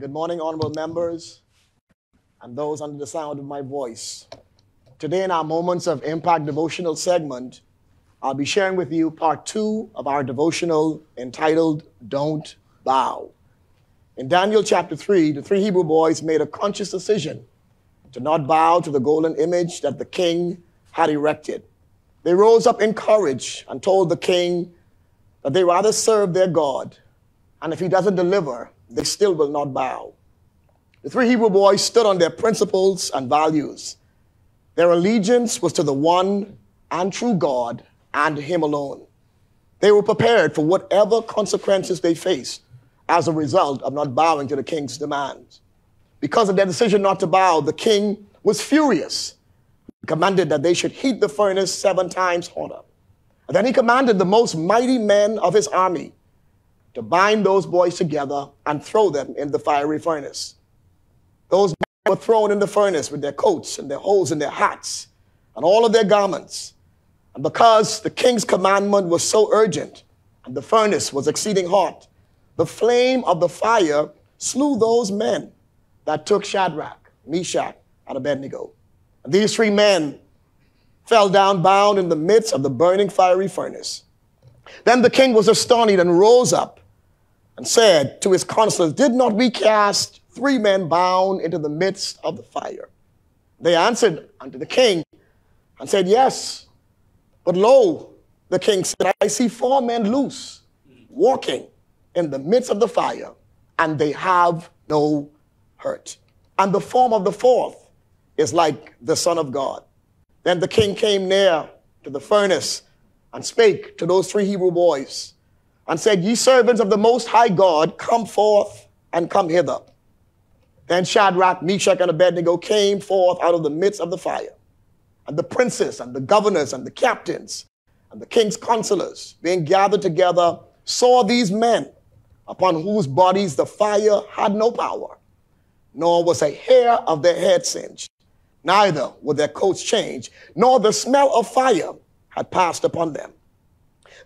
Good morning, honorable members and those under the sound of my voice. Today in our Moments of Impact devotional segment, I'll be sharing with you part 2 of our devotional entitled, Don't Bow. In Daniel chapter 3, the 3 Hebrew boys made a conscious decision to not bow to the golden image that the king had erected. They rose up in courage and told the king that they rather serve their God, and if he doesn't deliver, they still will not bow. The 3 Hebrew boys stood on their principles and values. Their allegiance was to the one and true God and him alone. They were prepared for whatever consequences they faced as a result of not bowing to the king's demands. Because of their decision not to bow, the king was furious. He commanded that they should heat the furnace 7 times hotter. And then he commanded the most mighty men of his army to bind those boys together and throw them in the fiery furnace. Those men were thrown in the furnace with their coats and their holes in their hats and all of their garments. And because the king's commandment was so urgent and the furnace was exceeding hot, the flame of the fire slew those men that took Shadrach, Meshach, and Abednego. And these 3 men fell down bound in the midst of the burning fiery furnace. Then the king was astonished and rose up and said to his counselors, "Did not we cast 3 men bound into the midst of the fire?" They answered unto the king and said, "Yes. But lo," the king said, "I see 4 men loose, walking in the midst of the fire, and they have no hurt. And the form of the 4th is like the Son of God." Then the king came near to the furnace and spake to those 3 Hebrew boys and said, "Ye servants of the Most High God, come forth and come hither." Then Shadrach, Meshach, and Abednego came forth out of the midst of the fire. And the princes and the governors and the captains and the king's counselors, being gathered together, saw these men upon whose bodies the fire had no power, nor was a hair of their head singed, neither were their coats changed, nor the smell of fire had passed upon them.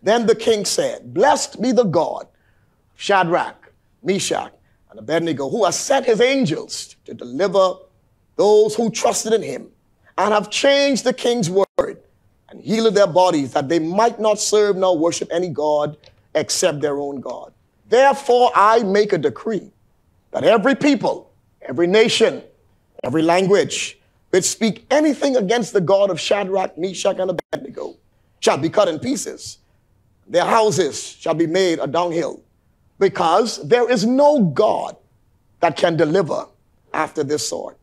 Then the king said, "Blessed be the God of Shadrach, Meshach, and Abednego, who has sent his angels to deliver those who trusted in him, and have changed the king's word, and healed their bodies, that they might not serve nor worship any God except their own God. Therefore I make a decree that every people, every nation, every language, which speak anything against the God of Shadrach, Meshach, and Abednego shall be cut in pieces. Their houses shall be made a dunghill, because there is no God that can deliver after this sort."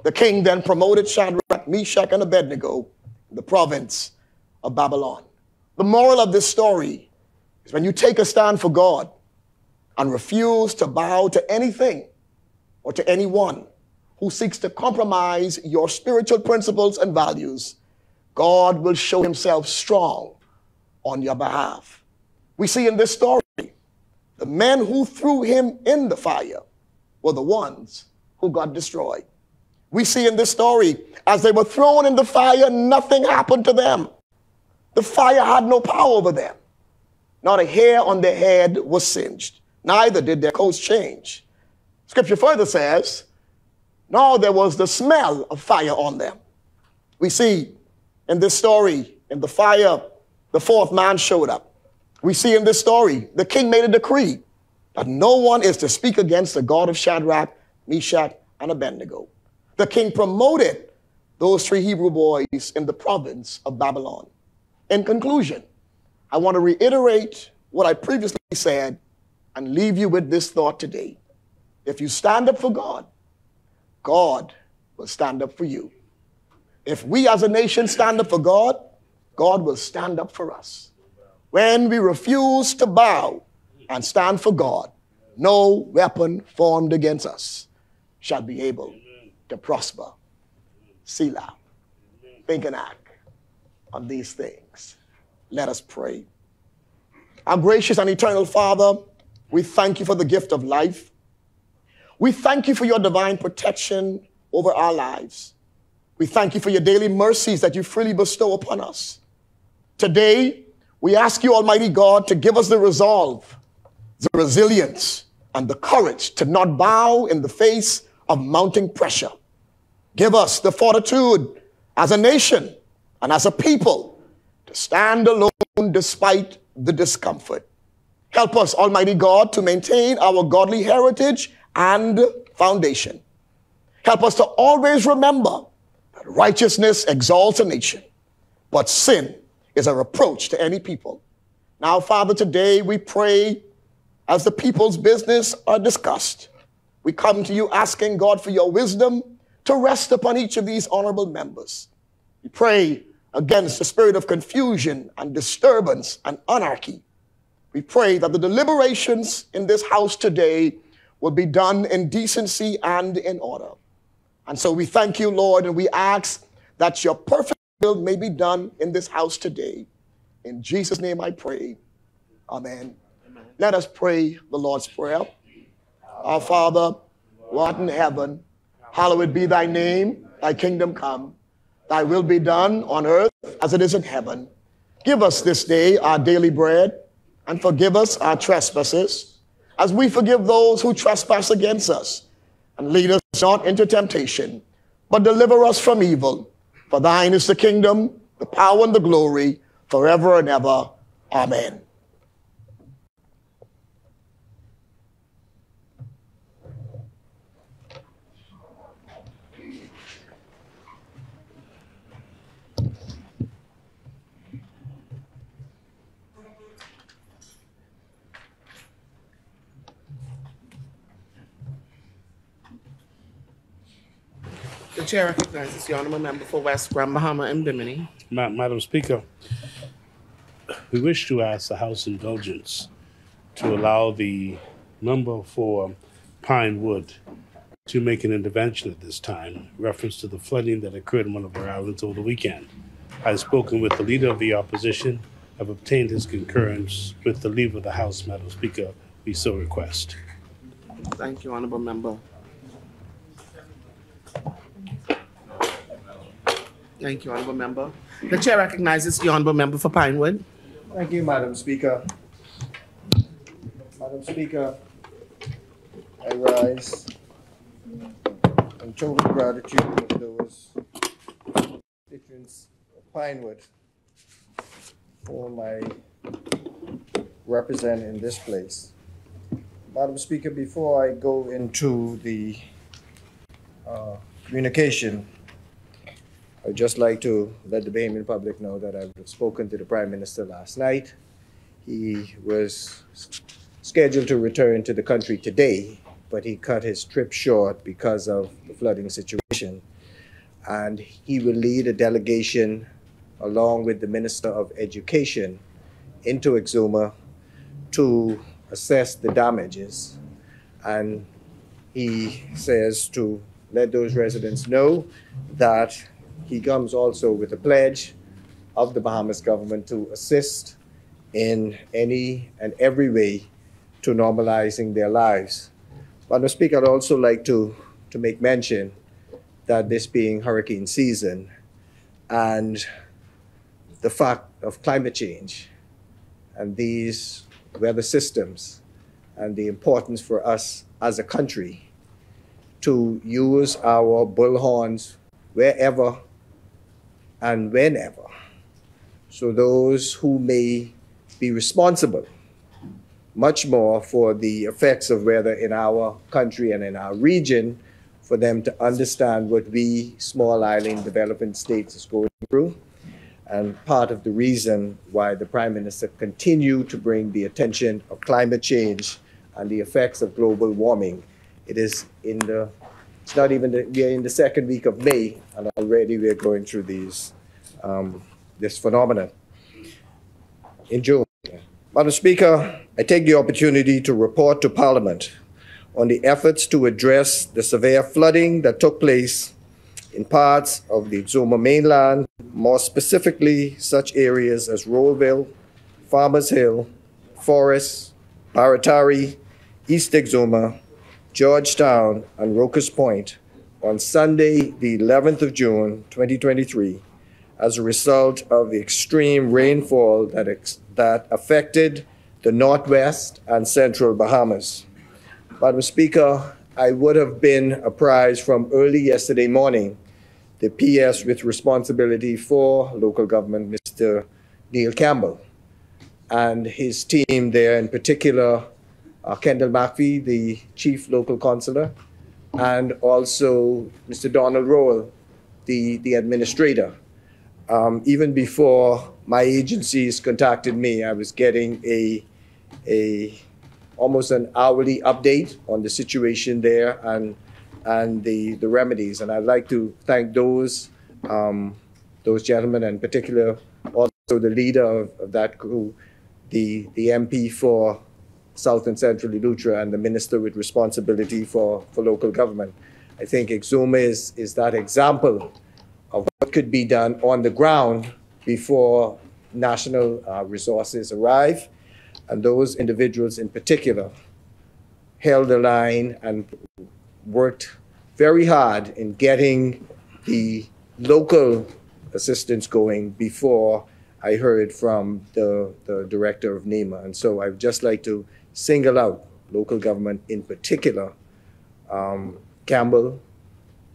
The king then promoted Shadrach, Meshach, and Abednego in the province of Babylon. The moral of this story is when you take a stand for God and refuse to bow to anything or to anyone who seeks to compromise your spiritual principles and values, God will show himself strong on your behalf. We see in this story, the men who threw him in the fire were the ones who got destroyed. We see in this story, as they were thrown in the fire, nothing happened to them. The fire had no power over them. Not a hair on their head was singed, neither did their coats change. Scripture further says, nor there was the smell of fire on them. We see in this story, in the fire, the 4th man showed up. We see in this story, the king made a decree that no one is to speak against the God of Shadrach, Meshach, and Abednego. The king promoted those 3 Hebrew boys in the province of Babylon. In conclusion, I want to reiterate what I previously said and leave you with this thought today. If you stand up for God, God will stand up for you. If we as a nation stand up for God, God will stand up for us. When we refuse to bow and stand for God, no weapon formed against us shall be able to prosper. Selah. Think and act on these things. Let us pray. Our gracious and eternal Father, we thank you for the gift of life. We thank you for your divine protection over our lives. We thank you for your daily mercies that you freely bestow upon us. Today, we ask you, Almighty God, to give us the resolve, the resilience, and the courage to not bow in the face of mounting pressure. Give us the fortitude as a nation and as a people to stand alone despite the discomfort. Help us, Almighty God, to maintain our godly heritage and foundation. Help us to always remember that righteousness exalts a nation, but sin is a reproach to any people. Now, Father, today we pray as the people's business are discussed. We come to you asking, God, for your wisdom to rest upon each of these honorable members. We pray against the spirit of confusion and disturbance and anarchy. We pray that the deliberations in this house today will be done in decency and in order. And so we thank you, Lord, and we ask that your perfect will may be done in this house today. In Jesus' name I pray. Amen. Amen. Let us pray the Lord's Prayer. Our Father, who art in heaven, hallowed be thy name, thy kingdom come. Thy will be done on earth as it is in heaven. Give us this day our daily bread, and forgive us our trespasses, as we forgive those who trespass against us. And lead us not into temptation, but deliver us from evil. For thine is the kingdom, the power, and the glory, forever and ever. Amen. The chair recognizes the honourable member for West Grand Bahama and Bimini. Madam Speaker, we wish to ask the House indulgence to allow the member for Pinewood to make an intervention at this time, in reference to the flooding that occurred in one of our islands over the weekend. I've spoken with the Leader of the Opposition. I've obtained his concurrence. With the leave of the House, Madam Speaker, we so request. Thank you, honourable member. Thank you, honourable member. The chair recognizes the honourable member for Pinewood. Thank you, Madam Speaker. Madam Speaker, I rise in total gratitude of those constituents of Pinewood whom I represent in this place. Madam Speaker, before I go into the communication, I'd just like to let the Bahamian public know that I've spoken to the Prime Minister last night. He was scheduled to return to the country today, but he cut his trip short because of the flooding situation. And he will lead a delegation along with the Minister of Education into Exuma to assess the damages. And he says to let those residents know that he comes also with a pledge of the Bahamas government to assist in any and every way to normalizing their lives. Madam Speaker, I'd also like to make mention that this being hurricane season and the fact of climate change and these weather systems and the importance for us as a country to use our bullhorns wherever and whenever. So those who may be responsible much more for the effects of weather in our country and in our region, for them to understand what we small island developing states is going through. And part of the reason why the Prime Minister continued to bring the attention of climate change and the effects of global warming. It is in the, it's not even, we are in the second week of May, and already we're going through these, this phenomenon. In June, Madam Speaker, I take the opportunity to report to Parliament on the efforts to address the severe flooding that took place in parts of the Exuma mainland, more specifically such areas as Rollville, Farmers Hill, Forest, Baratari, East Exuma, Georgetown, and Rocas Point on Sunday, the 11th of June, 2023, as a result of the extreme rainfall that affected the Northwest and Central Bahamas. Madam Speaker, I would have been apprised from early yesterday morning the PS with responsibility for local government, Mr. Neil Campbell, and his team there, in particular, Kendall McPhee, the chief local councillor, and also Mr. Donald Rowell, the administrator. Even before my agencies contacted me, I was getting almost an hourly update on the situation there and the remedies. And I'd like to thank those gentlemen, and in particular also the leader of that crew, the MP for South and Central Eleuthera, and the minister with responsibility for local government. I think Exuma is that example of what could be done on the ground before national resources arrive. And those individuals in particular held the line and worked very hard in getting the local assistance going before I heard from the director of NEMA. And so I'd just like to single out local government in particular, Campbell,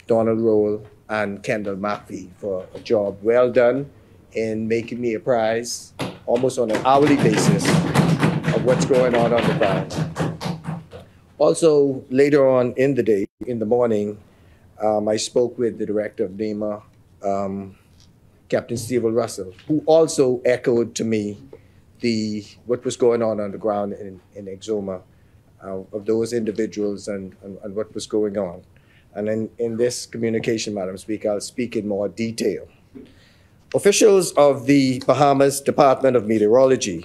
Donald Rowell, and Kendall McPhee for a job well done in making me apprised almost on an hourly basis of what's going on the ground. Also, later on in the day, in the morning, I spoke with the director of NEMA, Captain Stephen Russell, who also echoed to me what was going on the ground in Exuma, of those individuals and what was going on. And in this communication, Madam Speaker, I'll speak in more detail. Officials of the Bahamas Department of Meteorology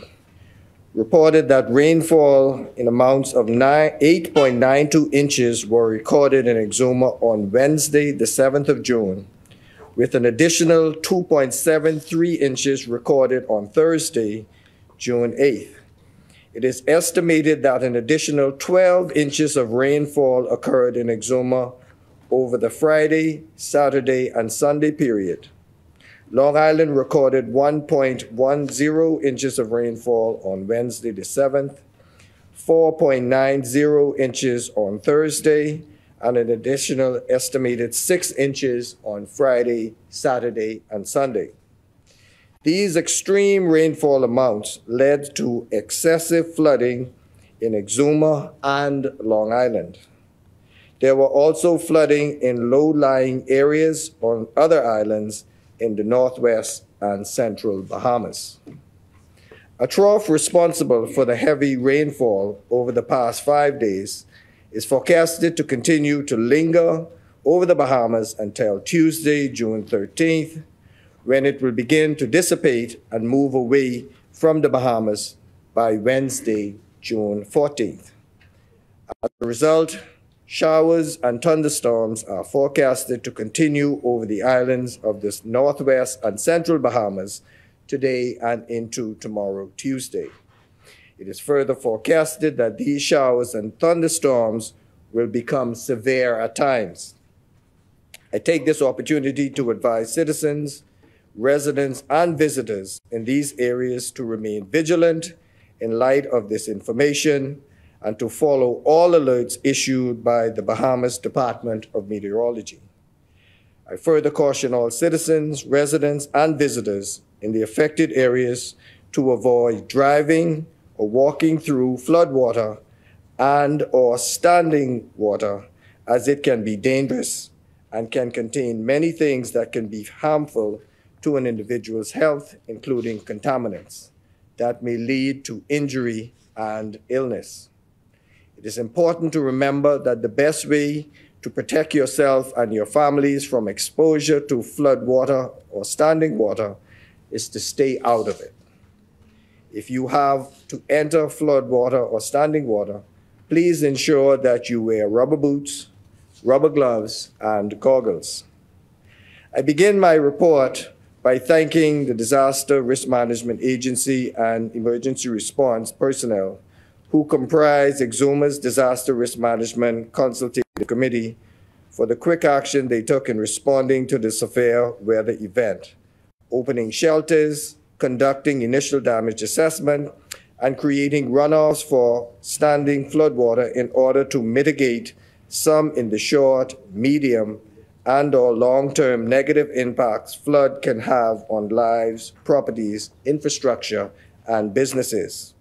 reported that rainfall in amounts of 8.92 inches were recorded in Exuma on Wednesday, the 7th of June, with an additional 2.73 inches recorded on Thursday, June 8th. It is estimated that an additional 12 inches of rainfall occurred in Exuma over the Friday, Saturday, and Sunday period. Long Island recorded 1.10 inches of rainfall on Wednesday the 7th, 4.90 inches on Thursday, and an additional estimated 6 inches on Friday, Saturday, and Sunday. These extreme rainfall amounts led to excessive flooding in Exuma and Long Island. There were also flooding in low-lying areas on other islands in the Northwest and Central Bahamas. A trough responsible for the heavy rainfall over the past 5 days is forecasted to continue to linger over the Bahamas until Tuesday, June 13th, when it will begin to dissipate and move away from the Bahamas by Wednesday, June 14th. As a result, showers and thunderstorms are forecasted to continue over the islands of the Northwest and Central Bahamas today and into tomorrow, Tuesday. It is further forecasted that these showers and thunderstorms will become severe at times. I take this opportunity to advise citizens, residents, and visitors in these areas to remain vigilant in light of this information and to follow all alerts issued by the Bahamas Department of Meteorology. I further caution all citizens, residents, and visitors in the affected areas to avoid driving or walking through floodwater and or standing water, as it can be dangerous and can contain many things that can be harmful to an individual's health, including contaminants that may lead to injury and illness. It is important to remember that the best way to protect yourself and your families from exposure to floodwater or standing water is to stay out of it. If you have to enter floodwater or standing water, please ensure that you wear rubber boots, rubber gloves, and goggles. I begin my report by thanking the Disaster Risk Management Agency and Emergency Response personnel who comprise Exuma's Disaster Risk Management Consultative Committee for the quick action they took in responding to the severe weather event, opening shelters, conducting initial damage assessment, and creating runoffs for standing floodwater in order to mitigate some in the short, medium, and/or long-term negative impacts flood can have on lives, properties, infrastructure, and businesses.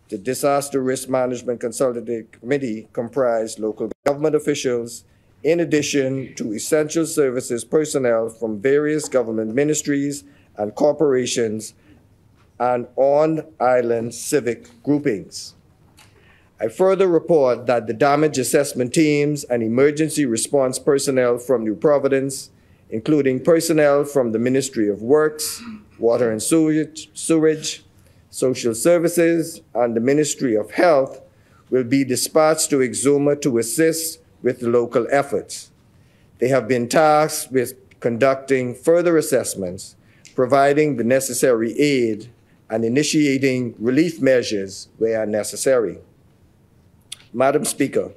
The Disaster Risk Management Consultative Committee comprised local government officials, in addition to essential services personnel from various government ministries and corporations and on-island civic groupings. I further report that the damage assessment teams and emergency response personnel from New Providence, including personnel from the Ministry of Works, Water and Sewerage, Social Services, and the Ministry of Health, will be dispatched to Exuma to assist with the local efforts. They have been tasked with conducting further assessments, providing the necessary aid, and initiating relief measures where necessary. Madam Speaker,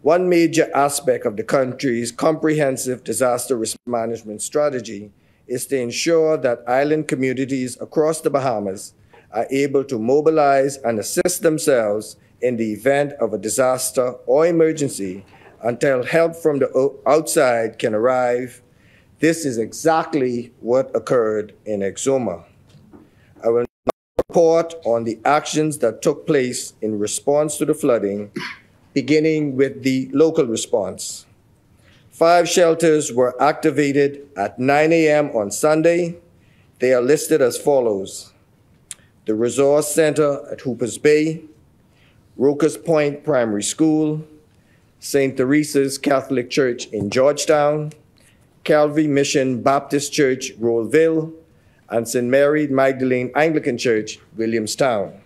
one major aspect of the country's comprehensive disaster risk management strategy is to ensure that island communities across the Bahamas are able to mobilize and assist themselves in the event of a disaster or emergency until help from the outside can arrive. This is exactly what occurred in Exuma. I will report on the actions that took place in response to the flooding, beginning with the local response. 5 shelters were activated at 9 a.m. on Sunday. They are listed as follows: the Resource Center at Hoopers Bay, Rocas Point Primary School, St. Teresa's Catholic Church in Georgetown, Calvary Mission Baptist Church, Rollville, and St. Mary Magdalene Anglican Church, Williamstown.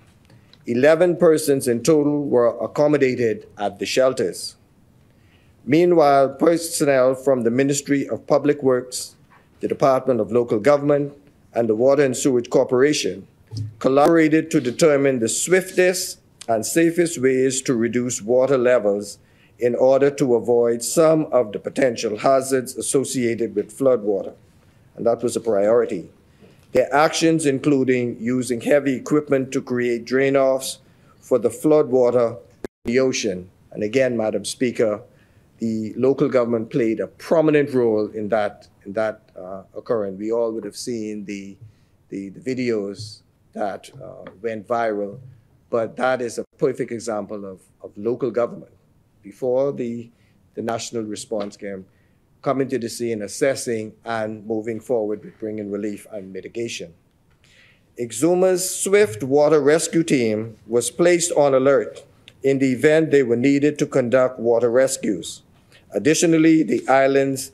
11 persons in total were accommodated at the shelters. Meanwhile, personnel from the Ministry of Public Works, the Department of Local Government, and the Water and Sewage Corporation collaborated to determine the swiftest and safest ways to reduce water levels in order to avoid some of the potential hazards associated with floodwater, and that was a priority. Their actions including using heavy equipment to create drain-offs for the floodwater in the ocean. And again, Madam Speaker, the local government played a prominent role in that occurrence. We all would have seen the videos that went viral, but that is a perfect example of local government. Before the national response came, coming to the scene, assessing, and moving forward with bringing relief and mitigation. Exuma's swift water rescue team was placed on alert in the event they were needed to conduct water rescues. Additionally, the island's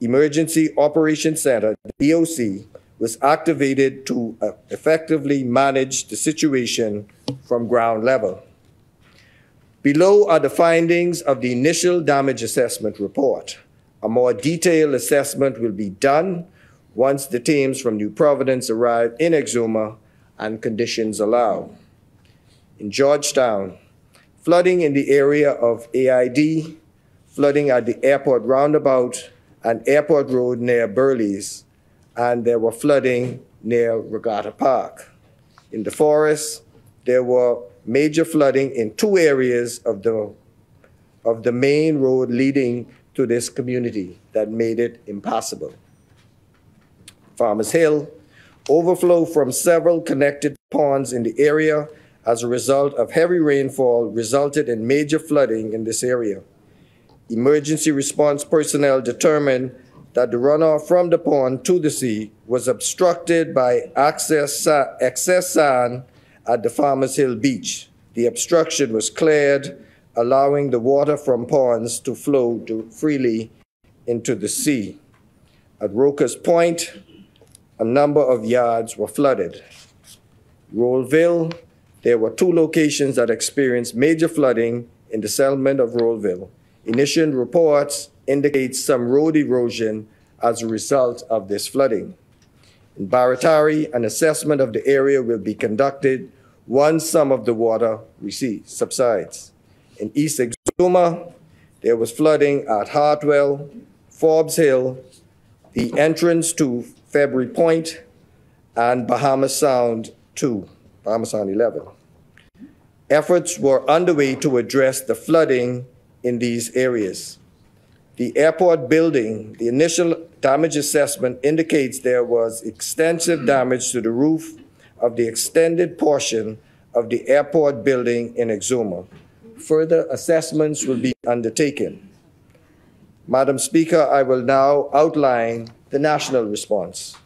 Emergency Operations Center, DOC, was activated to effectively manage the situation from ground level. Below are the findings of the initial damage assessment report. A more detailed assessment will be done once the teams from New Providence arrive in Exuma and conditions allow. In Georgetown, flooding in the area of AID, flooding at the airport roundabout and airport road near Burley's, and there were flooding near Regatta Park. In the forest, there were major flooding in 2 areas of the main road leading to this community that made it impassable. Farmers Hill, overflow from several connected ponds in the area as a result of heavy rainfall resulted in major flooding in this area. Emergency response personnel determined that the runoff from the pond to the sea was obstructed by excess sand at the Farmers Hill beach. The obstruction was cleared, allowing the water from ponds to flow freely into the sea. At Rocas Point, a number of yards were flooded. Rollville, there were 2 locations that experienced major flooding in the settlement of Rollville. Initial reports indicate some road erosion as a result of this flooding. In Baratari, an assessment of the area will be conducted once some of the water subsides. In East Exuma, there was flooding at Hartwell, Forbes Hill, the entrance to February Point, and Bahama Sound 2. Bahamas on 11. Efforts were underway to address the flooding in these areas. The airport building, the initial damage assessment indicates there was extensive damage to the roof of the extended portion of the airport building in Exuma. Further assessments will be undertaken. Madam Speaker, I will now outline the national response.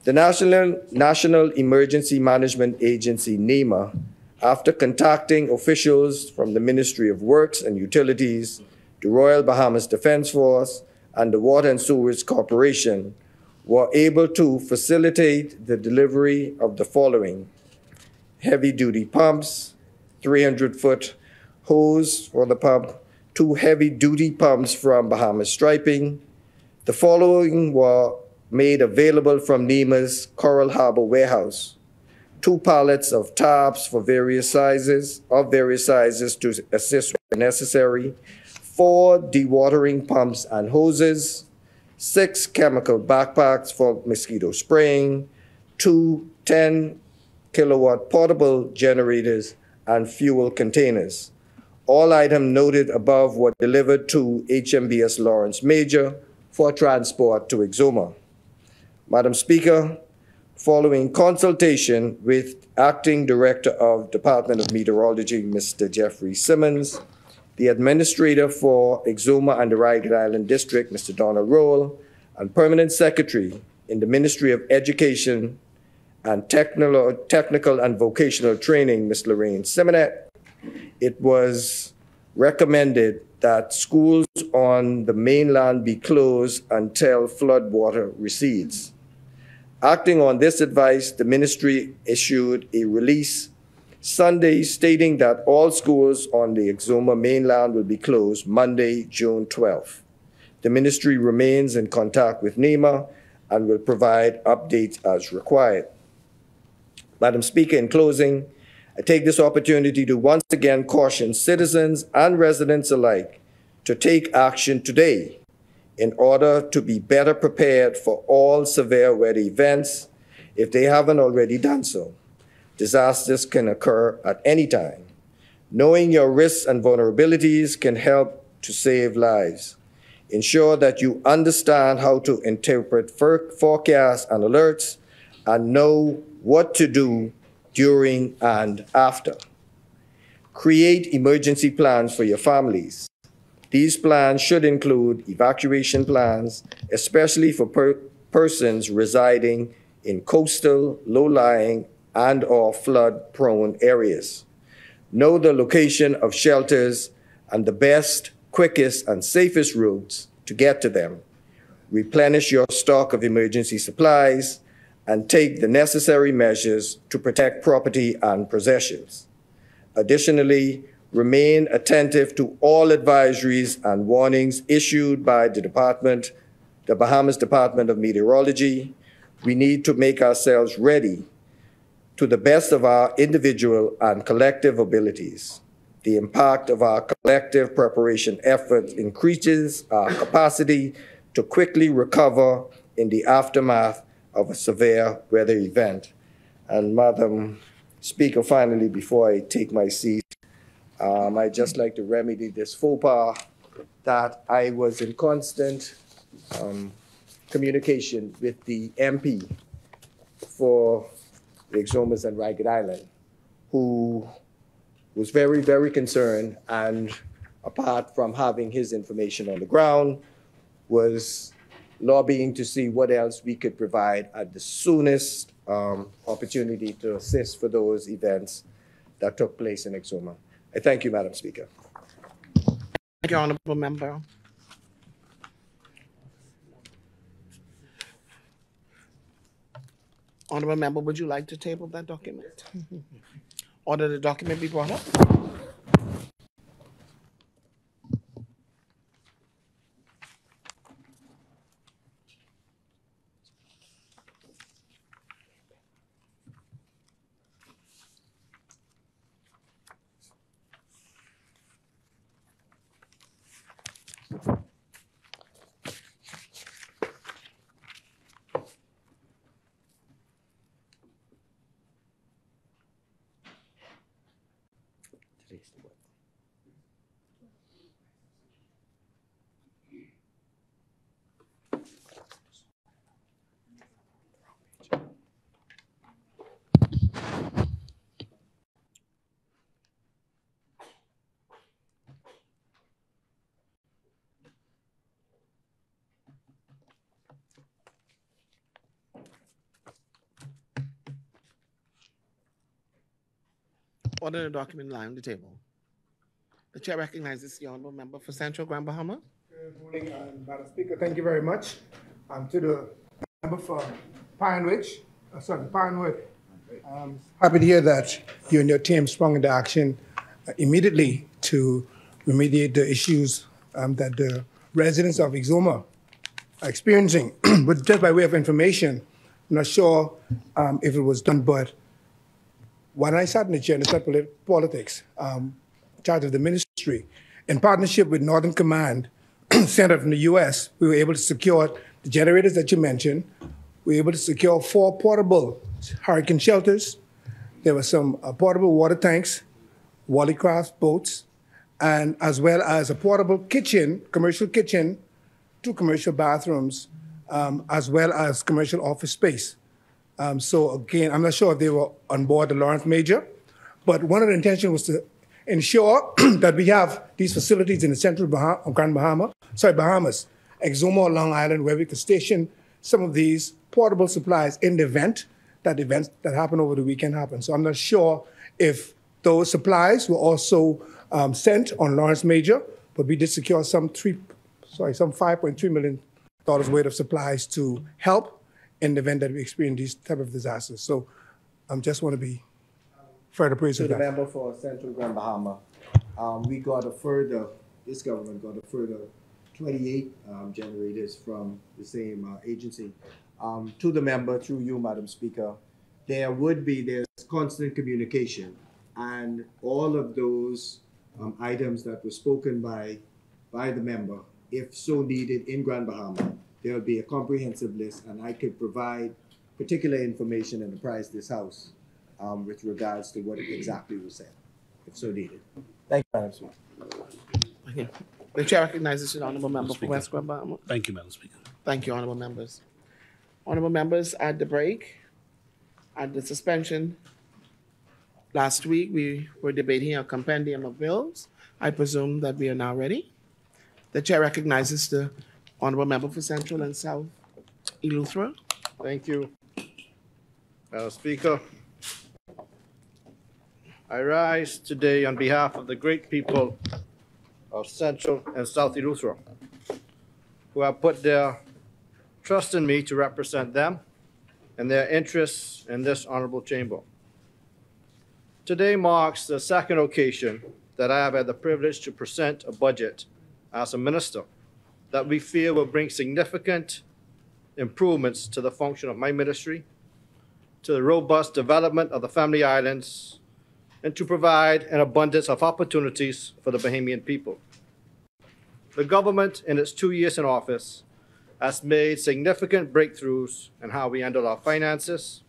The National Emergency Management Agency, NEMA, after contacting officials from the Ministry of Works and Utilities, the Royal Bahamas Defense Force, and the Water and Sewage Corporation, were able to facilitate the delivery of the following: heavy-duty pumps, 300-foot hose for the pump, 2 heavy-duty pumps from Bahamas Striping. The following were made available from NEMA's Coral Harbor warehouse: 2 pallets of taps for various sizes to assist where necessary, 4 dewatering pumps and hoses, 6 chemical backpacks for mosquito spraying, 2 10-kilowatt portable generators, and fuel containers. All items noted above were delivered to HMBS Lawrence Major for transport to Exuma. Madam Speaker, following consultation with Acting Director of Department of Meteorology, Mr. Jeffrey Simmons, the Administrator for Exuma and the Ragged Island District, Mr. Donald Roll, and Permanent Secretary in the Ministry of Education and Technical and Vocational Training, Ms. Lorraine Simonet, it was recommended that schools on the mainland be closed until floodwater recedes. Acting on this advice, the ministry issued a release Sunday stating that all schools on the Exuma mainland will be closed Monday, June 12th. The ministry remains in contact with NEMA and will provide updates as required. Madam Speaker, in closing, I take this opportunity to once again caution citizens and residents alike to take action today in order to be better prepared for all severe weather events if they haven't already done so. Disasters can occur at any time. Knowing your risks and vulnerabilities can help to save lives. Ensure that you understand how to interpret forecasts and alerts and know what to do during and after. Create emergency plans for your families. These plans should include evacuation plans, especially for persons residing in coastal, low-lying, and/or flood-prone areas. Know the location of shelters and the best, quickest, and safest routes to get to them. Replenish your stock of emergency supplies and take the necessary measures to protect property and possessions. Additionally, remain attentive to all advisories and warnings issued by the Bahamas Department of Meteorology. We need to make ourselves ready to the best of our individual and collective abilities. The impact of our collective preparation efforts increases our capacity to quickly recover in the aftermath of a severe weather event. And Madam Speaker, finally, before I take my seat, I'd just like to remedy this faux pas that I was in constant communication with the MP for the Exumas and Ragged Island, who was very, very concerned, and apart from having his information on the ground, was lobbying to see what else we could provide at the soonest opportunity to assist for those events that took place in Exuma. I thank you, Madam Speaker. Thank you, Honorable Member. Honorable Member, would you like to table that document? Order the document be brought up. Order the document lying on the table. The chair recognizes the honorable member for Central Grand Bahama. Good morning, Madam Speaker. Thank you very much. To the member for Pinewood. Happy to hear that you and your team sprung into action immediately to remediate the issues that the residents of Exuma are experiencing. But just by way of information, I'm not sure if it was done, but when I sat in the chair, and it's not politics, in charge of the ministry, in partnership with Northern Command, Center from the U.S., we were able to secure the generators that you mentioned. We were able to secure 4 portable hurricane shelters. There were some portable water tanks, Wallycraft boats, and as well as a portable kitchen, commercial kitchen, 2 commercial bathrooms, as well as commercial office space. So again, I'm not sure if they were on board the Lawrence Major, but one of the intentions was to ensure that we have these facilities in the central Bahamas, Exuma, Long Island, where we could station some of these portable supplies in the event that events that happened over the weekend happen. So I'm not sure if those supplies were also sent on Lawrence Major, but we did secure some $5.3 million worth of supplies to help in the event that we experience these type of disasters. So I just want to be further praise of that. To the member for Central Grand Bahama, this government got a further 28 generators from the same agency. To the member, through you, Madam Speaker, there's constant communication, and all of those items that were spoken by the member, if so needed in Grand Bahama, there will be a comprehensive list, and I could provide particular information and apprise this House with regards to what exactly was said, if so needed. Thank you, Madam Speaker. Okay. The chair recognizes the honorable member for West Grand Bahama. Thank you, Madam Speaker. Thank you, honorable members. Honorable members, at the break, at the suspension, last week we were debating a compendium of bills. I presume that we are now ready. The chair recognizes the honorable member for Central and South Eleuthera. Thank you, Madam Speaker. I rise today on behalf of the great people of Central and South Eleuthera, who have put their trust in me to represent them and their interests in this honorable chamber. Today marks the second occasion that I have had the privilege to present a budget as a minister that we feel will bring significant improvements to the function of my ministry, to the robust development of the Family Islands, and to provide an abundance of opportunities for the Bahamian people. The government, in its 2 years in office, has made significant breakthroughs in how we handle our finances.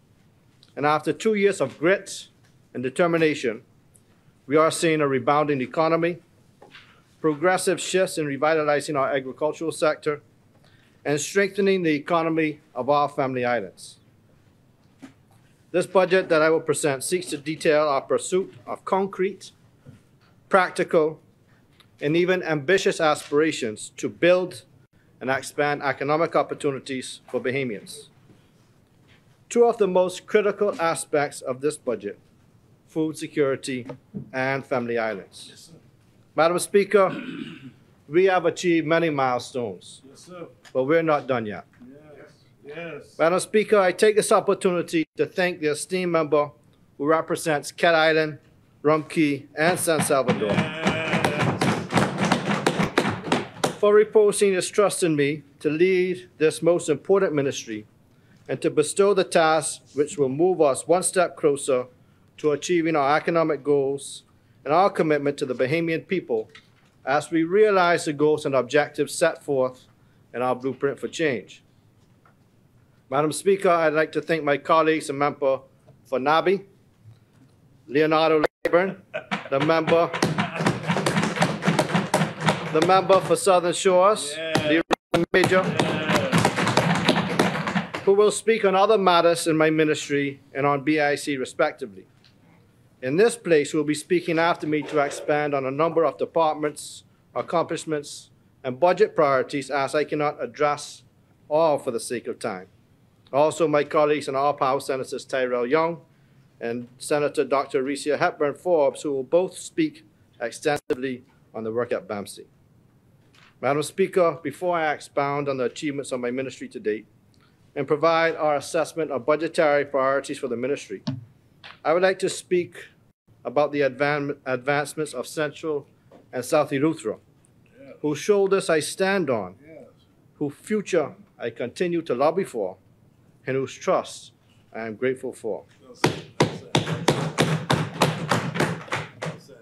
And after 2 years of grit and determination, we are seeing a rebounding economy, progressive shifts in revitalizing our agricultural sector, and strengthening the economy of our Family Islands. This budget that I will present seeks to detail our pursuit of concrete, practical, and even ambitious aspirations to build and expand economic opportunities for Bahamians. 2 of the most critical aspects of this budget: food security and Family Islands. Yes, sir. Madam Speaker, we have achieved many milestones, Yes, sir. but we're not done yet. Yes. Madam Speaker, I take this opportunity to thank the esteemed member who represents Cat Island, Rum Cay, and San Salvador for reposing his trust in me to lead this most important ministry and to bestow the tasks which will move us one step closer to achieving our economic goals and our commitment to the Bahamian people as we realize the goals and objectives set forth in our blueprint for change. Madam Speaker, I'd like to thank my colleagues and member for Nabi, Leonardo Leyburn, the member for Southern Shores, the Major, who will speak on other matters in my ministry and on BIC respectively. In this place, who will be speaking after me to expand on a number of departments, accomplishments, and budget priorities as I cannot address all for the sake of time. Also, my colleagues in our House, Senators Tyrell Young, and Senator Dr. Recia Hepburn Forbes, who will both speak extensively on the work at BAMC. Madam Speaker, before I expound on the achievements of my ministry to date and provide our assessment of budgetary priorities for the ministry, I would like to speak about the advancements of Central and South Eleuthera, whose shoulders I stand on, whose future I continue to lobby for, and whose trust I am grateful for.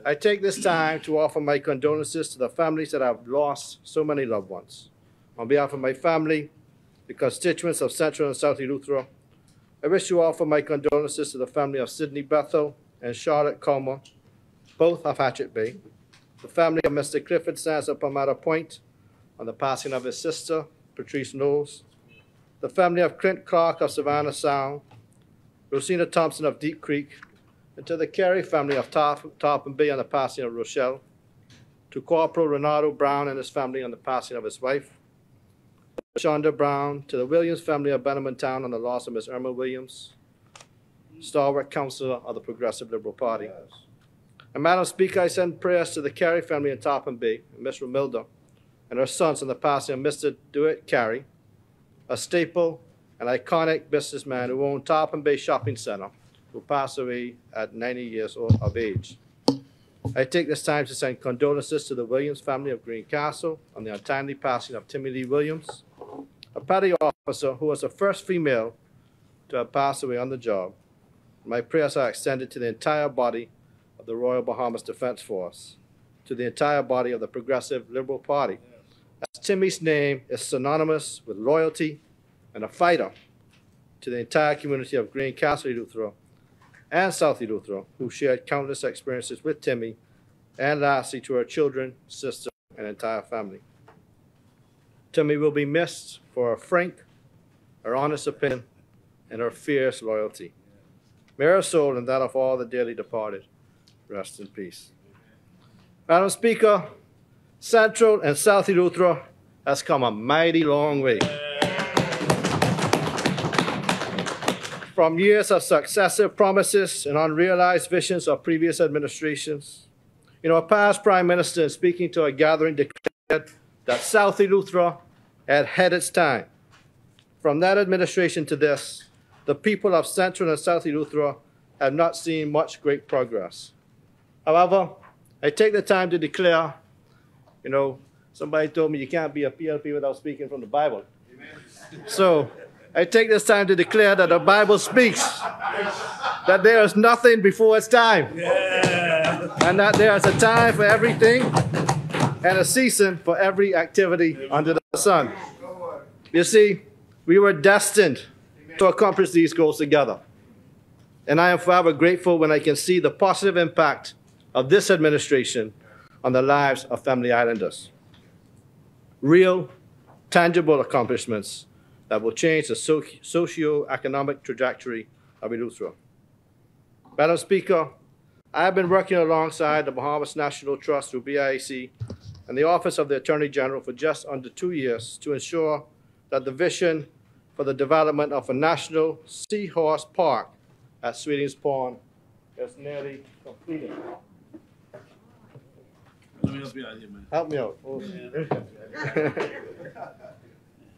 I take this time to offer my condolences to the families that have lost so many loved ones. On behalf of my family, the constituents of Central and South Eleuthera, I wish to offer my condolences to the family of Sidney Bethel and Charlotte Comer, both of Hatchet Bay, the family of Mr. Clifford Sands of Palmetto Point on the passing of his sister, Patrice Knowles, the family of Clint Clark of Savannah Sound, Rosina Thompson of Deep Creek, and to the Carey family of Tarpon Bay on the passing of Rochelle, to Corporal Renato Brown and his family on the passing of his wife, Shonda Brown, to the Williams family of Benjamin Town on the loss of Miss Irma Williams, stalwart counselor of the Progressive Liberal Party. And Madam Speaker, I send prayers to the Carey family in Tarpon Bay, and Miss Romilda, and her sons on the passing of Mr. DeWitt Carey, a staple and iconic businessman who owned Tarpon Bay Shopping Center, who passed away at 90 years of age. I take this time to send condolences to the Williams family of Greencastle on the untimely passing of Timmy Lee Williams, a petty officer who was the first female to have passed away on the job. My prayers are extended to the entire body of the Royal Bahamas Defense Force, to the entire body of the Progressive Liberal Party, as Timmy's name is synonymous with loyalty and a fighter, to the entire community of Greencastle Eleuthera and South Eleuthera, who shared countless experiences with Timmy, and lastly to her children, sister, and entire family. Timmy will be missed for her frank, her honest opinion, and her fierce loyalty. May her soul and that of all the dearly departed rest in peace. Madam Speaker, Central and South Eleuthera has come a mighty long way. From years of successive promises and unrealized visions of previous administrations, a past prime minister, in speaking to a gathering, declared that South Eleuthera had had its time. From that administration to this, the people of Central and South Eleuthera have not seen much great progress. However, I take the time to declare, somebody told me you can't be a PLP without speaking from the Bible. Amen. So I take this time to declare that the Bible speaks that there is nothing before its time. Yeah. And that there is a time for everything and a season for every activity under the sun. You see, we were destined to accomplish these goals together. And I am forever grateful when I can see the positive impact of this administration on the lives of family islanders. Real, tangible accomplishments that will change the socio-economic trajectory of Eleuthera. Madam Speaker, I have been working alongside the Bahamas National Trust through BIAC and the Office of the Attorney General for just under 2 years to ensure that the vision for the development of a national seahorse park at Sweetings Pond is nearly completed. Let me help you out here, man. Help me out. Oh.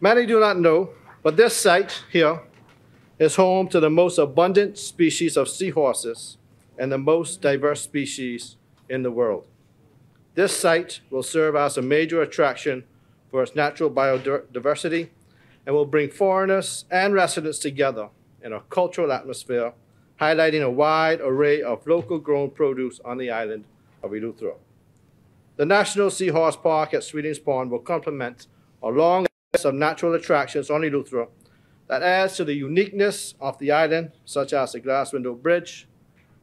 Many do not know, but this site here is home to the most abundant species of seahorses and the most diverse species in the world. This site will serve as a major attraction for its natural biodiversity and will bring foreigners and residents together in a cultural atmosphere, highlighting a wide array of local grown produce on the island of Eleuthera. The National Seahorse Park at Sweetings Pond will complement a long list of natural attractions on Eleuthera that adds to the uniqueness of the island, such as the Glass Window Bridge,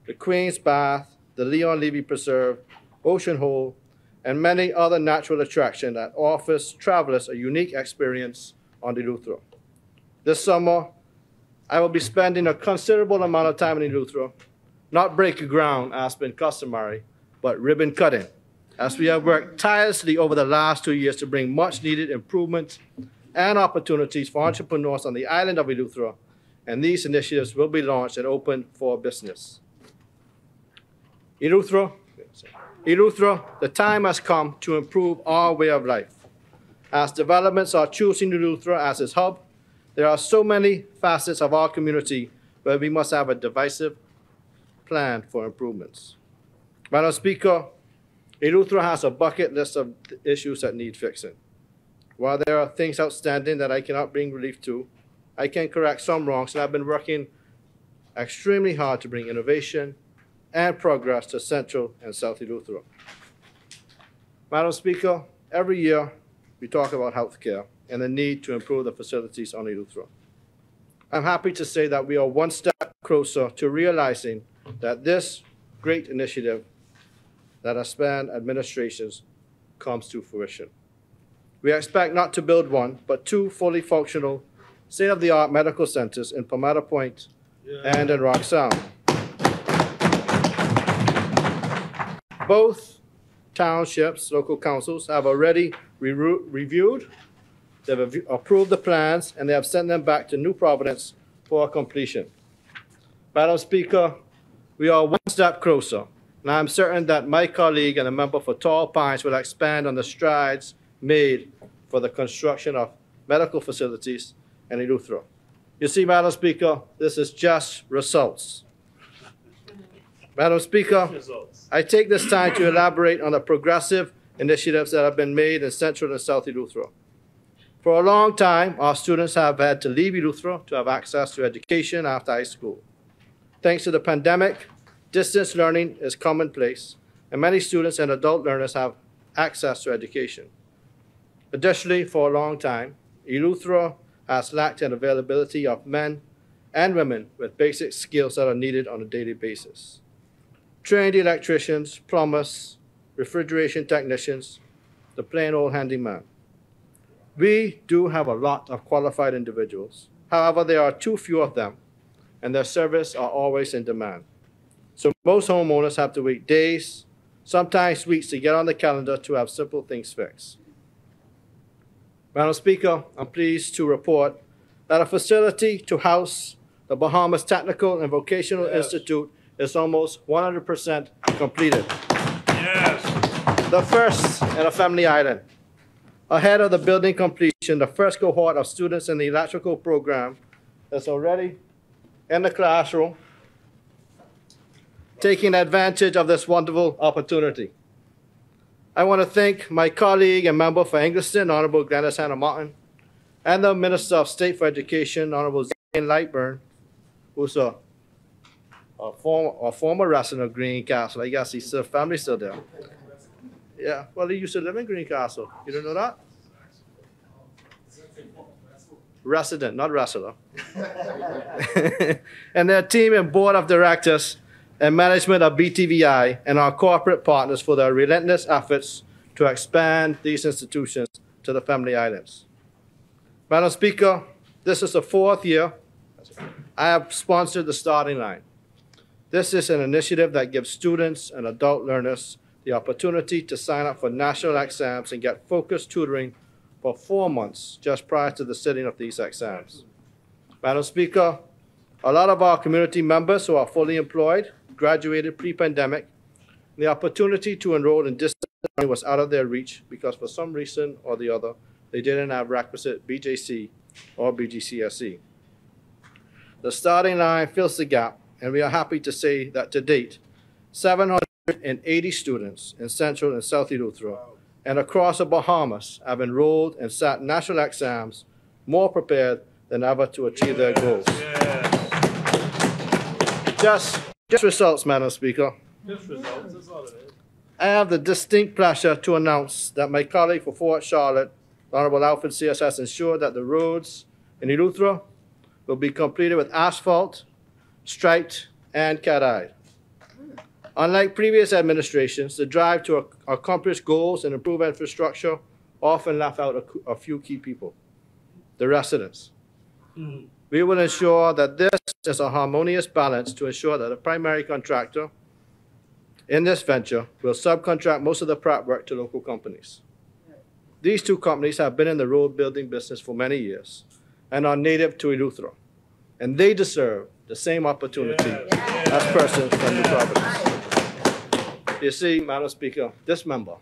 the Queen's Bath, the Leon Levy Preserve, Ocean Hole, and many other natural attractions that offers travelers a unique experience on Eleuthera. This summer, I will be spending a considerable amount of time in Eleuthera, not breaking ground as been customary, but ribbon cutting, as we have worked tirelessly over the last 2 years to bring much needed improvements and opportunities for entrepreneurs on the island of Eleuthera and these initiatives will be launched and open for business. Eleuthera, the time has come to improve our way of life. As developments are choosing Eleuthera as its hub, there are so many facets of our community where we must have a divisive plan for improvements. Madam Speaker, Eleuthera has a bucket list of issues that need fixing. While there are things outstanding that I cannot bring relief to, I can correct some wrongs, and I've been working extremely hard to bring innovation and progress to Central and South Eleuthera. Madam Speaker, every year we talk about healthcare and the need to improve the facilities on Eleuthera. I'm happy to say that we are one step closer to realizing that this great initiative that has spanned administrations comes to fruition. We expect not to build one, but two fully functional, state-of-the-art medical centers in Palmetto Point and in Rock Sound. Both townships, local councils, have already reviewed, they've approved the plans, and they have sent them back to New Providence for completion. Madam Speaker, we are one step closer, and I am certain that my colleague and the member for Tall Pines will expand on the strides made for the construction of medical facilities in Eleuthera. You see, Madam Speaker, this is just results. Madam Speaker, I take this time to elaborate on the progressive initiatives that have been made in Central and South Eleuthera. For a long time, our students have had to leave Eleuthera to have access to education after high school. Thanks to the pandemic, distance learning is commonplace, and many students and adult learners have access to education. Additionally, for a long time, Eleuthera has lacked an availability of men and women with basic skills that are needed on a daily basis. Trained electricians, plumbers, refrigeration technicians, the plain old handyman. We do have a lot of qualified individuals. However, there are too few of them, and their services are always in demand. So most homeowners have to wait days, sometimes weeks, to get on the calendar to have simple things fixed. Madam Speaker, I'm pleased to report that a facility to house the Bahamas Technical and Vocational Institute is almost 100% completed. Yes. The first in a family island. Ahead of the building completion, the first cohort of students in the electrical program is already in the classroom, taking advantage of this wonderful opportunity. I want to thank my colleague and member for Engliston, Honorable Glennis Hannah Martin, and the Minister of State for Education, Honorable Zane Lightburn, who's a former resident of Greencastle. I guess his family's still there. Yeah, well, he used to live in Greencastle. You don't know that? Resident, not wrestler. And their team and board of directors and management of BTVI and our corporate partners for their relentless efforts to expand these institutions to the family islands. Madam Speaker, this is the fourth year I have sponsored the Starting Line. This is an initiative that gives students and adult learners the opportunity to sign up for national exams and get focused tutoring for 4 months just prior to the sitting of these exams. Madam Speaker, a lot of our community members who are fully employed graduated pre-pandemic. The opportunity to enroll in distance learning was out of their reach because for some reason or the other, they didn't have requisite BJC or BGCSE. The Starting Line fills the gap, and we are happy to say that to date, 780 students in Central and South Eleuthera and across the Bahamas have enrolled and sat national exams more prepared than ever to achieve their goals. Just results, Madam Speaker. Just results, that's all it is. I have the distinct pleasure to announce that my colleague for Fort Charlotte, Honorable Alfred Sears, has ensured that the roads in Eleuthera will be completed with asphalt, striped, and cat-eyed. Unlike previous administrations, the drive to accomplish goals and improve infrastructure often left out a few key people, the residents. We will ensure that this is a harmonious balance to ensure that the primary contractor in this venture will subcontract most of the prep work to local companies. These two companies have been in the road building business for many years and are native to Eleuthera, and they deserve the same opportunity as persons from New Providence. You see, Madam Speaker, this member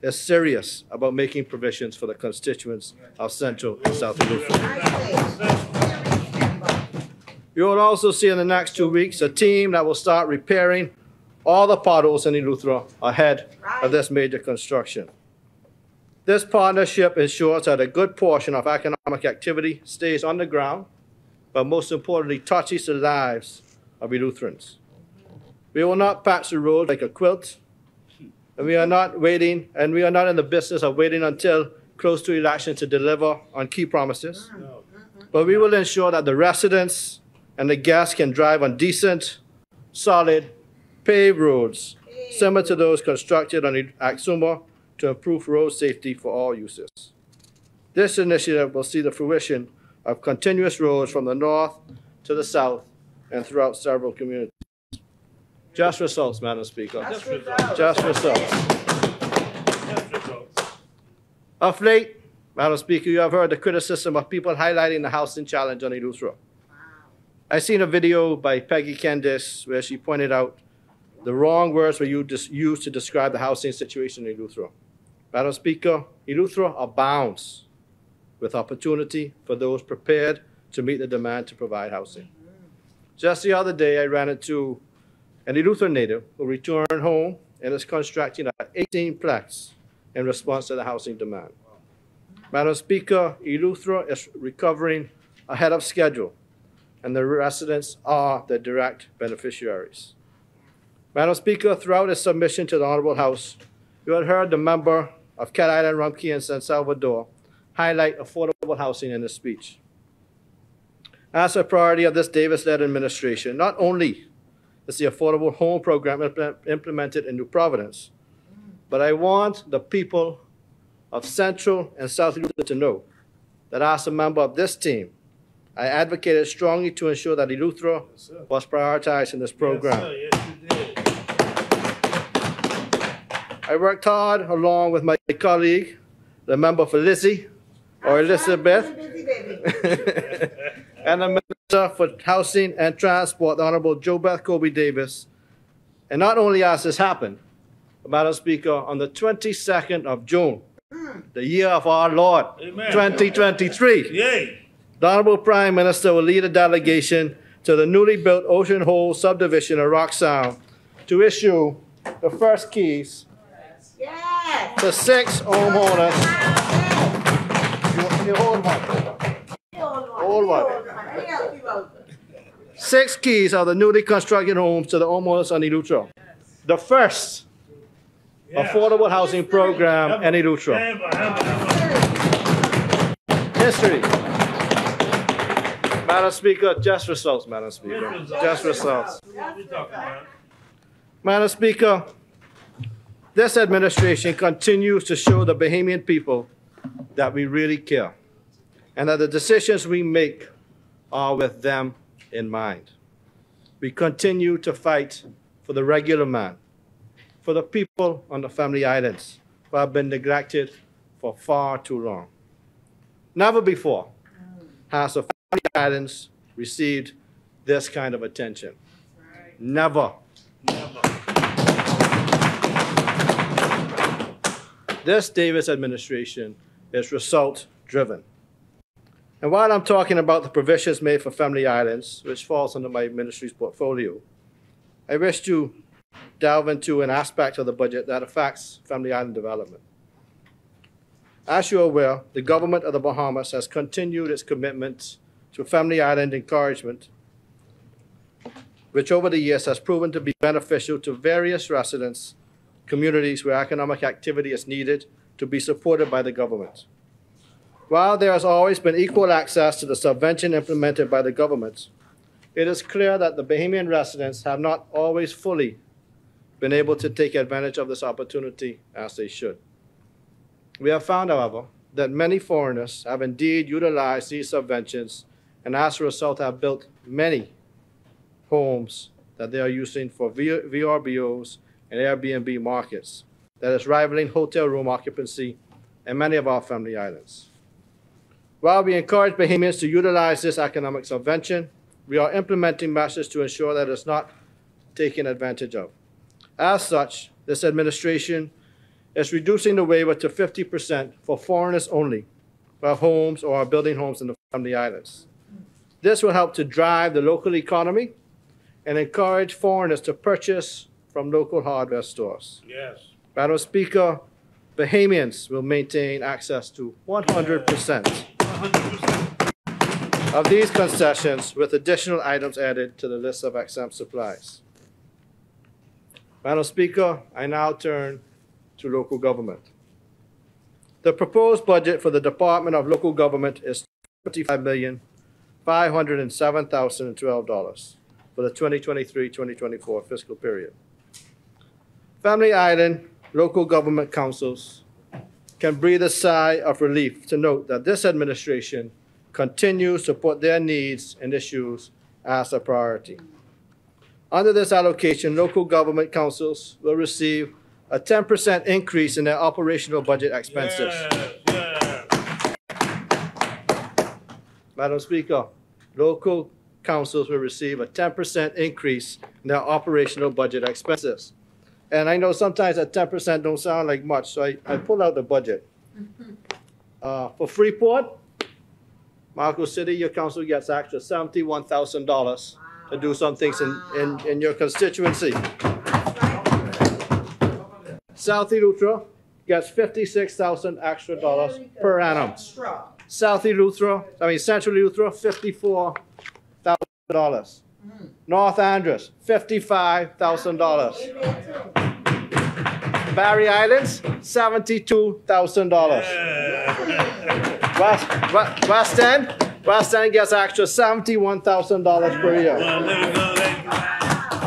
is serious about making provisions for the constituents of Central and South Eleuthera. You will also see in the next 2 weeks a team that will start repairing all the potholes in Eleuthera ahead of this major construction. This partnership ensures that a good portion of economic activity stays on the ground, but most importantly, touches the lives of Eleutherans. We will not patch the road like a quilt, and we are not in the business of waiting until close to election to deliver on key promises. But we will ensure that the residents and the guests can drive on decent, solid, paved roads, similar to those constructed on Exuma to improve road safety for all users. This initiative will see the fruition of continuous roads from the north to the south and throughout several communities. Just results, Madam Speaker. Just results. Just results. Of late, Madam Speaker, you have heard the criticism of people highlighting the housing challenge on Eleuthera. I seen a video by Peggy Candice where she pointed out the wrong words were used to describe the housing situation in Eleuthera. Madam Speaker, Eleuthera abounds with opportunity for those prepared to meet the demand to provide housing. Just the other day, I ran into an Eleuthera native who returned home and is constructing an 18-plex in response to the housing demand. Madam Speaker, Eleuthera is recovering ahead of schedule, and the residents are the direct beneficiaries. Madam Speaker, throughout his submission to the Honorable House, you had heard the member of Cat Island, Rumpke, and San Salvador highlight affordable housing in his speech. As a priority of this Davis-led administration, not only is the Affordable Home Program implemented in New Providence, but I want the people of Central and South Eleuthera to know that as a member of this team, I advocated strongly to ensure that Eleuthera was prioritized in this program. Yes, sir. Yes, you did. I worked hard along with my colleague, the member for Lizzie, or Elizabeth, and the Minister for Housing and Transport, the Honorable JoBeth Colby Davis. And not only has this happened, Madam Speaker, on the 22nd of June, the year of our Lord, Amen. 2023, Yay. the Honorable Prime Minister will lead a delegation to the newly built Ocean Hole subdivision of Rock Sound to issue the first keys to 6 homeowners. You hold one. Hold one. 6 keys of the newly constructed homes to the homeowners on Eleuthera. The first affordable housing program in Eleuthera. History. Madam Speaker, just results, Madam Speaker. Just results. Madam Speaker, this administration continues to show the Bahamian people that we really care and that the decisions we make are with them in mind. We continue to fight for the regular man, for the people on the Family Islands who have been neglected for far too long. Never before has the Family Islands received this kind of attention. Never. This Davis administration is result-driven. And while I'm talking about the provisions made for Family Islands, which falls under my ministry's portfolio, I wish to delve into an aspect of the budget that affects Family Island development. As you are aware, the government of the Bahamas has continued its commitment to Family Island encouragement, which over the years has proven to be beneficial to various residents, communities where economic activity is needed to be supported by the government. While there has always been equal access to the subvention implemented by the government, it is clear that the Bahamian residents have not always fully been able to take advantage of this opportunity as they should. We have found, however, that many foreigners have indeed utilized these subventions and as a result have built many homes that they are using for VRBOs and Airbnb markets that is rivaling hotel room occupancy in many of our Family Islands. While we encourage Bahamians to utilize this economic subvention, we are implementing measures to ensure that it's not taken advantage of. As such, this administration is reducing the waiver to 50% for foreigners only who have homes or are building homes in the Family Islands. This will help to drive the local economy and encourage foreigners to purchase from local hardware stores. Yes. Madam Speaker, Bahamians will maintain access to 100% 100%. of these concessions, with additional items added to the list of exempt supplies. Madam Speaker, I now turn to local government. The proposed budget for the Department of Local Government is $55,507,012 for the 2023-2024 fiscal period. Family Island local government councils can breathe a sigh of relief to note that this administration continues to put their needs and issues as a priority. Under this allocation, local government councils will receive a 10% increase in their operational budget expenses. Madam Speaker, local councils will receive a 10% increase in their operational budget expenses. And I know sometimes that 10% don't sound like much, so I pulled out the budget. For Freeport, Marco City, your council gets extra $71,000 to do some things in your constituency. South Eleuthera gets $56,000 extra dollars per annum. Central Eleuthera, $54,000. North Andros, $55,000. Barry Islands, $72,000. West End gets extra $71,000 per year.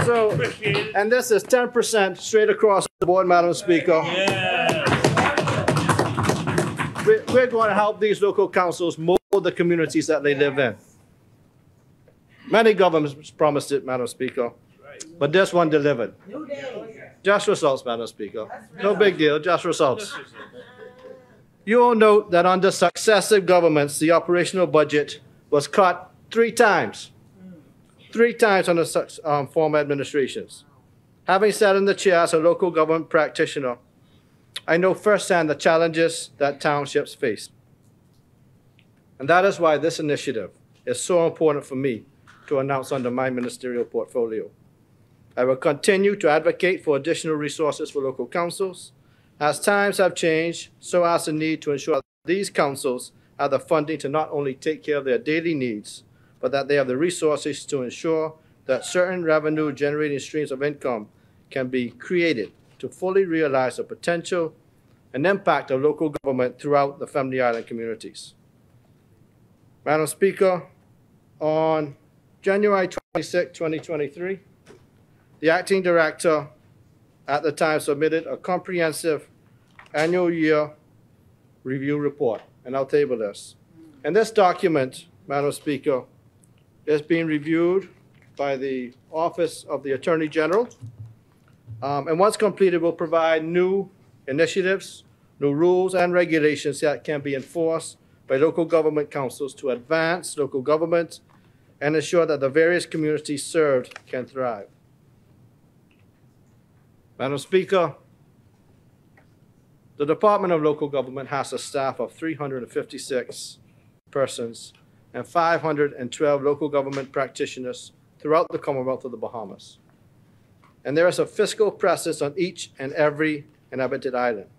So, and this is 10% straight across the board, Madam Speaker. We're going to help these local councils mold the communities that they live in. Many governments promised it, Madam Speaker, but this one delivered. Just results, Madam Speaker. No big deal, just results. You will note that under successive governments, the operational budget was cut 3 times. 3 times under such former administrations. Having sat in the chair as a local government practitioner, I know firsthand the challenges that townships face. And that is why this initiative is so important for me to announce under my ministerial portfolio. I will continue to advocate for additional resources for local councils. As times have changed, so has the need to ensure that these councils have the funding to not only take care of their daily needs, but that they have the resources to ensure that certain revenue-generating streams of income can be created to fully realize the potential and impact of local government throughout the Family Island communities. Madam Speaker, on January 26, 2023, the acting director at the time submitted a comprehensive annual year review report, and I'll table this. And this document, Madam Speaker, is being reviewed by the Office of the Attorney General, and once completed will provide new initiatives, new rules and regulations that can be enforced by local government councils to advance local government and ensure that the various communities served can thrive. Madam Speaker, the Department of Local Government has a staff of 356 persons and 512 local government practitioners throughout the Commonwealth of the Bahamas. And there is a fiscal presence on each and every inhabited island.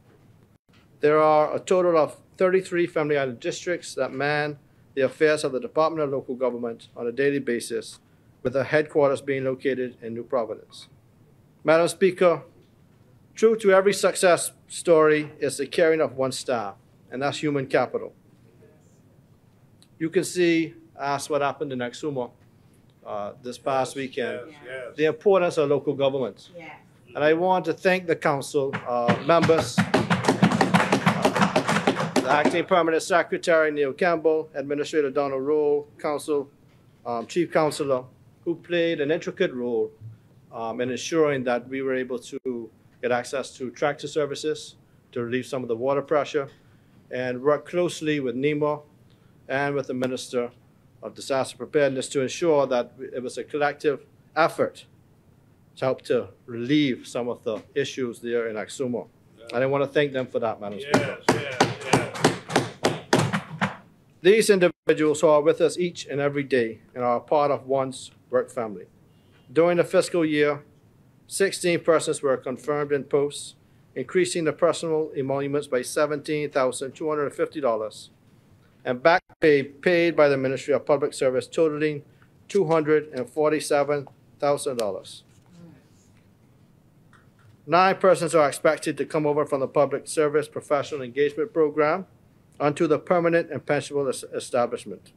There are a total of 33 Family Island districts that man the affairs of the Department of Local Government on a daily basis, with the headquarters being located in New Providence. Madam Speaker, true to every success story is the caring of one staff, and that's human capital. You can see, ask what happened in Exuma this past weekend, the importance of local government. And I want to thank the council members, the Acting Permanent Secretary Neil Campbell, Administrator Donald Rowe, Council Chief Councilor, who played an intricate role in ensuring that we were able to get access to tractor services to relieve some of the water pressure, and work closely with NEMA and with the Minister of disaster preparedness to ensure that it was a collective effort to help to relieve some of the issues there in Exuma. And I want to thank them for that, Madam Speaker. These individuals who are with us each and every day and are a part of one's work family. During the fiscal year, 16 persons were confirmed in posts, increasing the personal emoluments by $17,250, and back pay paid by the Ministry of Public Service totaling $247,000. 9 persons are expected to come over from the Public Service Professional Engagement Program onto the permanent and pensionable establishment.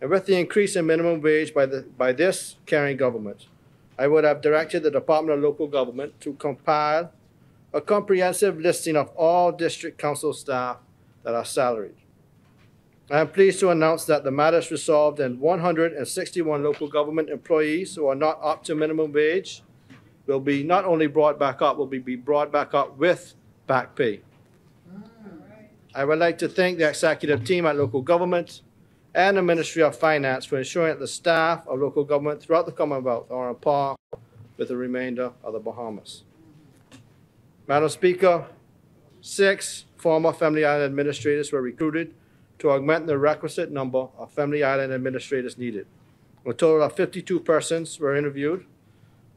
And with the increase in minimum wage by this caring government, I would have directed the Department of Local Government to compile a comprehensive listing of all district council staff that are salaried. I am pleased to announce that the matter is resolved and 161 local government employees who are not up to minimum wage will be not only brought back up, will be brought back up with back pay. I would like to thank the executive team at local government and the Ministry of Finance for ensuring that the staff of local government throughout the Commonwealth are on par with the remainder of the Bahamas. Madam Speaker, 6 former Family Island administrators were recruited to augment the requisite number of Family Island administrators needed. A total of 52 persons were interviewed,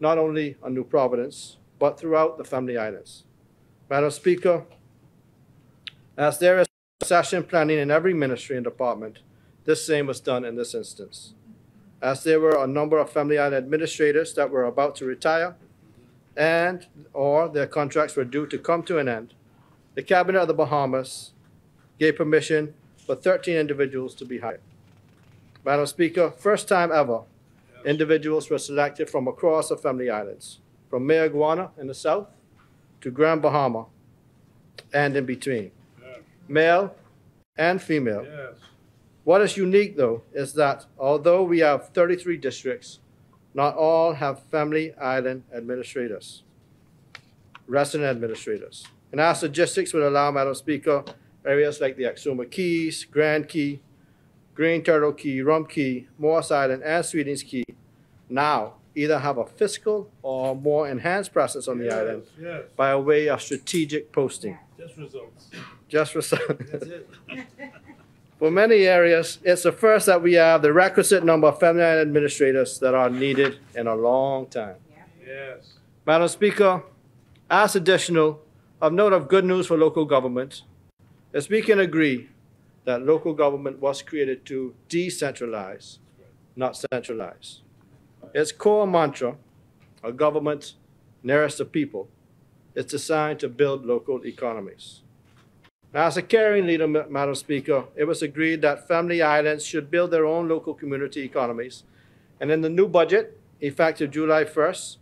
not only on New Providence, but throughout the Family Islands. Madam Speaker, as there is succession planning in every ministry and department, this same was done in this instance. As there were a number of Family Island administrators that were about to retire and or their contracts were due to come to an end, the Cabinet of the Bahamas gave permission for 13 individuals to be hired. Madam Speaker, first time ever, individuals were selected from across the Family Islands, from Mayaguana in the south to Grand Bahama and in between, male and female. What is unique, though, is that although we have 33 districts, not all have Family Island administrators, resident administrators. And as logistics would allow, Madam Speaker, areas like the Exuma Keys, Grand Key, Green Turtle Key, Rum Key, Morris Island, and Sweetings Key now either have a fiscal or more enhanced presence on the island by way of strategic posting. Just results. Just results. That's it. For many areas, it's the first that we have the requisite number of Family Island administrators that are needed in a long time. Yes. Madam Speaker, as additional, of note of good news for local government, is we can agree that local government was created to decentralize, not centralize. Its core mantra, a government nearest the people, is designed to build local economies. Now, as a caring leader, Madam Speaker, it was agreed that Family Islands should build their own local community economies. And in the new budget, effective July 1st,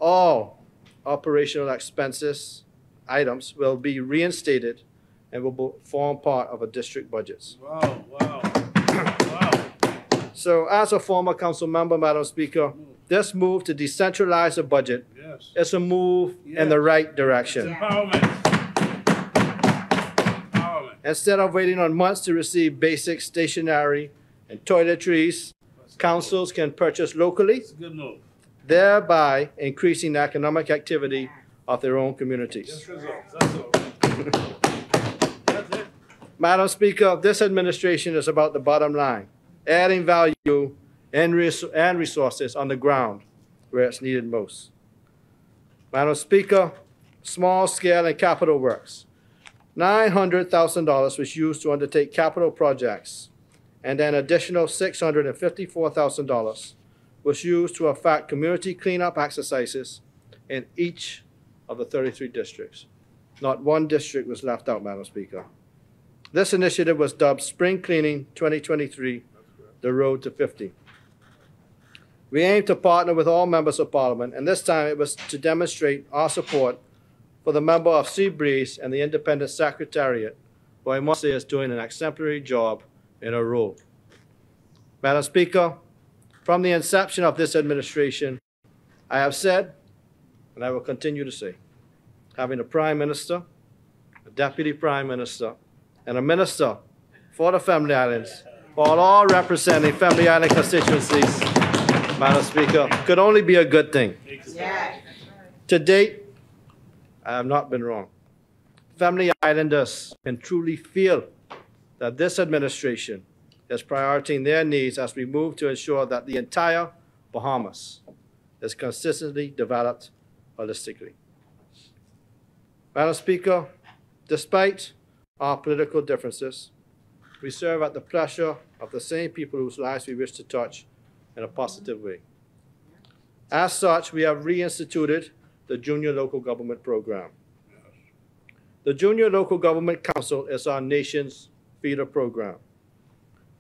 all operational expenses items will be reinstated and will form part of a district budgets. Wow, wow, wow. So as a former council member, Madam Speaker, this move to decentralize the budget is a move in the right direction. Empowerment. Instead of waiting on months to receive basic stationery and toiletries, councils can purchase locally, Good move. thereby increasing the economic activity of their own communities. Just results. That's all. That's it. Madam Speaker, this administration is about the bottom line, adding value and resources on the ground where it's needed most. Madam Speaker, small scale and capital works. $900,000 was used to undertake capital projects, and an additional $654,000 was used to effect community cleanup exercises in each of the 33 districts. Not one district was left out, Madam Speaker. This initiative was dubbed Spring Cleaning 2023, the Road to 50. We aim to partner with all members of Parliament, and this time it was to demonstrate our support for the member of Seabreeze and the Independent Secretariat, who I must say is doing an exemplary job in her role. Madam Speaker, from the inception of this administration, I have said, and I will continue to say, having a Prime Minister, a Deputy Prime Minister, and a Minister for the Family Islands while all representing Family Island constituencies, Madam Speaker, could only be a good thing. To date, I have not been wrong. Family Islanders can truly feel that this administration is prioritizing their needs as we move to ensure that the entire Bahamas is consistently developed holistically. Madam Speaker, despite our political differences, we serve at the pleasure of the same people whose lives we wish to touch in a positive way. As such, we have reinstituted the Junior Local Government Program. The Junior Local Government Council is our nation's feeder program.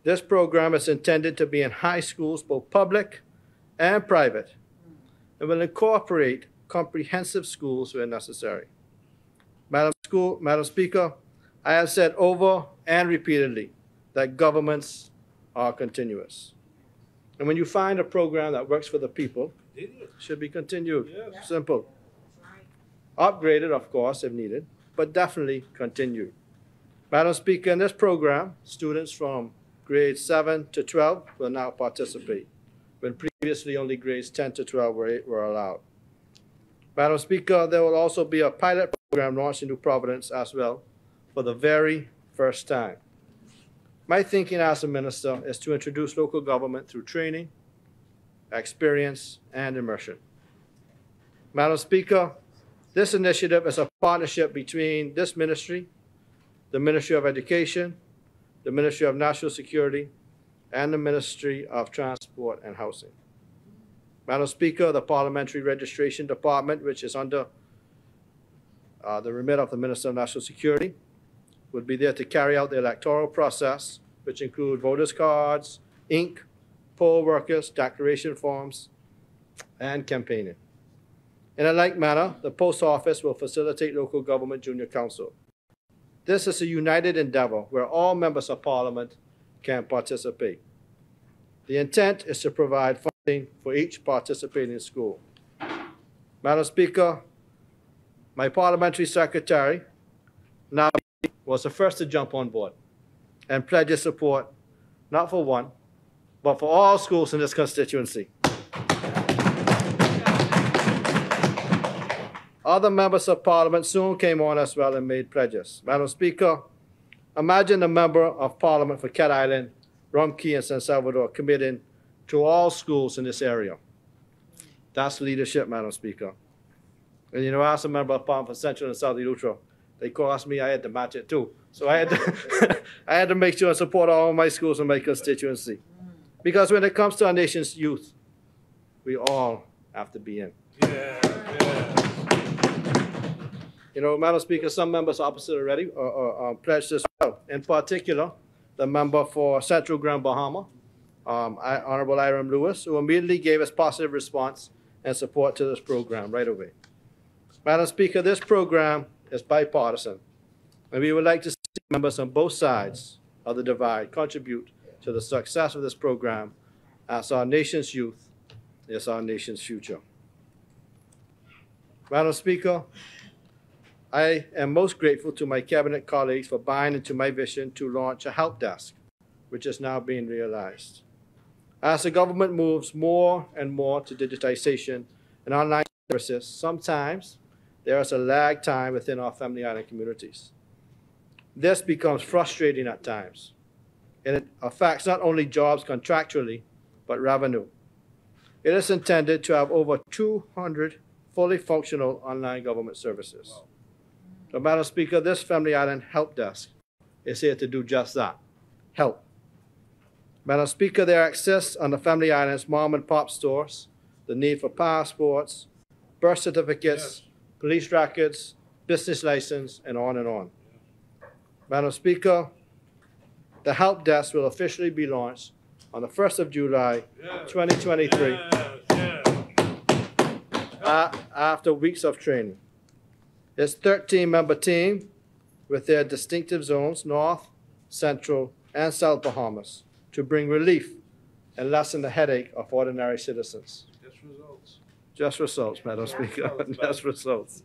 This program is intended to be in high schools, both public and private, and will incorporate comprehensive schools where necessary. Madam Speaker, I have said over and repeatedly that governments are continuous. And when you find a program that works for the people, it should be continued. Yes. Simple. Upgraded, of course, if needed, but definitely continued. Madam Speaker, in this program, students from grades 7 to 12 will now participate, when previously only grades 10 to 12 were allowed. Madam Speaker, there will also be a pilot program launched in New Providence as well for the very first time. My thinking as a minister is to introduce local government through training, experience, and immersion. Madam Speaker, this initiative is a partnership between this ministry, the Ministry of Education, the Ministry of National Security, and the Ministry of Transport and Housing. Madam Speaker, the Parliamentary Registration Department, which is under the remit of the Minister of National Security, would be there to carry out the electoral process, which include voters' cards, ink, poll workers, declaration forms, and campaigning. In a like manner, the Post Office will facilitate local government junior council. This is a united endeavor where all members of Parliament can participate. The intent is to provide funding for each participating school. Madam Speaker, my parliamentary secretary now was the first to jump on board and pledge his support, not for one, but for all schools in this constituency. Other members of Parliament soon came on as well and made pledges. Madam Speaker, imagine a member of Parliament for Cat Island, Rum Cay, and San Salvador committing to all schools in this area. That's leadership, Madam Speaker. And you know, as a member of Parliament for Central and South Eleuthera, they cost me, I had to match it too. So I had to, I had to make sure and support all my schools in my constituency. Because when it comes to our nation's youth, we all have to be in. Yeah. You know, Madam Speaker, some members opposite already pledged as well. In particular, the member for Central Grand Bahama, Honorable Iram Lewis, who immediately gave us positive response and support to this program right away. Madam Speaker, this program is bipartisan, and we would like to see members on both sides of the divide contribute to the success of this program, as our nation's youth is our nation's future. Madam Speaker, I am most grateful to my cabinet colleagues for buying into my vision to launch a help desk, which is now being realized. As the government moves more and more to digitization and online services, sometimes there is a lag time within our Family Island communities. This becomes frustrating at times, and it affects not only jobs contractually, but revenue. It is intended to have over 200 fully functional online government services. Wow. So, Madam Speaker, this Family Island Help Desk is here to do just that, help. Madam Speaker, there exists on the Family Islands mom and pop stores the need for passports, birth certificates, police records, business license, and on and on. Madam Speaker, the help desk will officially be launched on the 1st of July, 2023, after weeks of training. Its 13-member team with their distinctive zones, North, Central, and South Bahamas, to bring relief and lessen the headache of ordinary citizens. Just results. Just results, Madam Speaker. Just results.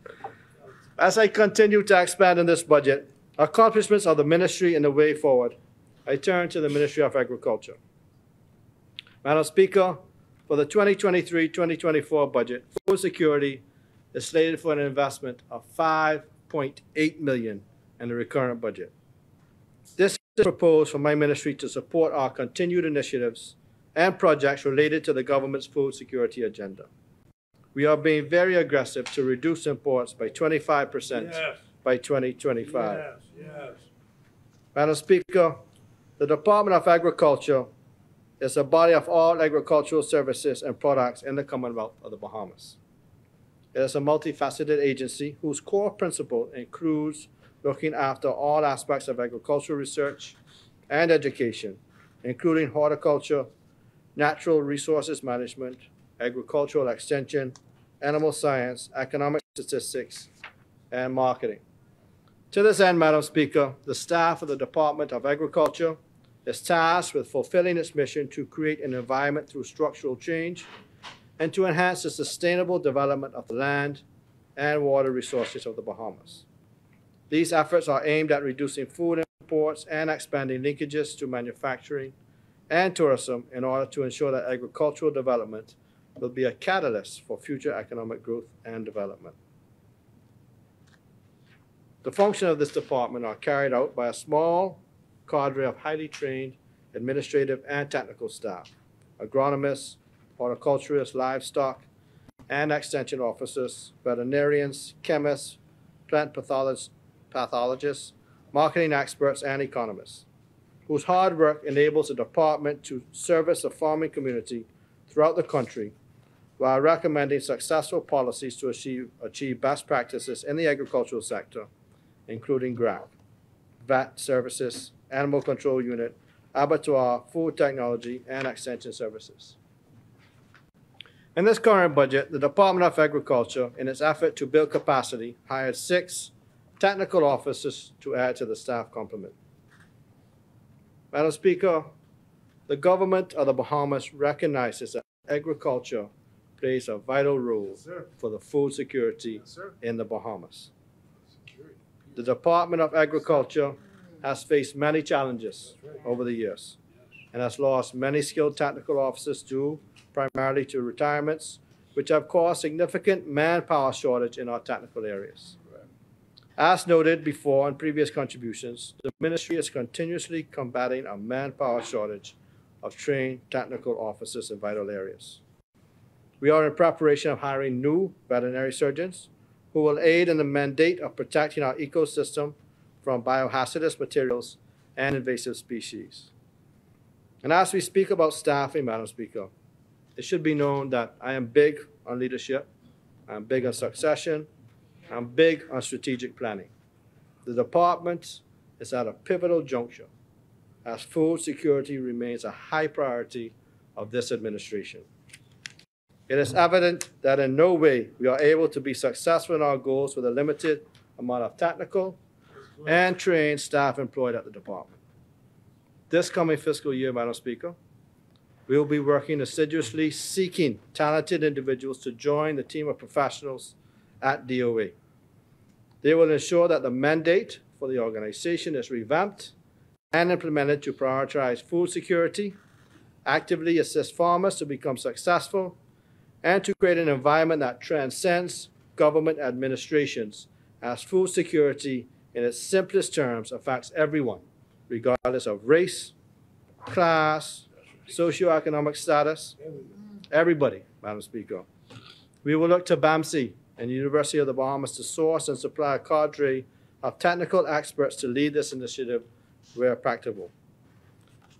As I continue to expand in this budget, accomplishments of the ministry and the way forward, I turn to the Ministry of Agriculture. Madam Speaker, for the 2023-2024 budget, food security is slated for an investment of $5.8 million in the recurrent budget. This is proposed for my ministry to support our continued initiatives and projects related to the government's food security agenda. We are being very aggressive to reduce imports by 25% by 2025. Madam Speaker, the Department of Agriculture is a body of all agricultural services and products in the Commonwealth of the Bahamas. It is a multifaceted agency whose core principle includes looking after all aspects of agricultural research and education, including horticulture, natural resources management, agricultural extension, animal science, economic statistics, and marketing. To this end, Madam Speaker, the staff of the Department of Agriculture is tasked with fulfilling its mission to create an environment through structural change and to enhance the sustainable development of the land and water resources of the Bahamas. These efforts are aimed at reducing food imports and expanding linkages to manufacturing and tourism in order to ensure that agricultural development will be a catalyst for future economic growth and development. The functions of this department are carried out by a small cadre of highly trained administrative and technical staff, agronomists, horticulturists, livestock and extension officers, veterinarians, chemists, plant pathologists, marketing experts, and economists, whose hard work enables the department to service the farming community throughout the country while recommending successful policies to achieve best practices in the agricultural sector, including GRAC, vet services, animal control unit, abattoir, food technology, and extension services. In this current budget, the Department of Agriculture, in its effort to build capacity, hired 6 technical officers to add to the staff complement. Madam Speaker, the government of the Bahamas recognizes that agriculture plays a vital role for the food security in the Bahamas. The Department of Agriculture has faced many challenges over the years and has lost many skilled technical officers due primarily to retirements, which have caused significant manpower shortage in our technical areas. As noted before in previous contributions, the ministry is continuously combating a manpower shortage of trained technical officers in vital areas. We are in preparation of hiring new veterinary surgeons who will aid in the mandate of protecting our ecosystem from biohazardous materials and invasive species. And as we speak about staffing, Madam Speaker, it should be known that I am big on leadership, I'm big on succession, I'm big on strategic planning. The department is at a pivotal juncture as food security remains a high priority of this administration. It is evident that in no way we are able to be successful in our goals with a limited amount of technical and trained staff employed at the department. This coming fiscal year, Madam Speaker, we will be working assiduously seeking talented individuals to join the team of professionals at DOA. They will ensure that the mandate for the organization is revamped and implemented to prioritize food security, actively assist farmers to become successful, and to create an environment that transcends government administrations, as food security in its simplest terms affects everyone, regardless of race, class, socioeconomic status, everybody, Madam Speaker. We will look to BAMC and the University of the Bahamas to source and supply a cadre of technical experts to lead this initiative where practicable.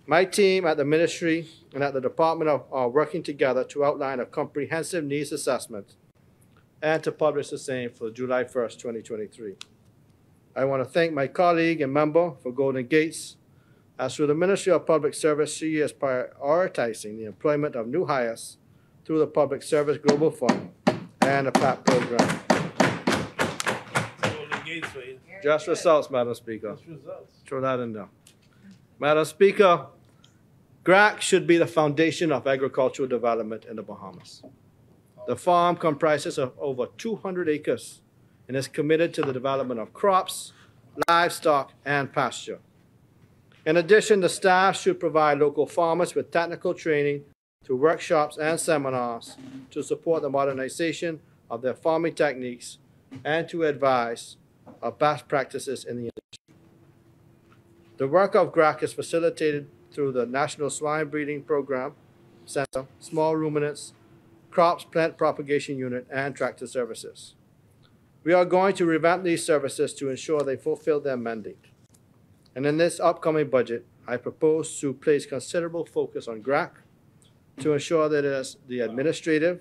My team at the ministry and at the department are working together to outline a comprehensive needs assessment and to publish the same for July 1st, 2023. I want to thank my colleague and member for Golden Gates, as through the Ministry of Public Service, she is prioritizing the employment of new hires through the Public Service Global Fund and the PAP program. Just results, Madam Speaker. Throw that in there. Madam Speaker, GRAC should be the foundation of agricultural development in the Bahamas. The farm comprises of over 200 acres and is committed to the development of crops, livestock, and pasture. In addition, the staff should provide local farmers with technical training through workshops and seminars to support the modernization of their farming techniques and to advise of best practices in the industry. The work of GRAC is facilitated through the National Swine Breeding Program Center, Small Ruminants, Crops Plant Propagation Unit, and Tractor Services. We are going to revamp these services to ensure they fulfill their mandate. And in this upcoming budget, I propose to place considerable focus on GRAC to ensure that it has the administrative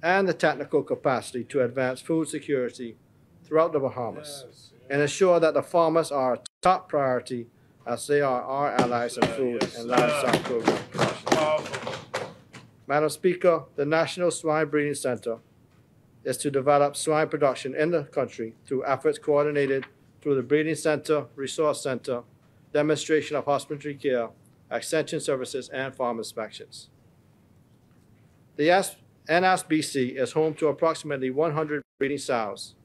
and the technical capacity to advance food security throughout the Bahamas and ensure that the farmers are a top priority as they are our allies in food and livestock program production. Madam Speaker, the National Swine Breeding Center is to develop swine production in the country through efforts coordinated through the Breeding Center, Resource Center, demonstration of hospitality care, extension services, and farm inspections. The NSBC is home to approximately 100 breeding sows,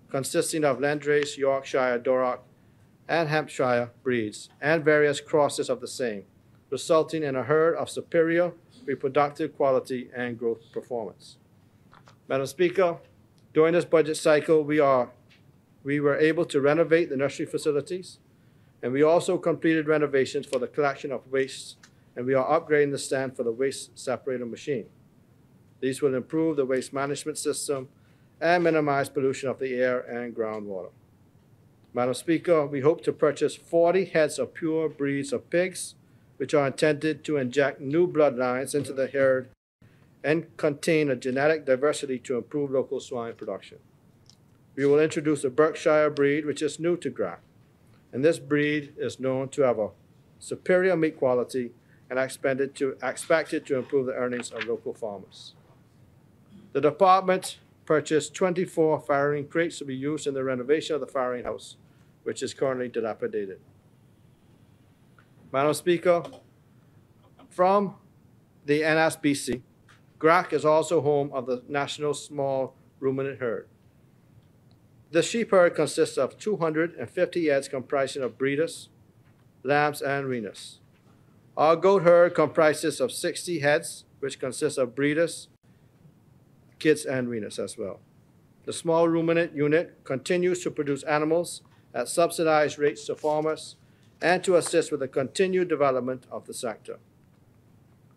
consisting of Landrace, Yorkshire, Duroc, and Hampshire breeds, and various crosses of the same, resulting in a herd of superior reproductive quality and growth performance. Madam Speaker, during this budget cycle, we were able to renovate the nursery facilities, and we also completed renovations for the collection of waste, and we are upgrading the stand for the waste separator machine. These will improve the waste management system and minimize pollution of the air and groundwater. Madam Speaker, we hope to purchase 40 heads of pure breeds of pigs, which are intended to inject new bloodlines into the herd and contain a genetic diversity to improve local swine production. We will introduce a Berkshire breed, which is new to GRAC, and this breed is known to have a superior meat quality and expected to improve the earnings of local farmers. The department purchased 24 farrowing crates to be used in the renovation of the farrowing house, which is currently dilapidated. Madam Speaker, from the NSBC, GRAC is also home of the National Small Ruminant Herd. The sheep herd consists of 250 heads comprising of breeders, lambs, and weaners. Our goat herd comprises of 60 heads, which consists of breeders, kids, and weaners as well. The small ruminant unit continues to produce animals at subsidized rates to farmers and to assist with the continued development of the sector.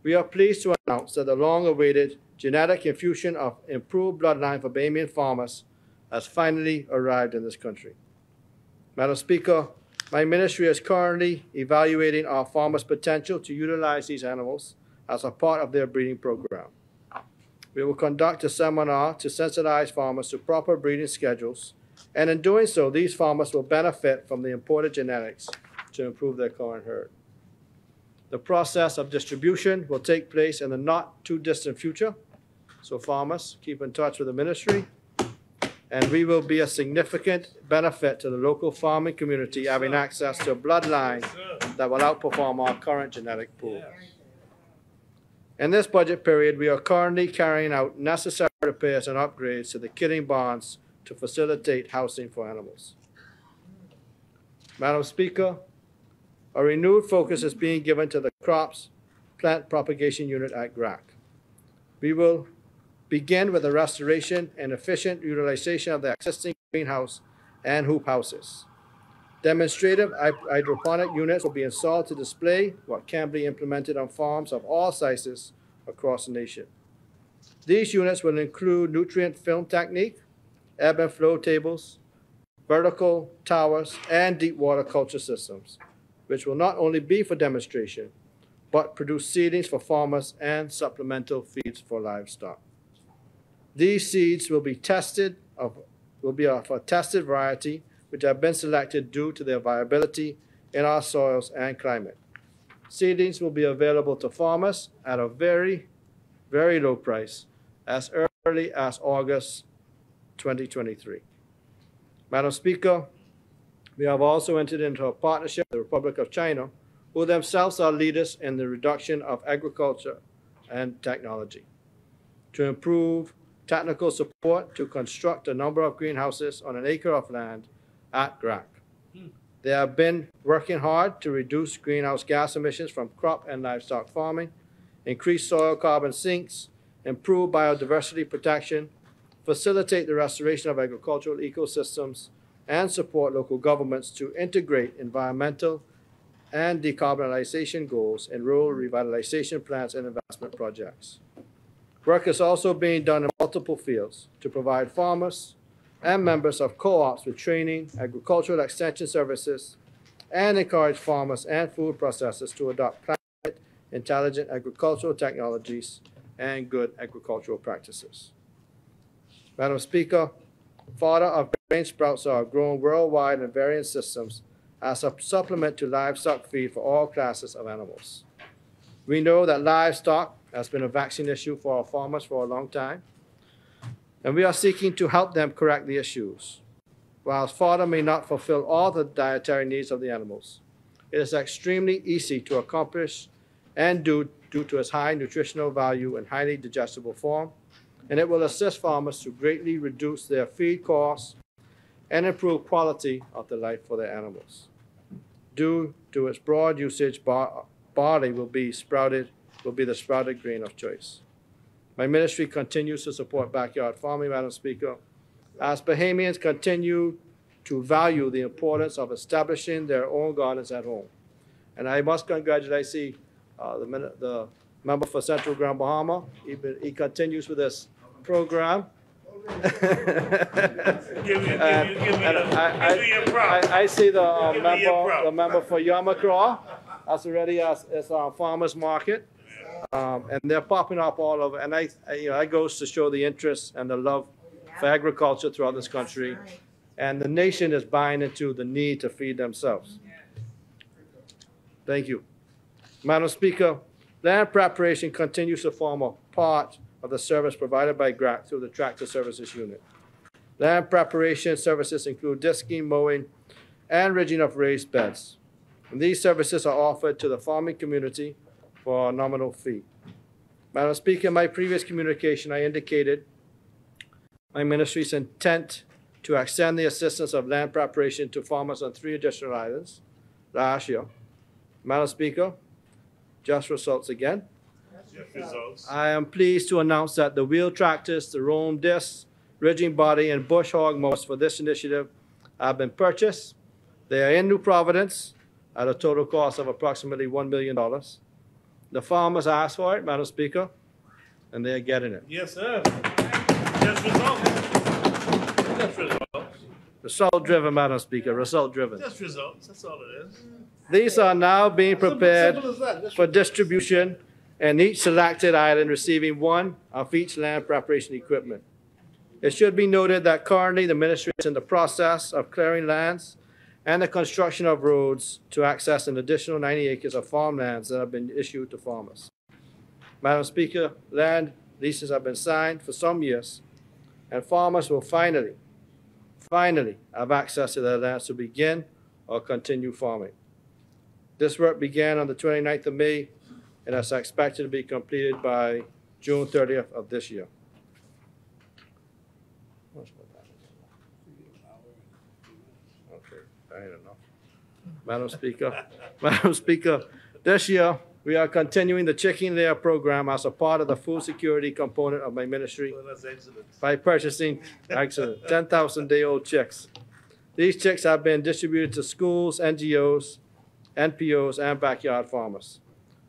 We are pleased to announce that the long-awaited genetic infusion of improved bloodline for Bahamian farmers has finally arrived in this country. Madam Speaker, my ministry is currently evaluating our farmers' potential to utilize these animals as a part of their breeding program. We will conduct a seminar to sensitize farmers to proper breeding schedules, and in doing so, these farmers will benefit from the imported genetics to improve their current herd. The process of distribution will take place in the not-too-distant future, so farmers, keep in touch with the ministry, and we will be a significant benefit to the local farming community having access to a bloodline that will outperform our current genetic pool. In this budget period, we are currently carrying out necessary repairs and upgrades to the kidding barns to facilitate housing for animals. Madam Speaker, a renewed focus is being given to the Crops Plant Propagation Unit at GRAC. We will begin with the restoration and efficient utilization of the existing greenhouse and hoop houses. Demonstrative hydroponic units will be installed to display what can be implemented on farms of all sizes across the nation. These units will include nutrient film technique, ebb and flow tables, vertical towers, and deep water culture systems, which will not only be for demonstration, but produce seedlings for farmers and supplemental feeds for livestock. These seeds will be of a tested variety, which have been selected due to their viability in our soils and climate. Seedlings will be available to farmers at a very, very low price as early as August 2023. Madam Speaker, we have also entered into a partnership with the Republic of China, who themselves are leaders in the reduction of agriculture and technology, to improve technical support to construct a number of greenhouses on an acre of land at GRAC. They have been working hard to reduce greenhouse gas emissions from crop and livestock farming, increase soil carbon sinks, improve biodiversity protection, facilitate the restoration of agricultural ecosystems, and support local governments to integrate environmental and decarbonization goals in rural revitalization plans and investment projects. Work is also being done in multiple fields to provide farmers and members of co-ops with training, agricultural extension services, and encourage farmers and food processors to adopt climate intelligent agricultural technologies and good agricultural practices. Madam Speaker, fodder of grain sprouts are grown worldwide in various systems as a supplement to livestock feed for all classes of animals. We know that livestock has been a vaccine issue for our farmers for a long time, and we are seeking to help them correct the issues. While fodder may not fulfill all the dietary needs of the animals, it is extremely easy to accomplish and do due to its high nutritional value and highly digestible form, and it will assist farmers to greatly reduce their feed costs and improve quality of the life for their animals. Due to its broad usage, barley will be the sprouted grain of choice. My ministry continues to support backyard farming, Madam Speaker, as Bahamians continue to value the importance of establishing their own gardens at home. And I must congratulate, the member for Central Grand Bahama. He continues with this program. I see the member for Yamacraw as already as our farmers market, and they're popping up all over. And that goes to show the interest and the love for agriculture throughout this country, and the nation is buying into the need to feed themselves. Thank you, Madam Speaker. Land preparation continues to form a part of the service provided by GRAC through the Tractor Services Unit. Land preparation services include disking, mowing, and ridging of raised beds. And these services are offered to the farming community for a nominal fee. Madam Speaker, in my previous communication, I indicated my ministry's intent to extend the assistance of land preparation to farmers on 3 additional islands last year. Madam Speaker, just results again. I am pleased to announce that the wheel tractors, the roam discs, ridging body, and bush hog mowers for this initiative have been purchased. They are in New Providence at a total cost of approximately $1 million. The farmers asked for it, Madam Speaker, and they are getting it. Yes, sir. Just results. Just results. Result-driven, Madam Speaker, result-driven. Just results. That's all it is. These are now being prepared Simple as that. for distribution, and each selected island receiving one of each land preparation equipment. It should be noted that currently the ministry is in the process of clearing lands and the construction of roads to access an additional 90 acres of farmlands that have been issued to farmers. Madam Speaker, land leases have been signed for some years, and farmers will finally have access to their lands to begin or continue farming. This work began on the 29th of May and is expected to be completed by June 30th of this year. Okay, I don't know. Madam Speaker, this year we are continuing the chicken layer program as a part of the food security component of my ministry by purchasing 10,000-day-old chicks. These chicks have been distributed to schools, NGOs, NPOs, and backyard farmers.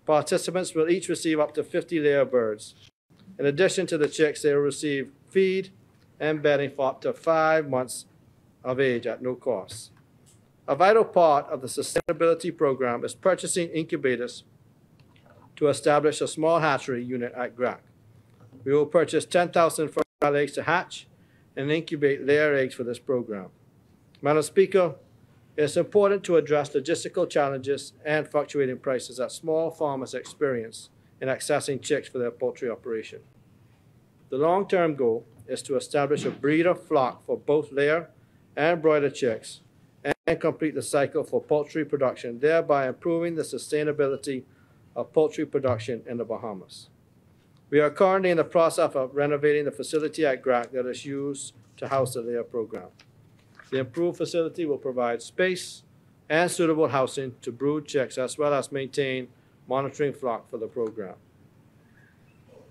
Participants will each receive up to 50 layer birds. In addition to the chicks, they will receive feed and bedding for up to 5 months of age at no cost. A vital part of the sustainability program is purchasing incubators to establish a small hatchery unit at GRAC. We will purchase 10,000 fertile eggs to hatch and incubate layer eggs for this program. Madam Speaker, it is important to address logistical challenges and fluctuating prices that small farmers experience in accessing chicks for their poultry operation. The long-term goal is to establish a breeder flock for both layer and broiler chicks and complete the cycle for poultry production, thereby improving the sustainability of poultry production in the Bahamas. We are currently in the process of renovating the facility at GRAC that is used to house the layer program. The improved facility will provide space, and suitable housing to brood chicks, as well as maintain monitoring flock for the program.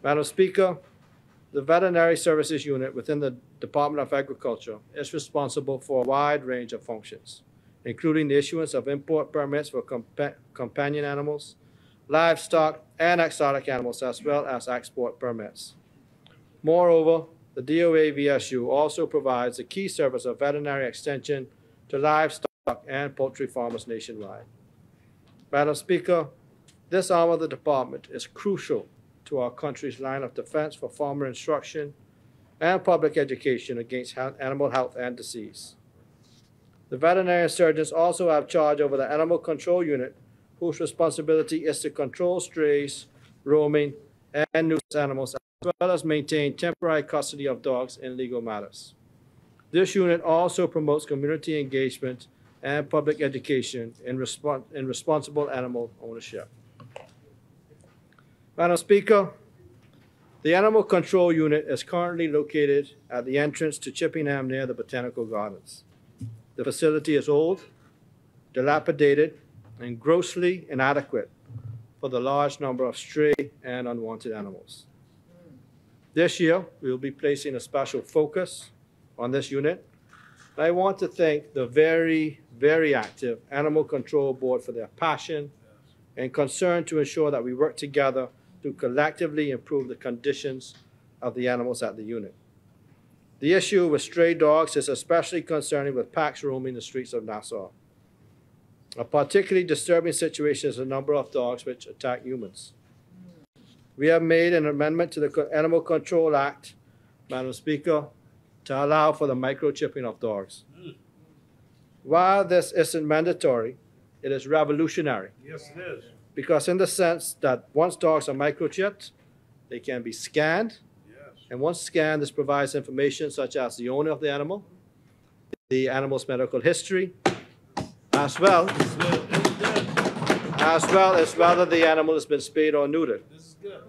Madam Speaker, the Veterinary Services Unit within the Department of Agriculture is responsible for a wide range of functions, including the issuance of import permits for companion animals, livestock, and exotic animals, as well as export permits. Moreover, the DOA VSU also provides the key service of veterinary extension to livestock and poultry farmers nationwide. Madam Speaker, this arm of the department is crucial to our country's line of defense for farmer instruction and public education against animal health and disease. The veterinary surgeons also have charge over the animal control unit, whose responsibility is to control strays, roaming, and nuisance animals, as well as maintain temporary custody of dogs in legal matters. This unit also promotes community engagement and public education in responsible animal ownership. Madam Speaker, the Animal Control Unit is currently located at the entrance to Chippenham near the Botanical Gardens. The facility is old, dilapidated, and grossly inadequate for the large number of stray and unwanted animals. This year, we will be placing a special focus on this unit. I want to thank the very, very active Animal Control Board for their passion and concern to ensure that we work together to collectively improve the conditions of the animals at the unit. The issue with stray dogs is especially concerning with packs roaming the streets of Nassau. A particularly disturbing situation is the number of dogs which attack humans. We have made an amendment to the Animal Control Act, Madam Speaker, to allow for the microchipping of dogs. While this isn't mandatory, it is revolutionary. Yes, it is. Because in the sense that once dogs are microchipped, they can be scanned. Yes. And once scanned, this provides information such as the owner of the animal, the animal's medical history, as well as whether the animal has been spayed or neutered. This is good.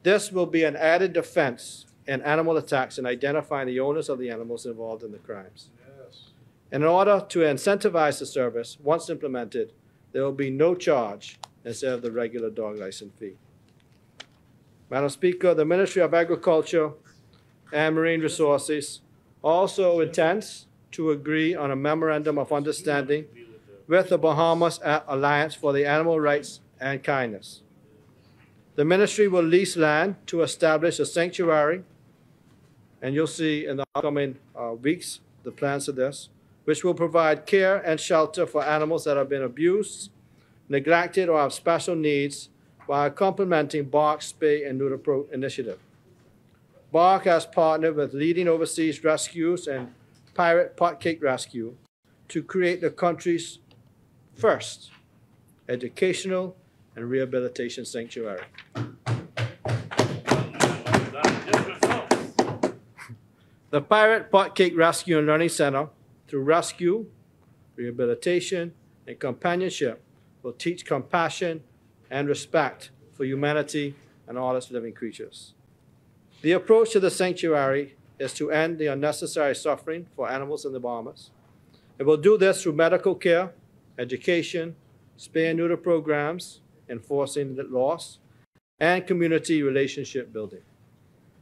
This will be an added defense in animal attacks in identifying the owners of the animals involved in the crimes. Yes. And in order to incentivize the service, once implemented, there will be no charge instead of the regular dog license fee. Madam Speaker, the Ministry of Agriculture and Marine Resources also intends to agree on a memorandum of understanding with the Bahamas Alliance for the Animal Rights and Kindness. The ministry will lease land to establish a sanctuary, and you'll see in the upcoming weeks the plans of this, which will provide care and shelter for animals that have been abused, neglected, or have special needs, while complementing BARC's Spay and Neuter initiative. BARC has partnered with leading overseas rescues and Pirate Potcake Rescue to create the country's first educational and rehabilitation sanctuary. The Pirate Potcake Rescue and Learning Center, through rescue, rehabilitation, and companionship, will teach compassion and respect for humanity and all its living creatures. The approach to the sanctuary is to end the unnecessary suffering for animals in the Bahamas. It will do this through medical care, education, spay and neuter programs, enforcing laws, and community relationship building.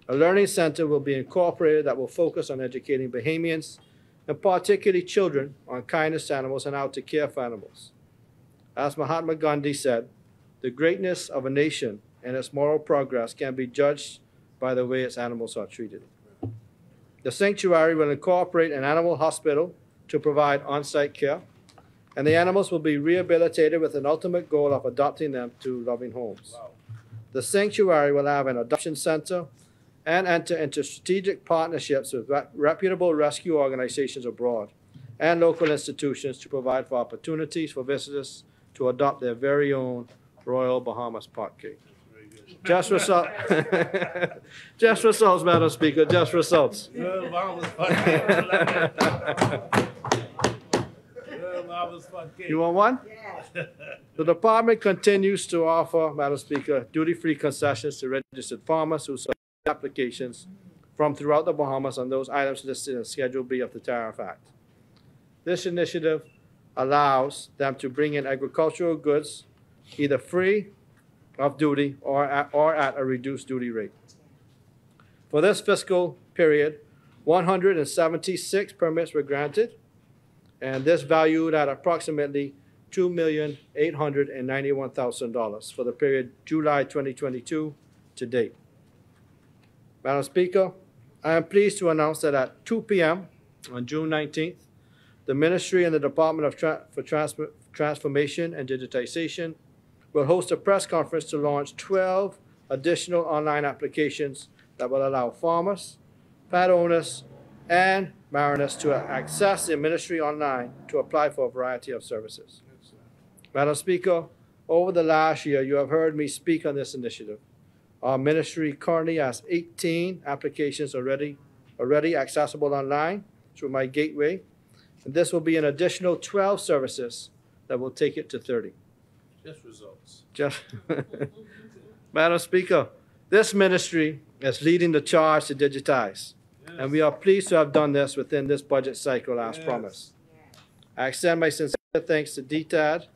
A learning center will be incorporated that will focus on educating Bahamians, and particularly children, on kindness to animals and how to care for animals. As Mahatma Gandhi said, the greatness of a nation and its moral progress can be judged by the way its animals are treated. The sanctuary will incorporate an animal hospital to provide on-site care, and the animals will be rehabilitated with an ultimate goal of adopting them to loving homes. Wow. The sanctuary will have an adoption center and enter into strategic partnerships with reputable rescue organizations abroad and local institutions to provide for opportunities for visitors to adopt their very own Royal Bahamas Potcake. Just results, Madam Speaker, just results. Good Bahamas Potcake. Good Bahamas Potcake. You want one? Yeah. The department continues to offer, Madam Speaker, duty-free concessions to registered farmers who submit applications from throughout the Bahamas on those items listed in Schedule B of the Tariff Act. This initiative allows them to bring in agricultural goods either free of duty or at a reduced duty rate. For this fiscal period, 176 permits were granted, and this valued at approximately $2,891,000 for the period July 2022 to date. Madam Speaker, I am pleased to announce that at 2 p.m. on June 19th, the Ministry and the Department for Transformation and Digitization will host a press conference to launch 12 additional online applications that will allow farmers, pet owners, and mariners to access the ministry online to apply for a variety of services. Madam Speaker, over the last year, you have heard me speak on this initiative. Our ministry currently has 18 applications already accessible online through My Gateway, and this will be an additional 12 services that will take it to 30. Just results. Madam Speaker, this ministry is leading the charge to digitize, and we are pleased to have done this within this budget cycle as promised. I extend my sincere thanks to DTAD,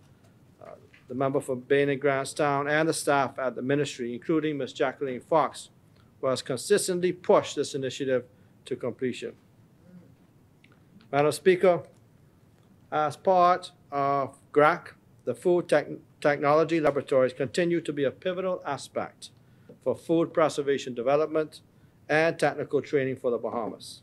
the member for Bain and Grantstown, and the staff at the ministry, including Ms. Jacqueline Fox, who has consistently pushed this initiative to completion. Madam Speaker, as part of GRAC, the Food Technology Laboratories continue to be a pivotal aspect for food preservation development and technical training for the Bahamas.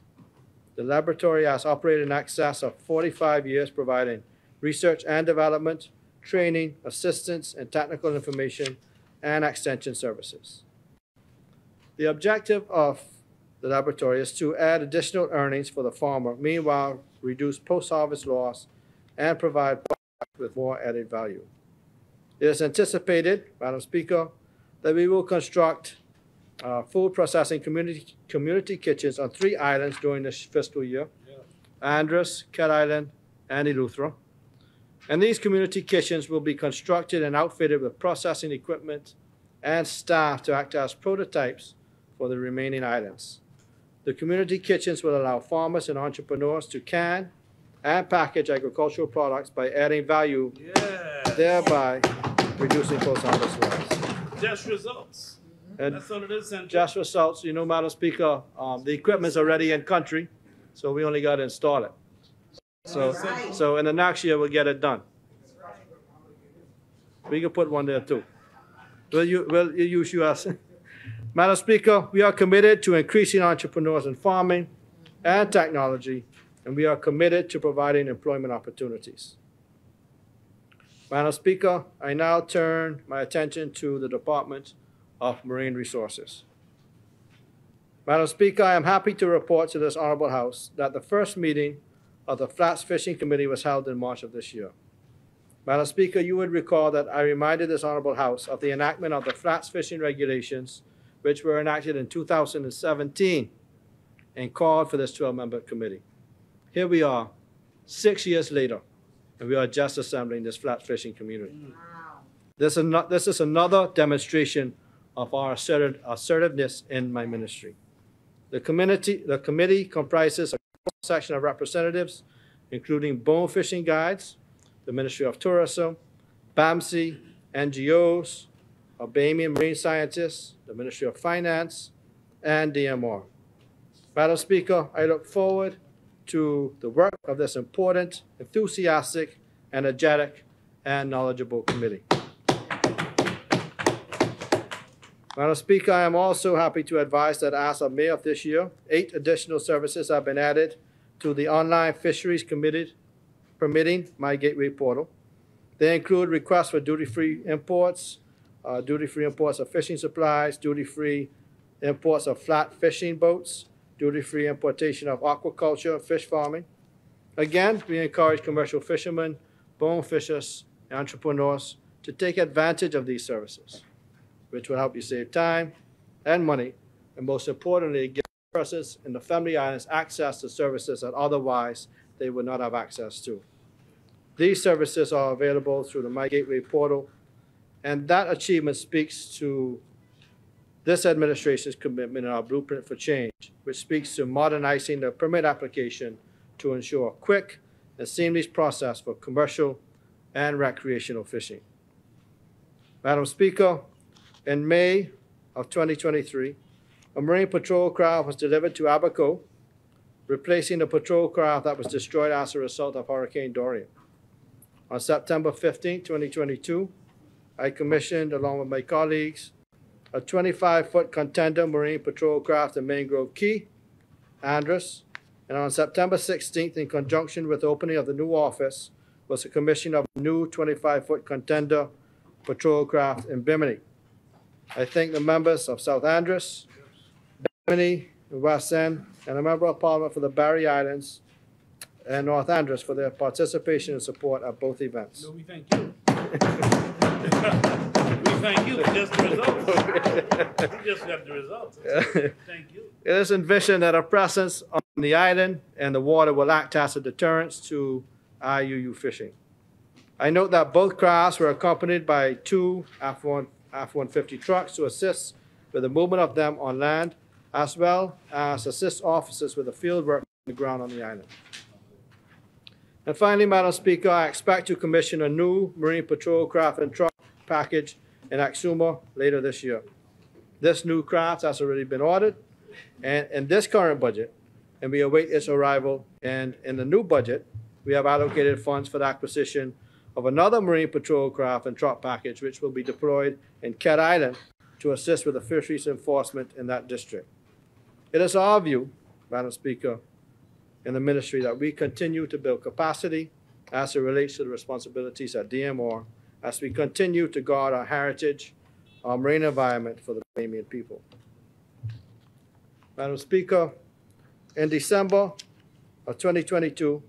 The laboratory has operated in excess of 45 years, providing research and development, training, assistance, and technical information and extension services. The objective of the laboratory is to add additional earnings for the farmer, meanwhile reduce post-harvest loss and provide products with more added value. It is anticipated, Madam Speaker, that we will construct food processing community kitchens on 3 islands during this fiscal year, Andros, Cat Island, and Eleuthera. And these community kitchens will be constructed and outfitted with processing equipment and staff to act as prototypes for the remaining islands. The community kitchens will allow farmers and entrepreneurs to can and package agricultural products by adding value, thereby reducing post-harvest loss. Just results. And that's all it is. And just results, Madam Speaker, the equipment's already in country, so we only got to install it. So in the next year, we'll get it done. We can put one there too. We'll use US. Madam Speaker, we are committed to increasing entrepreneurs in farming and technology, and we are committed to providing employment opportunities. Madam Speaker, I now turn my attention to the Department of Marine Resources. Madam Speaker, I am happy to report to this Honorable House that the first meeting of the Flats Fishing Committee was held in March of this year. Madam Speaker, you would recall that I reminded this Honorable House of the enactment of the Flats Fishing Regulations, which were enacted in 2017 and called for this 12-member committee. Here we are, 6 years later, and we are just assembling this Flats Fishing community. Wow. This is another demonstration of our assertiveness in my ministry. The committee comprises a section of representatives, including bone fishing guides, the Ministry of Tourism, BAMC, NGOs, Bahamian marine scientists, the Ministry of Finance, and DMR. Madam Speaker, I look forward to the work of this important, enthusiastic, energetic, and knowledgeable committee. Madam Speaker, I am also happy to advise that as of May of this year, 8 additional services have been added to the online fisheries permitting My Gateway portal. They include requests for duty-free imports of fishing supplies, duty-free imports of flat fishing boats, duty-free importation of aquaculture, fish farming. Again, we encourage commercial fishermen, bone fishers, and entrepreneurs to take advantage of these services, which will help you save time and money, and most importantly, give persons in the Family Islands access to services that otherwise they would not have access to. These services are available through the My Gateway portal, and that achievement speaks to this administration's commitment in our blueprint for change, which speaks to modernizing the permit application to ensure quick and seamless process for commercial and recreational fishing. Madam Speaker, in May of 2023, a Marine Patrol craft was delivered to Abaco, replacing the patrol craft that was destroyed as a result of Hurricane Dorian. On September 15, 2022, I commissioned, along with my colleagues, a 25-foot contender Marine Patrol craft in Mangrove Key, Andros, and on September 16th, in conjunction with the opening of the new office, was the commission of a new 25-foot contender patrol craft in Bimini. I thank the members of South Andros, Bimini, and West End, and a member of Parliament for the Barry Islands and North Andros for their participation and support at both events. No, we thank you. We thank you for just the results. We just got the results. Thank you. It is envisioned that a presence on the island and the water will act as a deterrent to IUU fishing. I note that both crafts were accompanied by two F-150 trucks to assist with the movement of them on land, as well as assist officers with the field work on the ground on the island. And finally, Madam Speaker, I expect to commission a new Marine Patrol craft and truck package in Exuma later this year. This new craft has already been ordered and in this current budget, and we await its arrival. And in the new budget, we have allocated funds for the acquisition of another Marine Patrol craft and truck package, which will be deployed in Cat Island to assist with the fisheries enforcement in that district. It is our view, Madam Speaker, in the ministry that we continue to build capacity as it relates to the responsibilities at DMR as we continue to guard our heritage, our marine environment for the Bahamian people. Madam Speaker, in December of 2022,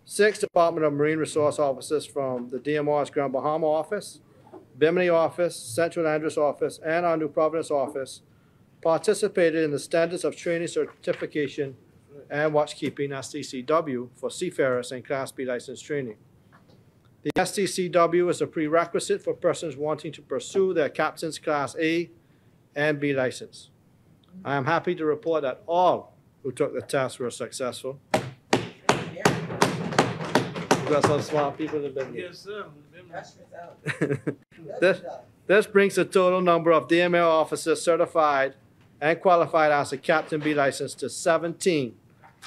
6 Department of Marine Resource officers from the DMR's Grand Bahama office, Bimini office, Central Andros office, and our New Providence office participated in the Standards of Training Certification and Watchkeeping STCW for seafarers and Class B license training. The STCW is a prerequisite for persons wanting to pursue their Captain's Class A and B license. I am happy to report that all who took the test were successful. We've got some smart people in the business. Yes, sir. This brings the total number of DML officers certified and qualified as a Captain B license to 17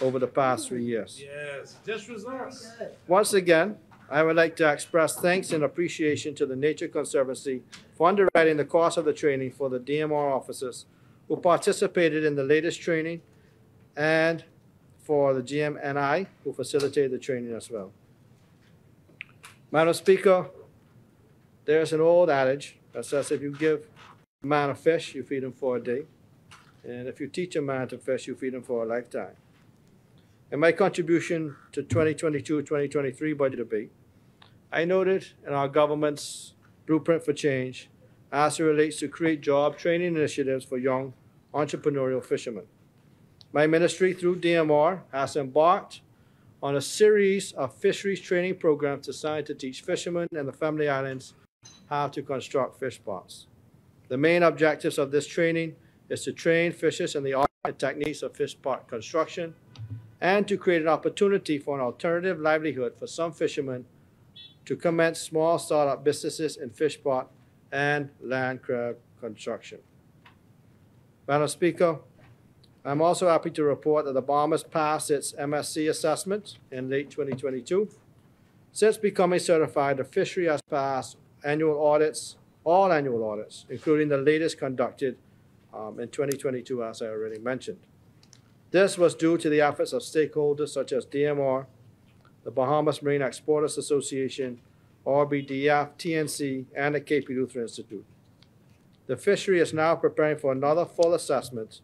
over the past 3 years. Yes, just results. Once again, I would like to express thanks and appreciation to the Nature Conservancy for underwriting the cost of the training for the DMR officers who participated in the latest training, and for the GMNI who facilitated the training as well. Madam Speaker, there's an old adage that says if you give a man a fish, you feed him for a day. And if you teach a man to fish, you feed him for a lifetime. In my contribution to 2022-2023 budget debate, I noted in our government's blueprint for change as it relates to create job training initiatives for young entrepreneurial fishermen. My ministry, through DMR, has embarked on a series of fisheries training programs designed to teach fishermen and the Family Islands how to construct fish pots. The main objectives of this training is to train fishers in the art and techniques of fish pot construction and to create an opportunity for an alternative livelihood for some fishermen to commence small startup businesses in fish pot and land crab construction. Madam Speaker, I'm also happy to report that the Bahamas passed its MSC assessment in late 2022. Since becoming certified, the fishery has passed annual audits, all annual audits, including the latest conducted in 2022, as I already mentioned. This was due to the efforts of stakeholders such as DMR, the Bahamas Marine Exporters Association, RBDF, TNC, and the KP Luther Institute. The fishery is now preparing for another full assessment,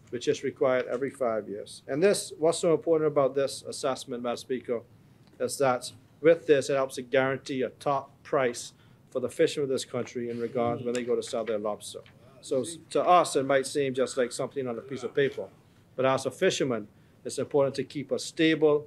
which is required every 5 years. And this, what's so important about this assessment, Madam Speaker, is that with this, it helps to guarantee a top price for the fishermen of this country in regards when they go to sell their lobster. So to us, it might seem just like something on a piece of paper, but as a fisherman, it's important to keep a stable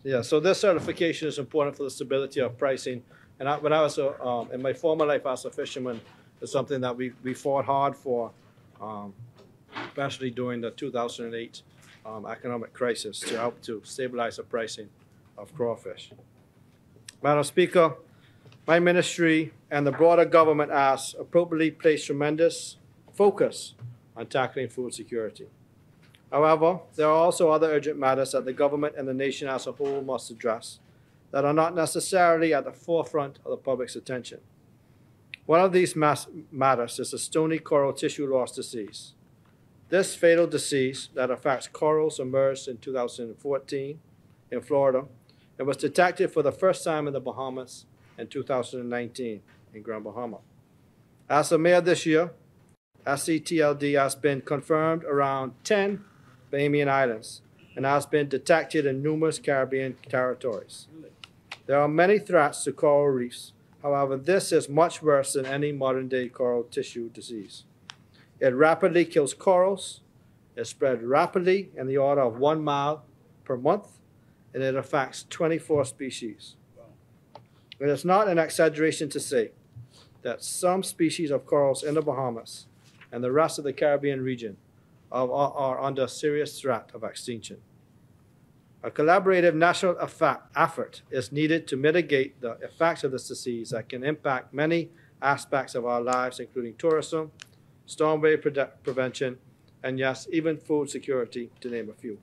Yeah, so this certification is important for the stability of pricing. And when I was in my former life as a fisherman, it's something that we fought hard for, especially during the 2008 economic crisis, to help to stabilize the pricing of crawfish. Madam Speaker, my ministry and the broader government has appropriately placed tremendous focus on tackling food security. However, there are also other urgent matters that the government and the nation as a whole must address that are not necessarily at the forefront of the public's attention. One of these matters is the stony coral tissue loss disease. This fatal disease that affects corals emerged in 2014 in Florida and was detected for the first time in the Bahamas in 2019 in Grand Bahama. As of May of this year, SCTLD has been confirmed around 10 Bahamian islands and has been detected in numerous Caribbean territories. There are many threats to coral reefs. However, this is much worse than any modern-day coral tissue disease. It rapidly kills corals, it spreads rapidly in the order of 1 mile per month, and it affects 24 species. It is not an exaggeration to say that some species of corals in the Bahamas and the rest of the Caribbean region are under serious threat of extinction. A collaborative national effort is needed to mitigate the effects of this disease that can impact many aspects of our lives, including tourism, storm wave prevention, and yes, even food security, to name a few.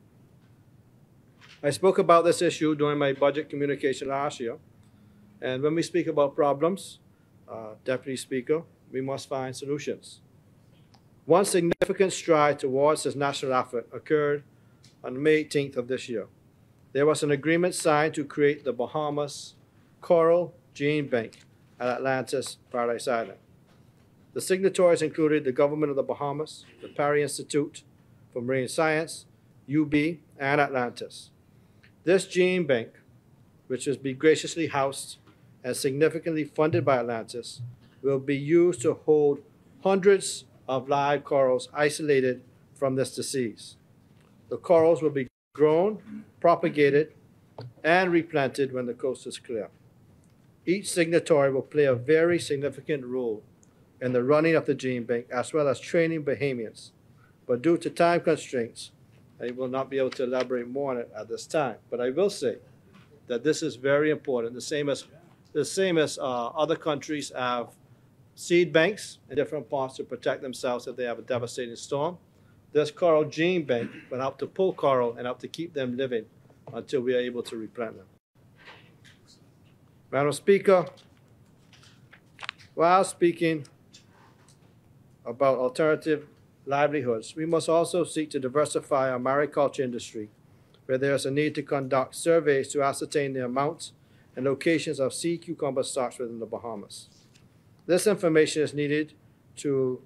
I spoke about this issue during my budget communication last year, and when we speak about problems, Deputy Speaker, we must find solutions. One significant stride towards this national effort occurred on May 18th of this year. There was an agreement signed to create the Bahamas Coral Gene Bank at Atlantis Paradise Island. The signatories included the government of the Bahamas, the Perry Institute for Marine Science, UB, and Atlantis. This gene bank, which will be graciously housed and significantly funded by Atlantis, will be used to hold hundreds of live corals isolated from this disease. The corals will be grown, propagated, and replanted when the coast is clear. Each signatory will play a very significant role in the running of the gene bank as well as training Bahamians. But due to time constraints, I will not be able to elaborate more on it at this time. But I will say that this is very important, the same as other countries have seed banks in different parts to protect themselves if they have a devastating storm. This coral gene bank will help to pull coral and help to keep them living until we are able to replant them. Madam Speaker, while speaking about alternative livelihoods, we must also seek to diversify our mariculture industry, where there is a need to conduct surveys to ascertain the amount and locations of sea cucumber stocks within the Bahamas. This information is needed to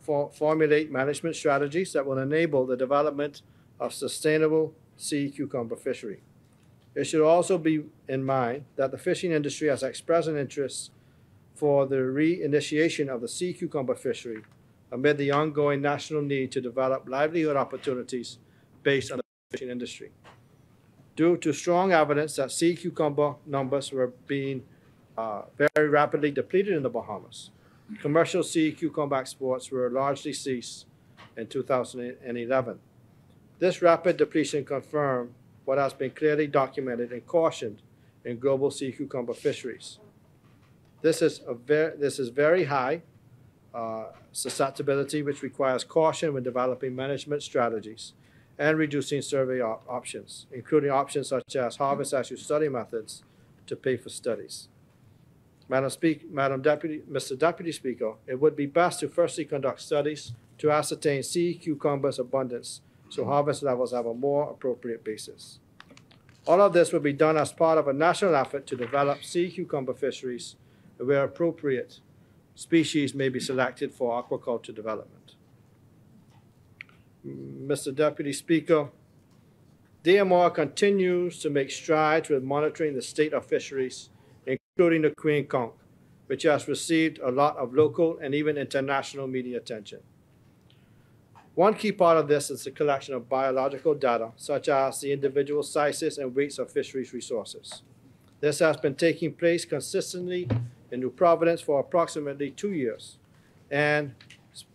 formulate management strategies that will enable the development of sustainable sea cucumber fishery. It should also be in mind that the fishing industry has expressed an interest for the reinitiation of the sea cucumber fishery amid the ongoing national need to develop livelihood opportunities based on the fishing industry. Due to strong evidence that sea cucumber numbers were being very rapidly depleted in the Bahamas, commercial sea cucumber exports were largely ceased in 2011. This rapid depletion confirmed what has been clearly documented and cautioned in global sea cucumber fisheries. This is very high susceptibility, which requires caution when developing management strategies and reducing survey options, including options such as harvest as you study methods to pay for studies. Mr. Deputy Speaker, it would be best to firstly conduct studies to ascertain sea cucumbers abundance so harvest levels have a more appropriate basis. All of this will be done as part of a national effort to develop sea cucumber fisheries where appropriate species may be selected for aquaculture development. Mr. Deputy Speaker, DMR continues to make strides with monitoring the state of fisheries, including the queen conch, which has received a lot of local and even international media attention. One key part of this is the collection of biological data, such as the individual sizes and weights of fisheries resources. This has been taking place consistently in New Providence for approximately 2 years and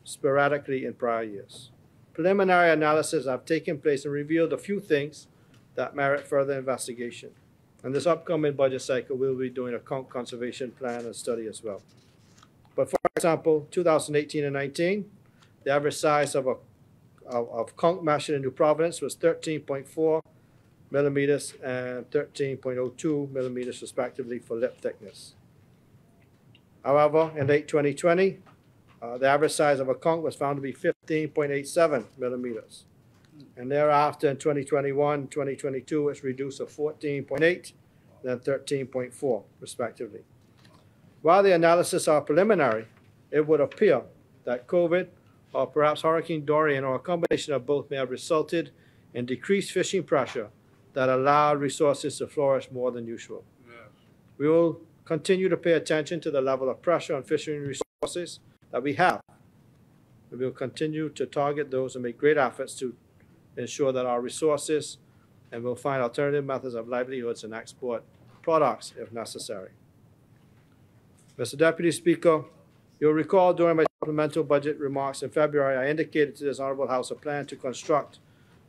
sporadically in prior years. Preliminary analysis have taken place and revealed a few things that merit further investigation. In this upcoming budget cycle, we'll be doing a conch conservation plan and study as well. But for example, 2018 and 19, the average size of conch mashing in New Providence was 13.4 millimeters and 13.02 millimeters respectively for lip thickness. However, in late 2020, the average size of a conch was found to be 15.87 millimeters. And thereafter, in 2021, 2022, it's reduced to 14.8, then 13.4, respectively. While the analysis are preliminary, it would appear that COVID, or perhaps Hurricane Dorian, or a combination of both, may have resulted in decreased fishing pressure that allowed resources to flourish more than usual. Yes. We will continue to pay attention to the level of pressure on fishing resources that we have. We will continue to target those and make great efforts to ensure that our resources, and we'll find alternative methods of livelihoods and export products if necessary. Mr. Deputy Speaker, you'll recall during my supplemental budget remarks in February, I indicated to this Honorable House a plan to construct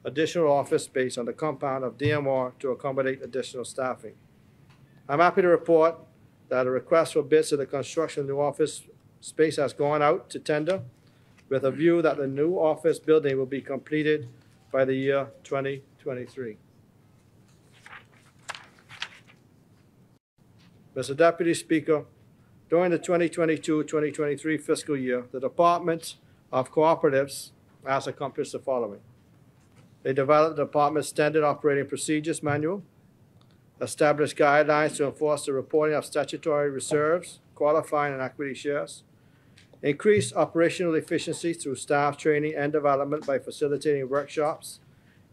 additional office space on the compound of DMR to accommodate additional staffing. I'm happy to report that a request for bids for the construction of new office space has gone out to tender with a view that the new office building will be completed by the year 2023. Mr. Deputy Speaker, during the 2022-2023 fiscal year, the Department of Cooperatives has accomplished the following. They developed the Department's Standard Operating Procedures Manual, established guidelines to enforce the reporting of statutory reserves, qualifying and equity shares, increased operational efficiency through staff training and development by facilitating workshops,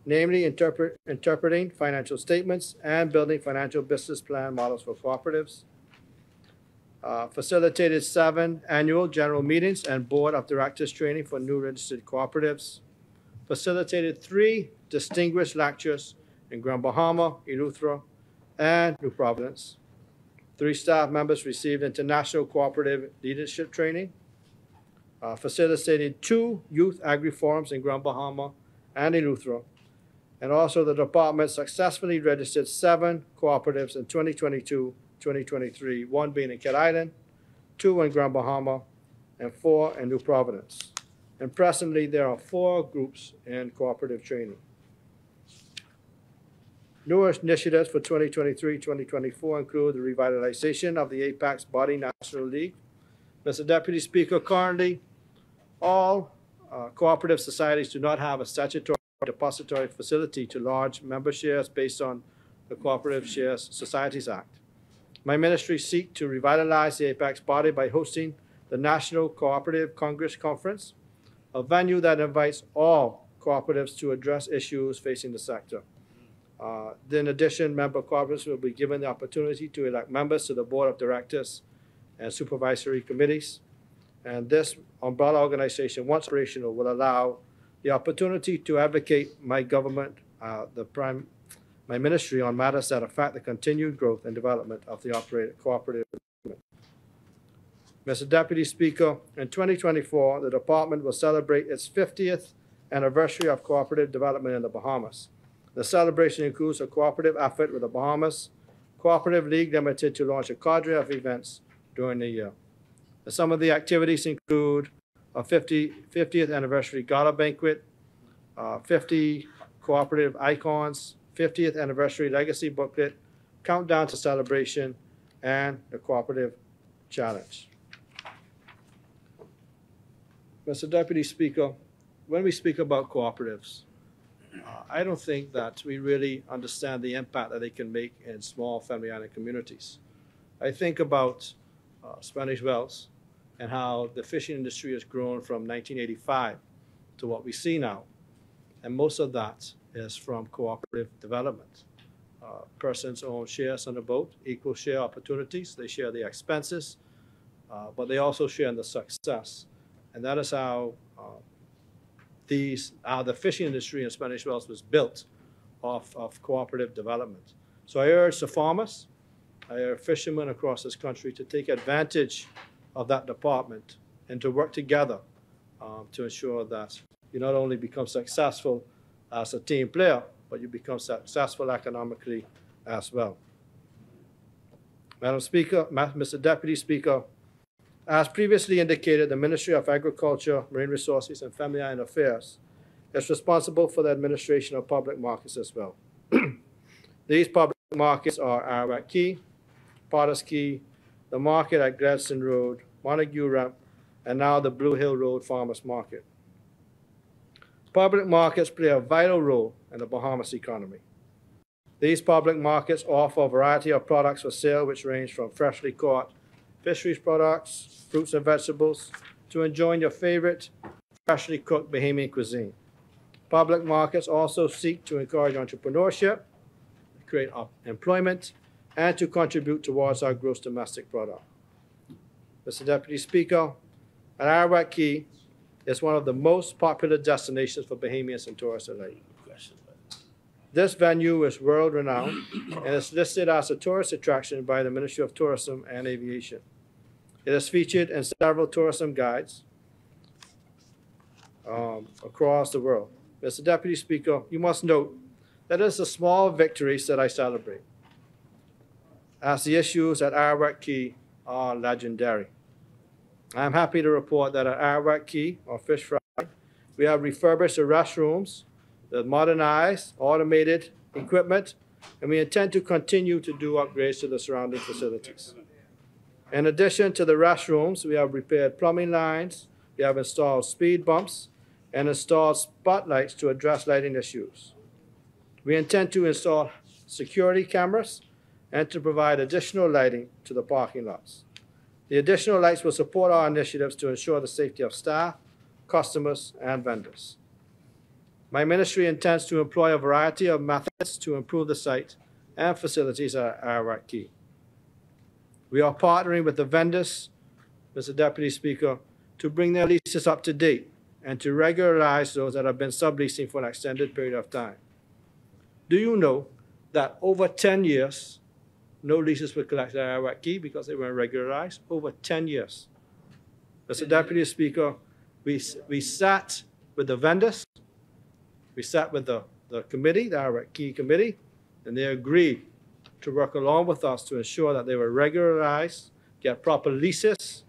namely interpreting financial statements and building financial business plan models for cooperatives, facilitated 7 annual general meetings and board of directors training for new registered cooperatives, facilitated 3 distinguished lectures in Grand Bahama, Eleuthera, and New Providence. 3 staff members received international cooperative leadership training, facilitated 2 youth agri-forums in Grand Bahama and Eleuthera, and also the department successfully registered 7 cooperatives in 2022-2023, 1 being in Cat Island, 2 in Grand Bahama, and 4 in New Providence. And presently, there are 4 groups in cooperative training. New initiatives for 2023-2024 include the revitalization of the Apex Body National League. Mr. Deputy Speaker, currently, all cooperative societies do not have a statutory depository facility to lodge member shares based on the Cooperative Shares Societies Act. My ministry seeks to revitalize the Apex body by hosting the National Cooperative Congress Conference, a venue that invites all cooperatives to address issues facing the sector. In addition, member cooperatives will be given the opportunity to elect members to the board of directors and supervisory committees. And this umbrella organization, once operational, will allow the opportunity to advocate my government, my ministry, on matters that affect the continued growth and development of the cooperative movement. Mr. Deputy Speaker, in 2024, the department will celebrate its 50th anniversary of cooperative development in the Bahamas. The celebration includes a cooperative effort with the Bahamas Cooperative League Limited to launch a cadre of events during the year. And some of the activities include a 50th anniversary gala banquet, 50 cooperative icons, 50th anniversary legacy booklet, countdown to celebration, and the cooperative challenge. Mr. Deputy Speaker, when we speak about cooperatives, I don't think that we really understand the impact that they can make in small family island communities. I think about Spanish Wells and how the fishing industry has grown from 1985 to what we see now. And most of that is from cooperative development. Persons own shares on the boat, equal share opportunities. They share the expenses, but they also share in the success. And that is how the fishing industry in Spanish Wells was built of cooperative development. So I urge the farmers, I urge fishermen across this country to take advantage of that department and to work together to ensure that you not only become successful as a team player, but you become successful economically as well. Madam Speaker, Mr. Deputy Speaker, as previously indicated, the Ministry of Agriculture, Marine Resources, and Family Island Affairs is responsible for the administration of public markets as well. These public markets are Ararat Key, Potters Key, the market at Gladstone Road, Montague Ramp, and now the Blue Hill Road Farmers Market. Public markets play a vital role in the Bahamas economy. These public markets offer a variety of products for sale, which range from freshly caught fisheries products, fruits and vegetables, to enjoying your favorite freshly cooked Bahamian cuisine. Public markets also seek to encourage entrepreneurship, create employment, and to contribute towards our gross domestic product. Mr. Deputy Speaker, Ararat Key is one of the most popular destinations for Bahamians and tourists alike. This venue is world-renowned and is listed as a tourist attraction by the Ministry of Tourism and Aviation. It is featured in several tourism guides across the world. Mr. Deputy Speaker, you must note that it is the small victories that I celebrate, as the issues at Ararat Key are legendary. I am happy to report that at Ararat Key, or Fish Fry, we have refurbished the restrooms with modernized, automated equipment, and we intend to continue to do upgrades to the surrounding facilities. In addition to the restrooms, we have repaired plumbing lines, we have installed speed bumps, and installed spotlights to address lighting issues. We intend to install security cameras and to provide additional lighting to the parking lots. The additional lights will support our initiatives to ensure the safety of staff, customers, and vendors. My ministry intends to employ a variety of methods to improve the site and facilities at Ararat Key. We are partnering with the vendors, Mr. Deputy Speaker, to bring their leases up to date and to regularize those that have been subleasing for an extended period of time. Do you know that over 10 years, no leases were collected at Ararat Key because they weren't regularized? Over 10 years. Mr. Deputy Speaker, we sat with the vendors, we sat with the committee, the Ararat Key committee, and they agreed to work along with us to ensure that they were regularized, get proper leases,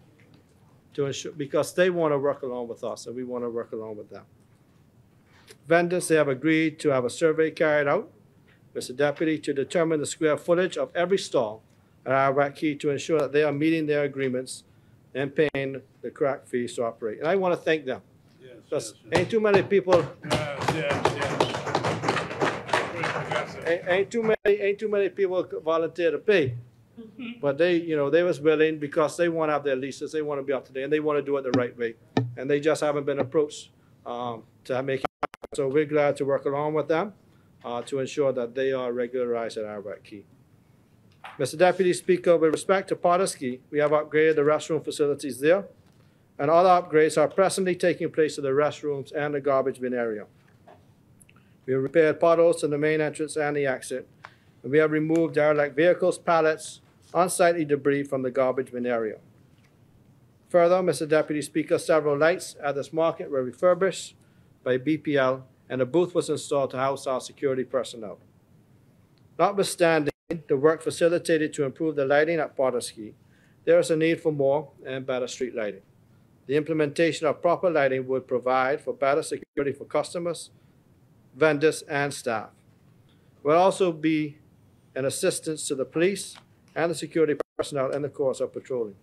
to ensure, because they want to work along with us and we want to work along with them. Vendors, they have agreed to have a survey carried out, Mr. Deputy, to determine the square footage of every stall at Ararat Key to ensure that they are meeting their agreements and paying the correct fees to operate. And I want to thank them. Because ain't too many people. Ain't too many people volunteer to pay, but they was willing because they want to have their leases, they want to be up to date, and they want to do it the right way, and they just haven't been approached to make it happen. So we're glad to work along with them to ensure that they are regularized at Ararat Key. Mr. Deputy Speaker, with respect to Potters Key, we have upgraded the restroom facilities there, and other upgrades are presently taking place to the restrooms and the garbage bin area. We have repaired potholes to the main entrance and the exit, and we have removed derelict vehicles, pallets, unsightly debris from the garbage bin area. Further, Mr. Deputy Speaker, several lights at this market were refurbished by BPL, and a booth was installed to house our security personnel. Notwithstanding the work facilitated to improve the lighting at Potters Key, there is a need for more and better street lighting. The implementation of proper lighting would provide for better security for customers, vendors, and staff. It will also be an assistance to the police and the security personnel in the course of patrolling.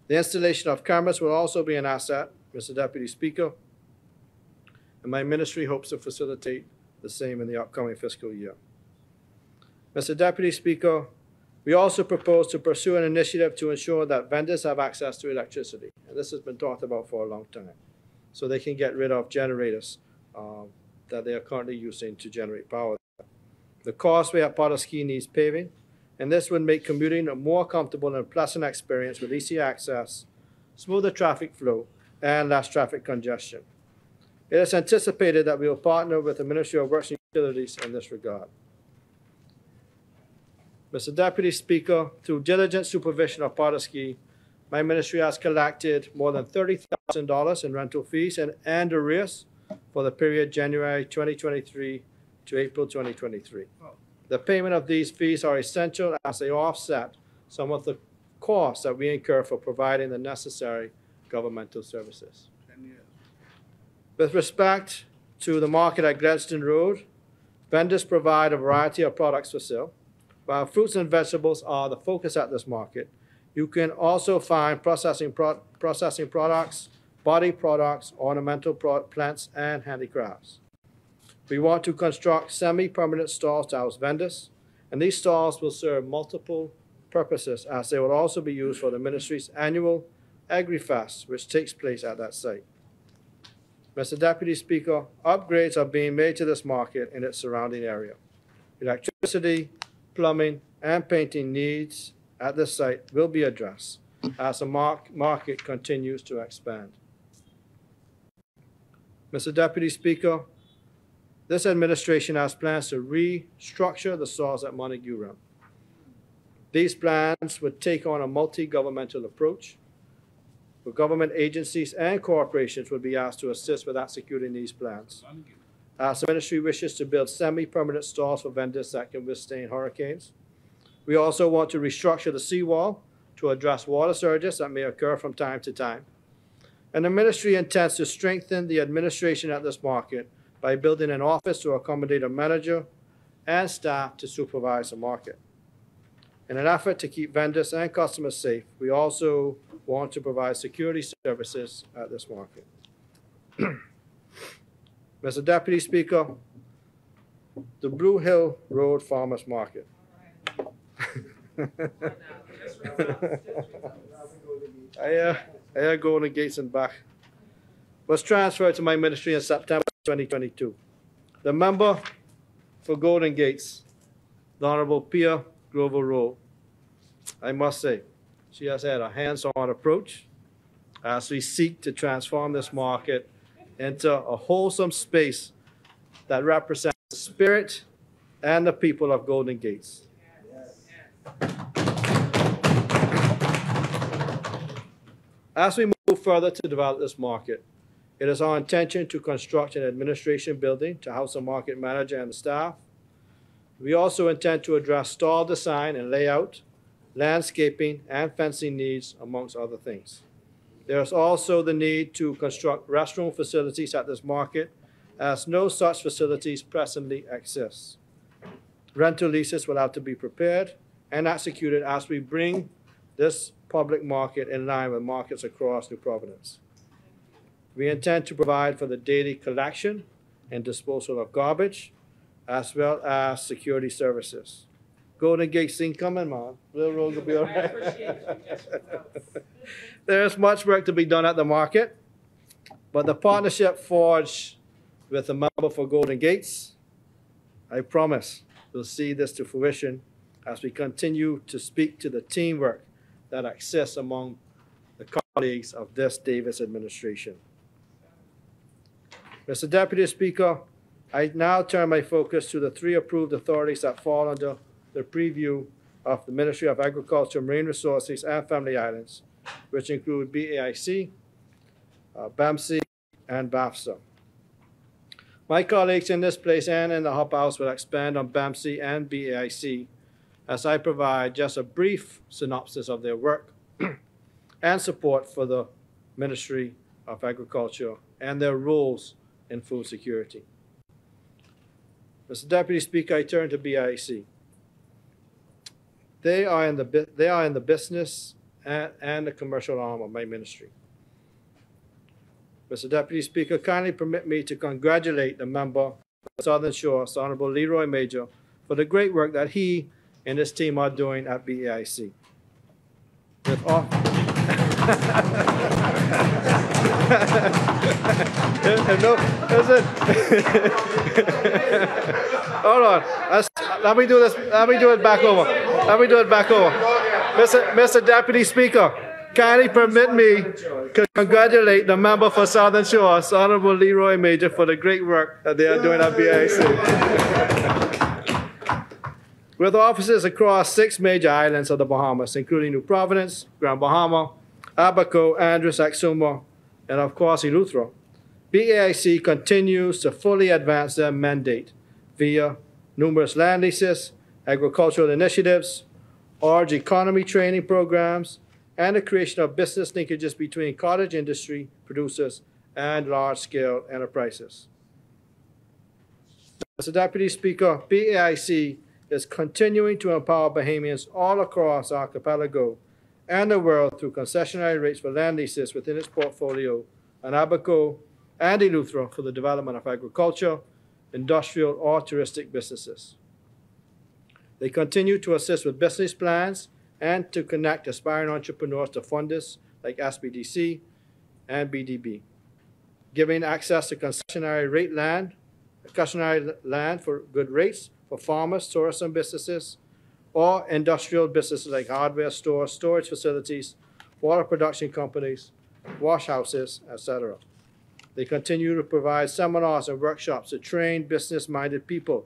The installation of cameras will also be an asset, Mr. Deputy Speaker, and my ministry hopes to facilitate the same in the upcoming fiscal year. Mr. Deputy Speaker, we also propose to pursue an initiative to ensure that vendors have access to electricity. And this has been talked about for a long time, so they can get rid of generators that they are currently using to generate power. The causeway at Potters Key needs paving, and this would make commuting a more comfortable and pleasant experience with easy access, smoother traffic flow, and less traffic congestion. It is anticipated that we will partner with the Ministry of Works and Utilities in this regard. Mr. Deputy Speaker, through diligent supervision of Partisky, my ministry has collected more than $30,000 in rental fees and arrears for the period January 2023 to April 2023. The payment of these fees are essential as they offset some of the costs that we incur for providing the necessary governmental services. With respect to the market at Gladstone Road, vendors provide a variety of products for sale. While fruits and vegetables are the focus at this market, you can also find processing products, body products, ornamental plants, and handicrafts. We want to construct semi-permanent stalls to house vendors, and these stalls will serve multiple purposes as they will also be used for the ministry's annual Agri-Fest, which takes place at that site. Mr. Deputy Speaker, upgrades are being made to this market and its surrounding area. Electricity, plumbing, and painting needs at this site will be addressed as the market continues to expand. Mr. Deputy Speaker, this administration has plans to restructure the stalls at Montague Run. These plans would take on a multi-governmental approach, where government agencies and corporations would be asked to assist with executing these plans. As the ministry wishes to build semi-permanent stalls for vendors that can withstand hurricanes. We also want to restructure the seawall to address water surges that may occur from time to time. And the ministry intends to strengthen the administration at this market by building an office to accommodate a manager and staff to supervise the market. In an effort to keep vendors and customers safe, we also want to provide security services at this market. Mr. Deputy Speaker, the Blue Hill Road Farmers Market. I Golden Gates and back. Was transferred to my ministry in September 2022. The member for Golden Gates, the Honorable Pia Grover-Rowe, I must say, she has had a hands-on approach as we seek to transform this market into a wholesome space that represents the spirit and the people of Golden Gates. As we move further to develop this market, it is our intention to construct an administration building to house a market manager and staff. We also intend to address stall design and layout, landscaping, and fencing needs, amongst other things. There is also the need to construct restroom facilities at this market, as no such facilities presently exist. Rental leases will have to be prepared and executed as we bring this public market in line with markets across New Providence. We intend to provide for the daily collection and disposal of garbage, as well as security services. Golden Gate seen coming, man. Railroad will be all right. There is much work to be done at the market, but the partnership forged with the member for Golden Gates, I promise we'll see this to fruition as we continue to speak to the teamwork that exists among the colleagues of this Davis administration. Mr. Deputy Speaker, I now turn my focus to the three approved authorities that fall under the preview of the Ministry of Agriculture, Marine Resources, and Family Islands, which include BAIC, BAMC, and BAFSA. My colleagues in this place and in the Upper House will expand on BAMC and BAIC as I provide just a brief synopsis of their work and support for the Ministry of Agriculture and their roles in food security. Mr. Deputy Speaker, I turn to BAIC. They are in the business and the commercial arm of my ministry. Mr. Deputy Speaker, kindly permit me to congratulate the member of Southern Shore, Honorable Leroy Major, for the great work that he and his team are doing at BAIC. Hold on. Let me do this. Let me do it back over. Mr. Deputy Speaker, kindly permit me to congratulate the member for Southern Shores, Honorable Leroy Major, for the great work that they are doing at BIC. With offices across 6 major islands of the Bahamas, including New Providence, Grand Bahama, Abaco, Andros, Exuma, and of course Eleuthero, BAIC continues to fully advance their mandate via numerous land leases, agricultural initiatives, large economy training programs, and the creation of business linkages between cottage industry producers and large-scale enterprises. Mr. Deputy Speaker, BAIC is continuing to empower Bahamians all across the archipelago and the world through concessionary rates for land leases within its portfolio on Abaco and Eleuthero for the development of agriculture, industrial, or touristic businesses. They continue to assist with business plans and to connect aspiring entrepreneurs to funders like SBDC and BDB, giving access to concessionary land for good rates for farmers, tourism businesses, or industrial businesses like hardware stores, storage facilities, water production companies, wash houses, etc. They continue to provide seminars and workshops to train business-minded people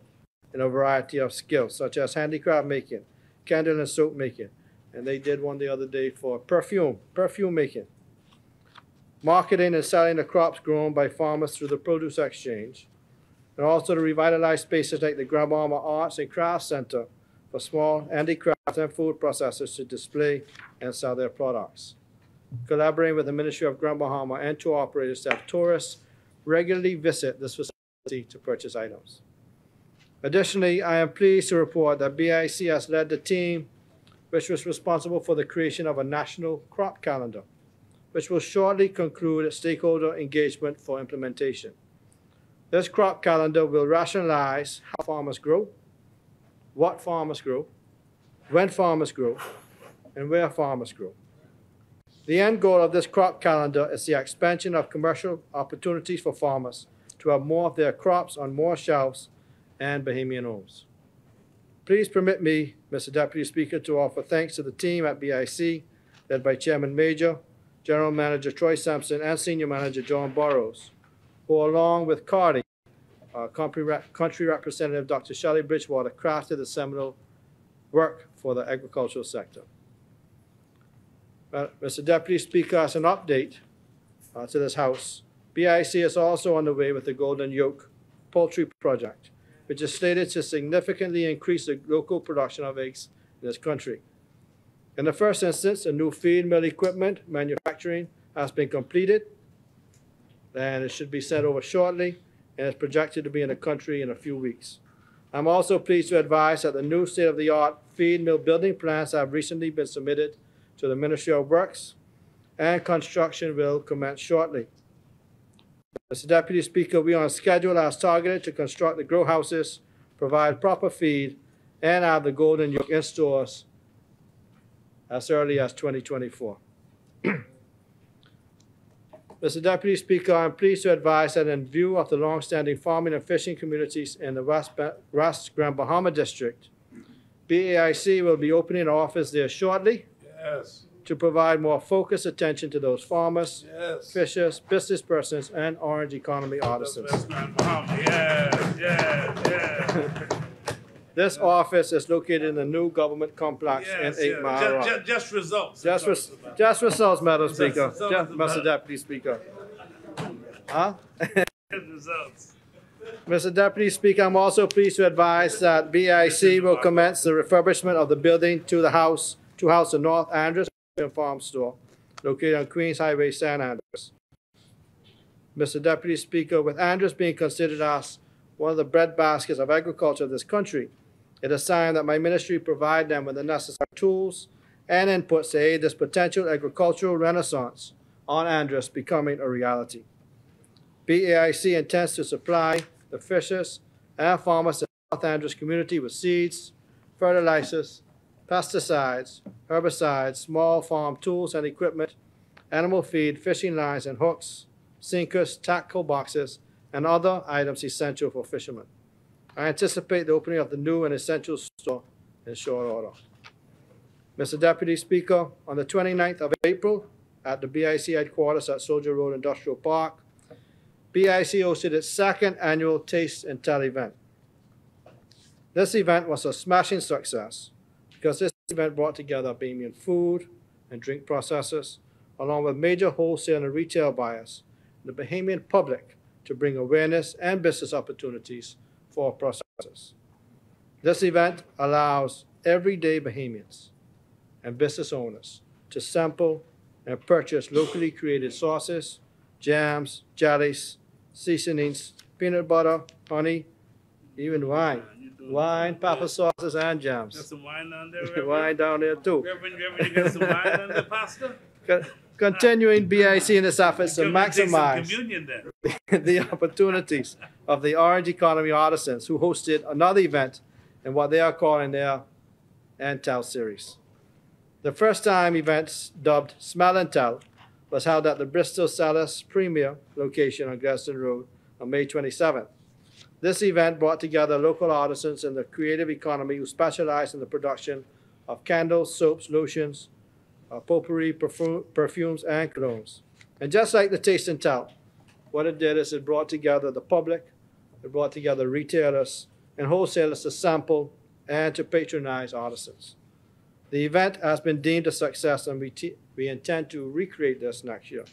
in a variety of skills, such as handicraft making, candle and soap making, and they did one the other day for perfume making, marketing and selling the crops grown by farmers through the produce exchange, and also to revitalize spaces like the Grand Bahama Arts and Crafts Center for small handicraft and food processors to display and sell their products. Collaborating with the Ministry of Grand Bahama and tour operators to have tourists regularly visit this facility to purchase items. Additionally, I am pleased to report that BIC has led the team which was responsible for the creation of a national crop calendar, which will shortly conclude its stakeholder engagement for implementation. This crop calendar will rationalize how farmers grow, what farmers grow, when farmers grow, and where farmers grow. The end goal of this crop calendar is the expansion of commercial opportunities for farmers to have more of their crops on more shelves and Bahamian homes. Please permit me, Mr. Deputy Speaker, to offer thanks to the team at BIC, led by Chairman Major, General Manager Troy Sampson, and Senior Manager John Burrows, who, along with Cardi, country representative Dr. Shelley Bridgewater, crafted the seminal work for the agricultural sector. Mr. Deputy Speaker, as an update to this House, BIC is also on the way with the Golden Yoke poultry project, which is slated to significantly increase the local production of eggs in this country. In the first instance, a new feed mill equipment manufacturing has been completed, and it should be sent over shortly, and is projected to be in the country in a few weeks. I'm also pleased to advise that the new state-of-the-art feed mill building plans have recently been submitted to the Ministry of Works, and construction will commence shortly. Mr. Deputy Speaker, we are on schedule as targeted to construct the grow houses, provide proper feed, and have the Golden Yoke in stores as early as 2024. Mr. Deputy Speaker, I'm pleased to advise that in view of the long-standing farming and fishing communities in the West Grand Bahama District, BAIC will be opening an office there shortly. Yes. To provide more focused attention to those farmers, Yes. fishers, business persons, and orange economy artisans. This office is located in the new government complex in 8 Mile Road. Just results. Just results, Madam Speaker. Mr. Deputy Speaker. Huh? Results. Mr. Deputy Speaker, I'm also pleased to advise that BIC will commence the refurbishment of the building to the house in North Andros Farm Store, located on Queens Highway, San Andres. Mr. Deputy Speaker, with Andros being considered as one of the breadbaskets of agriculture of this country, it is time that my ministry provide them with the necessary tools and inputs to aid this potential agricultural renaissance on Andros becoming a reality. BAIC intends to supply the fishers and farmers in the North Andros community with seeds, fertilizers, pesticides, herbicides, small farm tools and equipment, animal feed, fishing lines and hooks, sinkers, tackle boxes, and other items essential for fishermen. I anticipate the opening of the new and essential store in short order. Mr. Deputy Speaker, on the 29th of April at the BIC headquarters at Soldier Road Industrial Park, BIC hosted its second annual Taste and Tell event. This event was a smashing success because this event brought together Bahamian food and drink processors, along with major wholesale and retail buyers, the Bahamian public, to bring awareness and business opportunities for processors. This event allows everyday Bahamians and business owners to sample and purchase locally created sauces, jams, jellies, seasonings, peanut butter, honey, even wine. Wine, pepper sauces, and jams. Got some wine down there, Reverend? Wine down there too. Reverend, you got some wine on the pasta? Continuing BIC in its efforts to Come and take some maximize communion then. the opportunities of the orange economy artisans who hosted another event in what they are calling their and Tell series. The first time events, dubbed Smell and Tell, was held at the Bristol Cellars Premier location on Gladstone Road on May 27th. This event brought together local artisans in the creative economy who specialize in the production of candles, soaps, lotions, potpourri, perfumes, and colognes. And just like the Taste and Tell, what it did is it brought together the public, it brought together retailers and wholesalers to sample and to patronize artisans. The event has been deemed a success, and we intend to recreate this next year.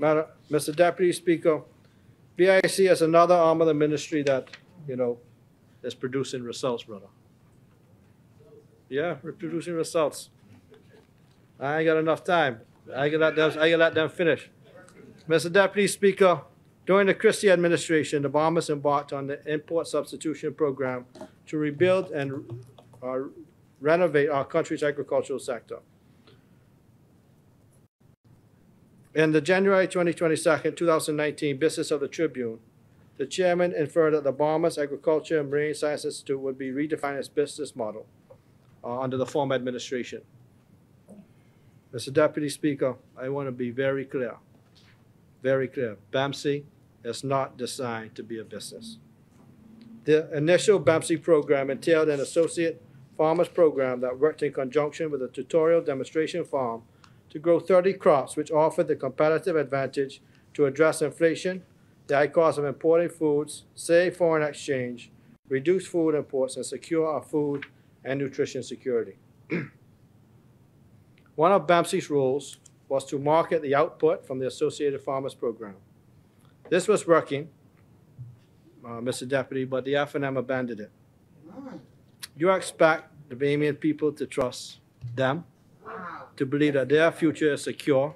Mr. Deputy Speaker, BIC is another arm of the ministry that, is producing results, brother. Yeah, we're producing results. I ain't got enough time. I can let them finish. Mr. Deputy Speaker, during the Christie administration, the Bahamas embarked on the import substitution program to rebuild and renovate our country's agricultural sector. In the January 2019 Business of the Tribune, the chairman inferred that the Bahamas Agriculture and Marine Science Institute would be redefined as business model under the former administration. Mr. Deputy Speaker, I want to be very clear. Very clear. BAMC is not designed to be a business. The initial BAMC program entailed an associate farmers program that worked in conjunction with a tutorial demonstration farm to grow 30 crops, which offered the competitive advantage to address inflation, the high cost of importing foods, save foreign exchange, reduce food imports, and secure our food and nutrition security. One of BAMC's roles was to market the output from the Associated Farmers Program. This was working, Mr. Deputy, but the F&M abandoned it. You expect the Bahamian people to trust them, to believe that their future is secure,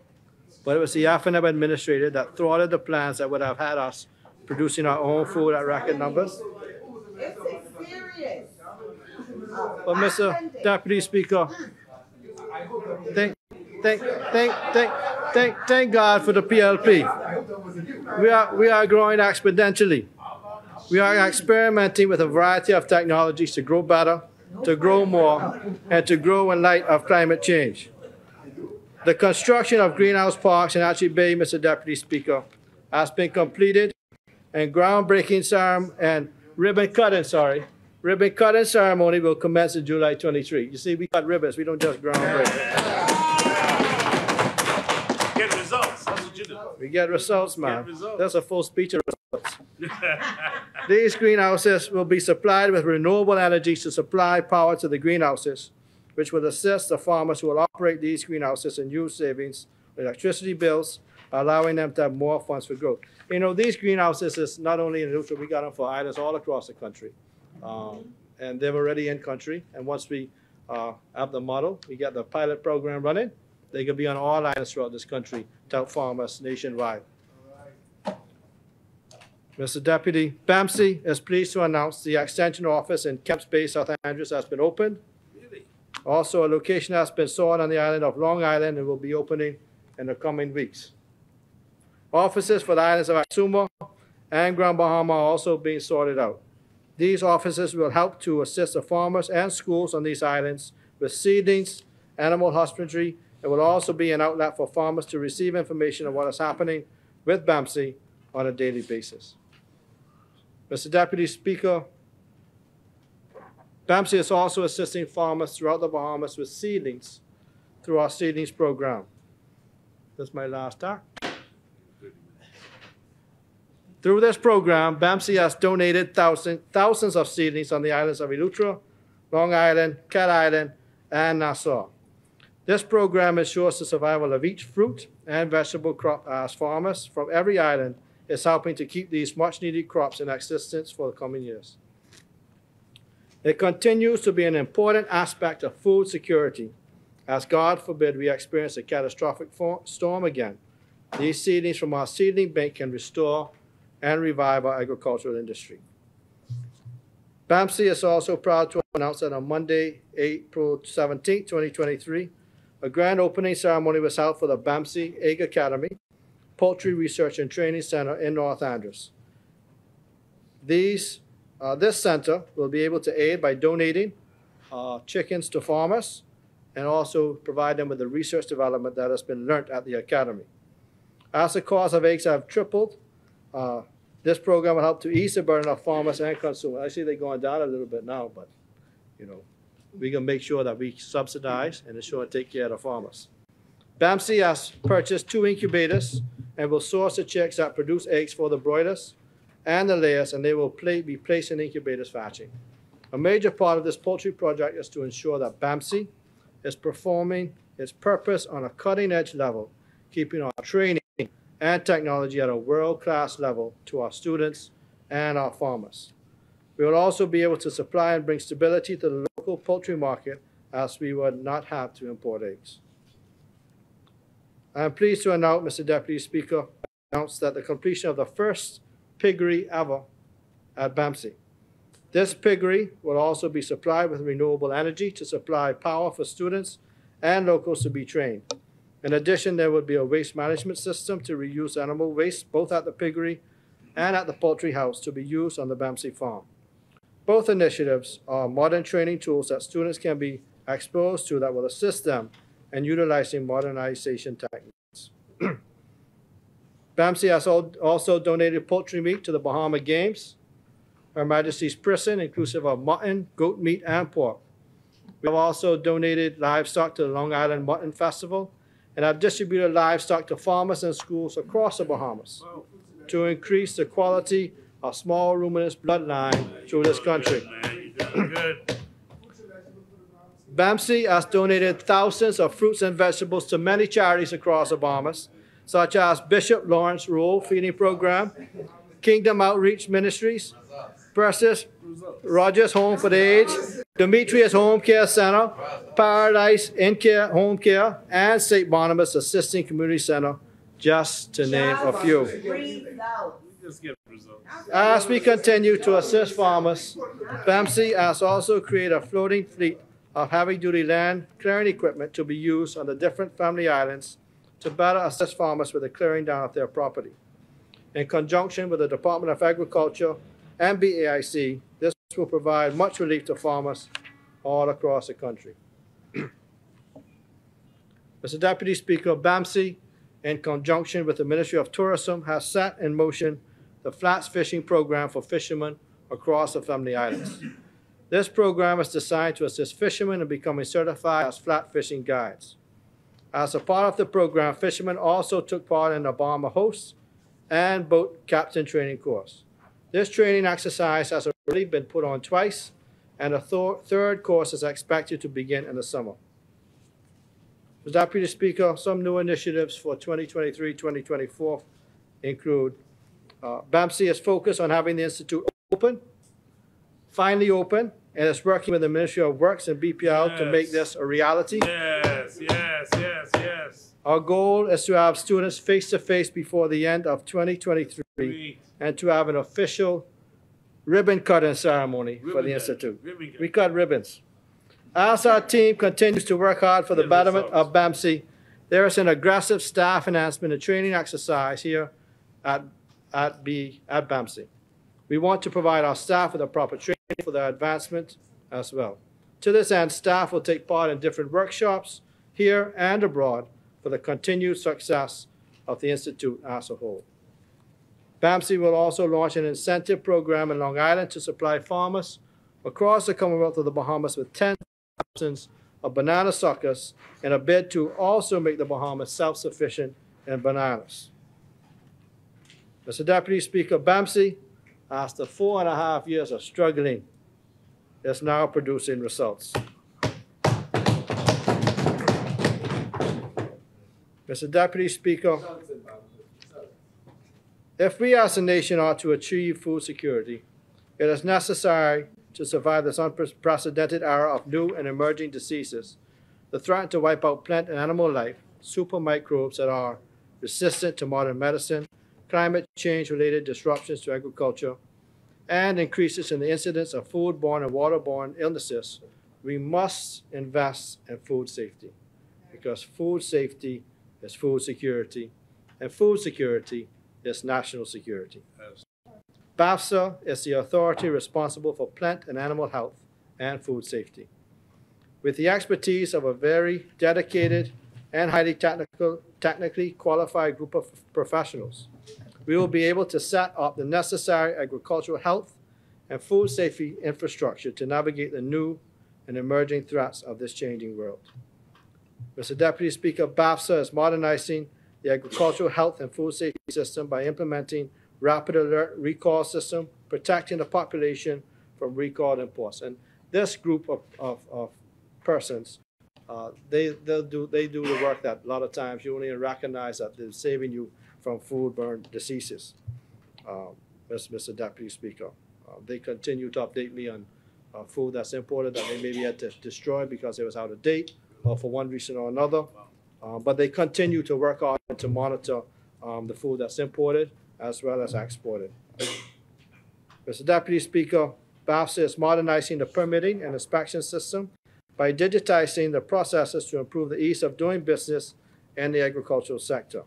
but it was the F&M administrator that thwarted the plans that would have had us producing our own food at record numbers. It's serious. But Mr. Deputy Speaker, thank God for the PLP. We are growing exponentially. We are experimenting with a variety of technologies to grow better, to grow more, and to grow in light of climate change. The construction of greenhouse parks in Archie Bay, Mr. Deputy Speaker, has been completed, and groundbreaking ribbon cutting ceremony will commence in July 23. You see, we cut ribbons, we don't just groundbreak. Get results. That's what you do. We get results, man. Get results. That's a full speech of results. These greenhouses will be supplied with renewable energies to supply power to the greenhouses, which will assist the farmers who will operate these greenhouses and use savings with electricity bills, allowing them to have more funds for growth. These greenhouses is not only in Eleuthera, we got them for islands all across the country. And they're already in country. And once we have the model, we get the pilot program running, they can be on all islands throughout this country to help farmers nationwide. Mr. Deputy, BAMC is pleased to announce the extension office in Kemps Bay, South Andrews has been opened. Really? Also, a location has been sought on the island of Long Island and will be opening in the coming weeks. Offices for the islands of Exuma and Grand Bahama are also being sorted out. These offices will help to assist the farmers and schools on these islands with seedlings, animal husbandry, and will also be an outlet for farmers to receive information on what is happening with BAMC on a daily basis. Mr. Deputy Speaker, BAMSI is also assisting farmers throughout the Bahamas with seedlings through our seedlings program. That's my last talk. Through this program, BAMSI has donated thousands of seedlings on the islands of Eleuthera, Long Island, Cat Island, and Nassau. This program ensures the survival of each fruit and vegetable crop as farmers from every island is helping to keep these much-needed crops in existence for the coming years. It continues to be an important aspect of food security, as God forbid we experience a catastrophic storm again. These seedlings from our seedling bank can restore and revive our agricultural industry. BAMSI is also proud to announce that on Monday, April 17, 2023, a grand opening ceremony was held for the BAMSI Egg Academy, Poultry Research and Training Center in North Andros. This center will be able to aid by donating chickens to farmers and also provide them with the research development that has been learned at the academy. As the cost of eggs have tripled, this program will help to ease the burden of farmers and consumers. I see they're going down a little bit now, but we can make sure that we subsidize and ensure and take care of the farmers. BAMSI has purchased 2 incubators and will source the chicks that produce eggs for the broilers and the layers, and they will be placed in incubators for hatching. A major part of this poultry project is to ensure that BAMSI is performing its purpose on a cutting-edge level, keeping our training and technology at a world-class level to our students and our farmers. We will also be able to supply and bring stability to the local poultry market, as we would not have to import eggs. I am pleased to announce, Mr. Deputy Speaker, that the completion of the first piggery ever at BAMSI. This piggery will also be supplied with renewable energy to supply power for students and locals to be trained. In addition, there will be a waste management system to reuse animal waste both at the piggery and at the poultry house to be used on the BAMSI farm. Both initiatives are modern training tools that students can be exposed to that will assist them in utilizing modernization techniques. BAMSI has also donated poultry meat to the Bahama Games, Her Majesty's prison, inclusive of mutton, goat meat, and pork. We have also donated livestock to the Long Island Mutton Festival and have distributed livestock to farmers and schools across the Bahamas to increase the quality of small ruminants bloodline through this country. BAMSI has donated thousands of fruits and vegetables to many charities across the Bahamas, such as Bishop Lawrence Rural Feeding Program, Kingdom Outreach Ministries, Precious Rogers Home for the Aged, Demetrius Home Care Center, Paradise In Care Home Care, and St. Barnabas Assisting Community Center, just to name a few. As we continue to assist farmers, BAMSI has also created a floating fleet of heavy-duty land clearing equipment to be used on the different family islands to better assist farmers with the clearing down of their property. In conjunction with the Department of Agriculture and BAIC, this will provide much relief to farmers all across the country. Mr. Deputy Speaker, BAMSI, in conjunction with the Ministry of Tourism, has set in motion the flats fishing program for fishermen across the family islands. This program is designed to assist fishermen in becoming certified as flat fishing guides. As a part of the program, fishermen also took part in the Bahama Host and Boat Captain training course. This training exercise has already been put on twice, and a third course is expected to begin in the summer. Mr. Deputy Speaker, some new initiatives for 2023-2024 include BAMSI is focused on having the Institute finally open, and is working with the Ministry of Works and BPL to make this a reality. Yes. Our goal is to have students face-to-face before the end of 2023 and to have an official ribbon cutting ceremony for the Institute. We cut ribbons. As our team continues to work hard for the betterment of BAMSI, there is an aggressive staff enhancement and training exercise here at BAMSI. We want to provide our staff with the proper training for their advancement as well. To this end, staff will take part in different workshops here and abroad for the continued success of the Institute as a whole. BAMSI will also launch an incentive program in Long Island to supply farmers across the Commonwealth of the Bahamas with 10,000 of banana suckers in a bid to also make the Bahamas self-sufficient in bananas. Mr. Deputy Speaker, BAMSI, after 4.5 years of struggling, is now producing results. Mr. Deputy Speaker, if we as a nation are to achieve food security, it is necessary to survive this unprecedented era of new and emerging diseases that threaten to wipe out plant and animal life, supermicrobes that are resistant to modern medicine, climate change-related disruptions to agriculture, and increases in the incidence of foodborne and waterborne illnesses. We must invest in food safety, because food safety is food security, and food security is national security. BAFSA is the authority responsible for plant and animal health and food safety. With the expertise of a very dedicated and highly technically qualified group of professionals, we will be able to set up the necessary agricultural health and food safety infrastructure to navigate the new and emerging threats of this changing world. Mr. Deputy Speaker, BAFSA is modernizing the agricultural health and food safety system by implementing rapid alert recall system, protecting the population from recalled imports. And this group of persons, they do the work that a lot of times you only recognize that they're saving you from foodborne diseases. Mr. Deputy Speaker, they continue to update me on food that's imported that they maybe had to destroy because it was out of date or for one reason or another. But they continue to work on to monitor the food that's imported as well as exported. Mr. Deputy Speaker, BAFSA is modernizing the permitting and inspection system by digitizing the processes to improve the ease of doing business in the agricultural sector.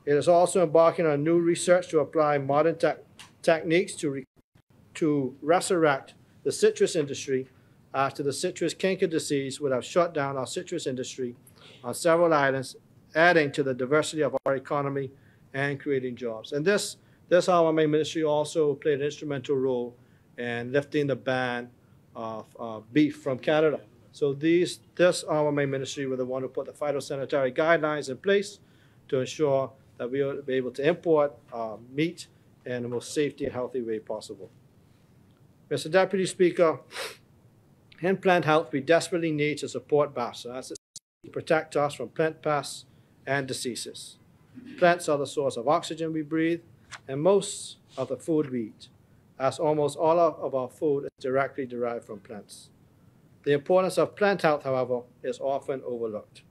It is also embarking on new research to apply modern techniques to resurrect the citrus industry after the citrus canker disease would have shut down our citrus industry on several islands, adding to the diversity of our economy and creating jobs. And this RMA ministry also played an instrumental role in lifting the ban of beef from Canada. So this RMA ministry were the one who put the phytosanitary guidelines in place to ensure that we will be able to import meat in the most safety and healthy way possible. Mr. Deputy Speaker, in plant health, we desperately need to support BAFSA as it protect us from plant pests and diseases. Plants are the source of oxygen we breathe and most of the food we eat, as almost all of our food is directly derived from plants. The importance of plant health, however, is often overlooked.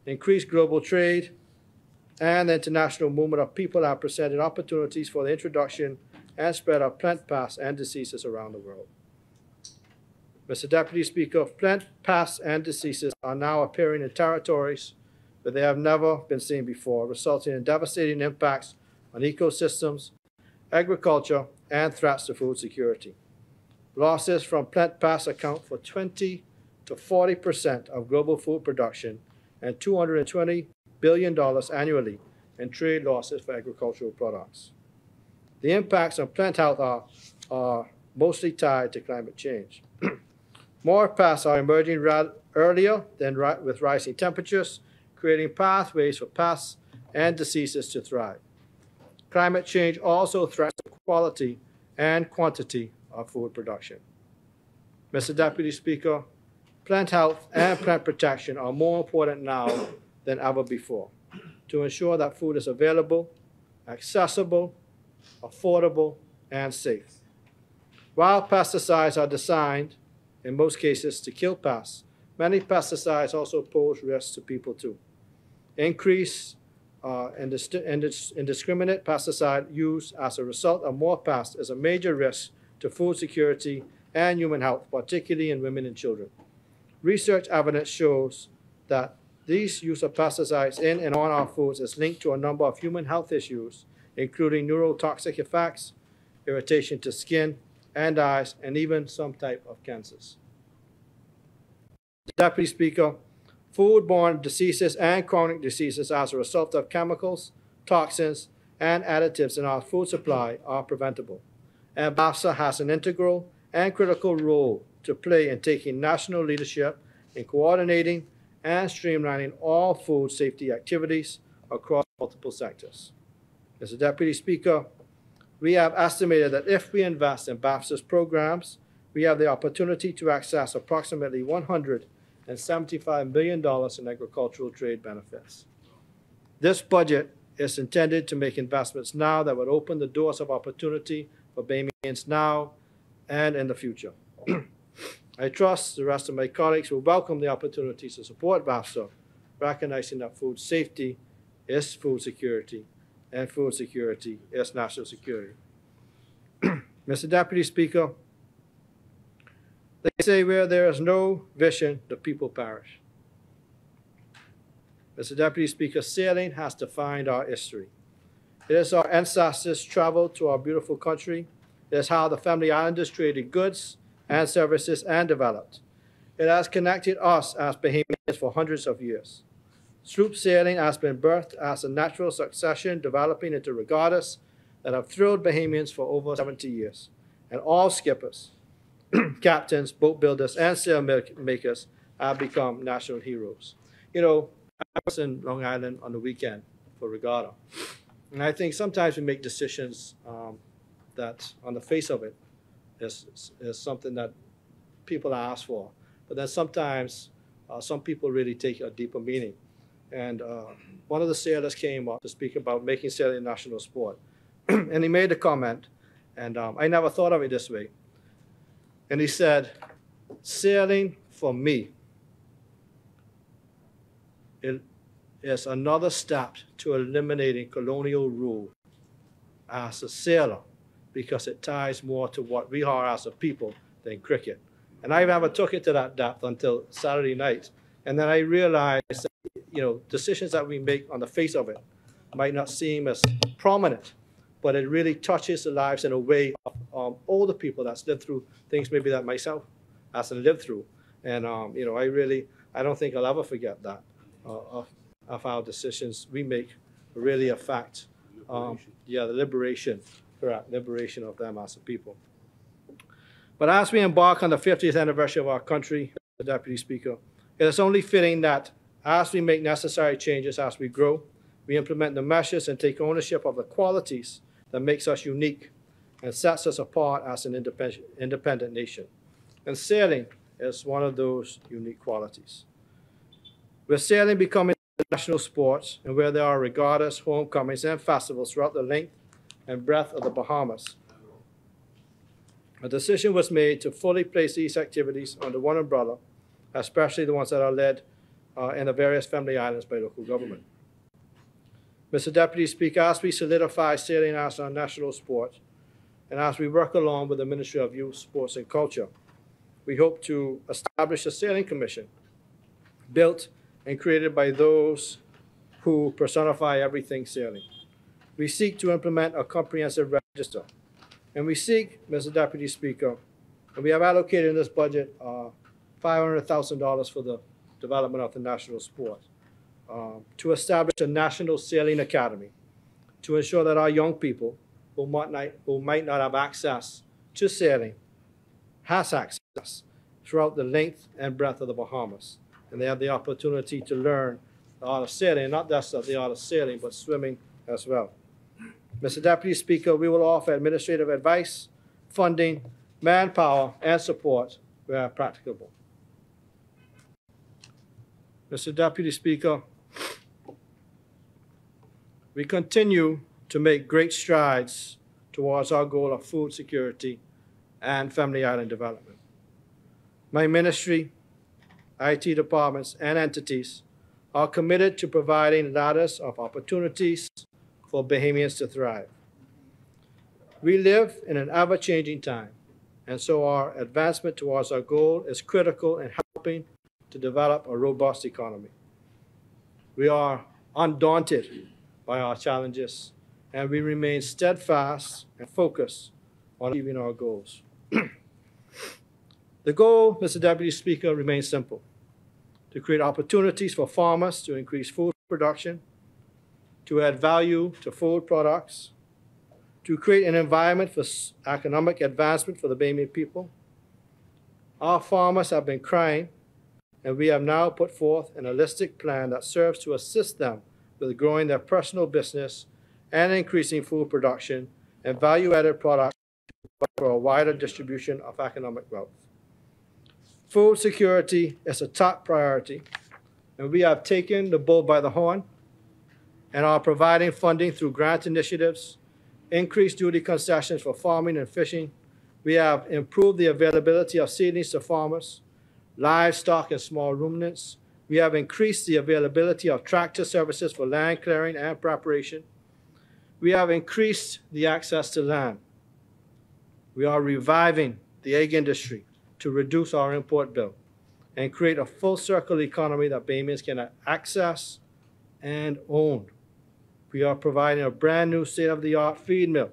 Increased global trade and the international movement of people have presented opportunities for the introduction and spread of plant pests and diseases around the world. Mr. Deputy Speaker, plant pests and diseases are now appearing in territories that they have never been seen before, resulting in devastating impacts on ecosystems, agriculture, and threats to food security. Losses from plant pests account for 20 to 40% of global food production and $220 billion annually in trade losses for agricultural products. The impacts on plant health are mostly tied to climate change. More pests are emerging earlier than with rising temperatures, creating pathways for pests and diseases to thrive. Climate change also threatens the quality and quantity of food production. Mr. Deputy Speaker, plant health and plant protection are more important now than ever before to ensure that food is available, accessible, affordable, and safe. While pesticides are designed, in most cases, to kill pests, many pesticides also pose risks to people too. Increased indiscriminate pesticide use as a result of more pests is a major risk to food security and human health, particularly in women and children. Research evidence shows that this use of pesticides in and on our foods is linked to a number of human health issues, including neurotoxic effects, irritation to skin and eyes, and even some type of cancers. Deputy Speaker, foodborne diseases and chronic diseases as a result of chemicals, toxins, and additives in our food supply are preventable. And BAFSA has an integral and critical role to play in taking national leadership in coordinating and streamlining all food safety activities across multiple sectors. Mr. Deputy Speaker, we have estimated that if we invest in BAFSA's programs, we have the opportunity to access approximately $175 million in agricultural trade benefits. This budget is intended to make investments now that would open the doors of opportunity for Bahamians now and in the future. I trust the rest of my colleagues will welcome the opportunities to support BAFSA, recognizing that food safety is food security, and food security is national security. Mr. Deputy Speaker, they say where there is no vision, the people perish. Mr. Deputy Speaker, sailing has defined our history. It is our ancestors traveled to our beautiful country. It is how the Family Islanders traded goods and services and developed. It has connected us as Bahamians for hundreds of years. Sloop sailing has been birthed as a natural succession, developing into regattas that have thrilled Bahamians for over 70 years. And all skippers, captains, boat builders, and sail makers have become national heroes. You know, I was in Long Island on the weekend for regatta. And I think sometimes we make decisions that, on the face of it, is something that people ask for. But then sometimes some people really take a deeper meaning. And one of the sailors came up to speak about making sailing a national sport. And he made a comment, and I never thought of it this way. And he said, sailing for me is another step to eliminating colonial rule as a sailor, because it ties more to what we are as a people than cricket. And I never took it to that depth until Saturday night. And then I realized that, you know, decisions that we make on the face of it might not seem as prominent, but it really touches the lives in a way of older people that's lived through things maybe that myself hasn't lived through. And, you know, I don't think I'll ever forget that, of how decisions we make really affect, the liberation, correct, liberation of them as a people. But as we embark on the 50th anniversary of our country, the Deputy Speaker, it is only fitting that as we make necessary changes as we grow, we implement the measures and take ownership of the qualities that makes us unique and sets us apart as an independent nation. And sailing is one of those unique qualities. With sailing becoming national sports, and where there are regattas, homecomings, and festivals throughout the length and breadth of the Bahamas, a decision was made to fully place these activities under one umbrella, especially the ones that are led in the various family islands by local government. Mr. Deputy Speaker, as we solidify sailing as our national sport, and as we work along with the Ministry of Youth, Sports, and Culture, we hope to establish a sailing commission built and created by those who personify everything sailing. We seek to implement a comprehensive register. And we seek, Mr. Deputy Speaker, and we have allocated in this budget $500,000 for the development of the national sport, to establish a national sailing academy, to ensure that our young people who might not have access to sailing has access throughout the length and breadth of the Bahamas. And they have the opportunity to learn the art of sailing, not just the art of sailing, but swimming as well. Mr. Deputy Speaker, we will offer administrative advice, funding, manpower, and support where practicable. Mr. Deputy Speaker, we continue to make great strides towards our goal of food security and family island development. My ministry, IT departments, and entities are committed to providing ladders of opportunities for Bahamians to thrive. We live in an ever-changing time, and so our advancement towards our goal is critical in helping to develop a robust economy. We are undaunted by our challenges, and we remain steadfast and focused on achieving our goals. The goal, Mr. Deputy Speaker, remains simple: to create opportunities for farmers to increase food production, to add value to food products, to create an environment for economic advancement for the Bahamian people, Our farmers have been crying, and we have now put forth an holistic plan that serves to assist them with growing their personal business and increasing food production and value-added products for a wider distribution of economic wealth. Food security is a top priority, and we have taken the bull by the horn and are providing funding through grant initiatives, increased duty concessions for farming and fishing. We have improved the availability of seedlings to farmers, livestock, and small ruminants. We have increased the availability of tractor services for land clearing and preparation. We have increased the access to land. We are reviving the egg industry to reduce our import bill and create a full circle economy that Bahamians can access and own. We are providing a brand new state-of-the-art feed mill.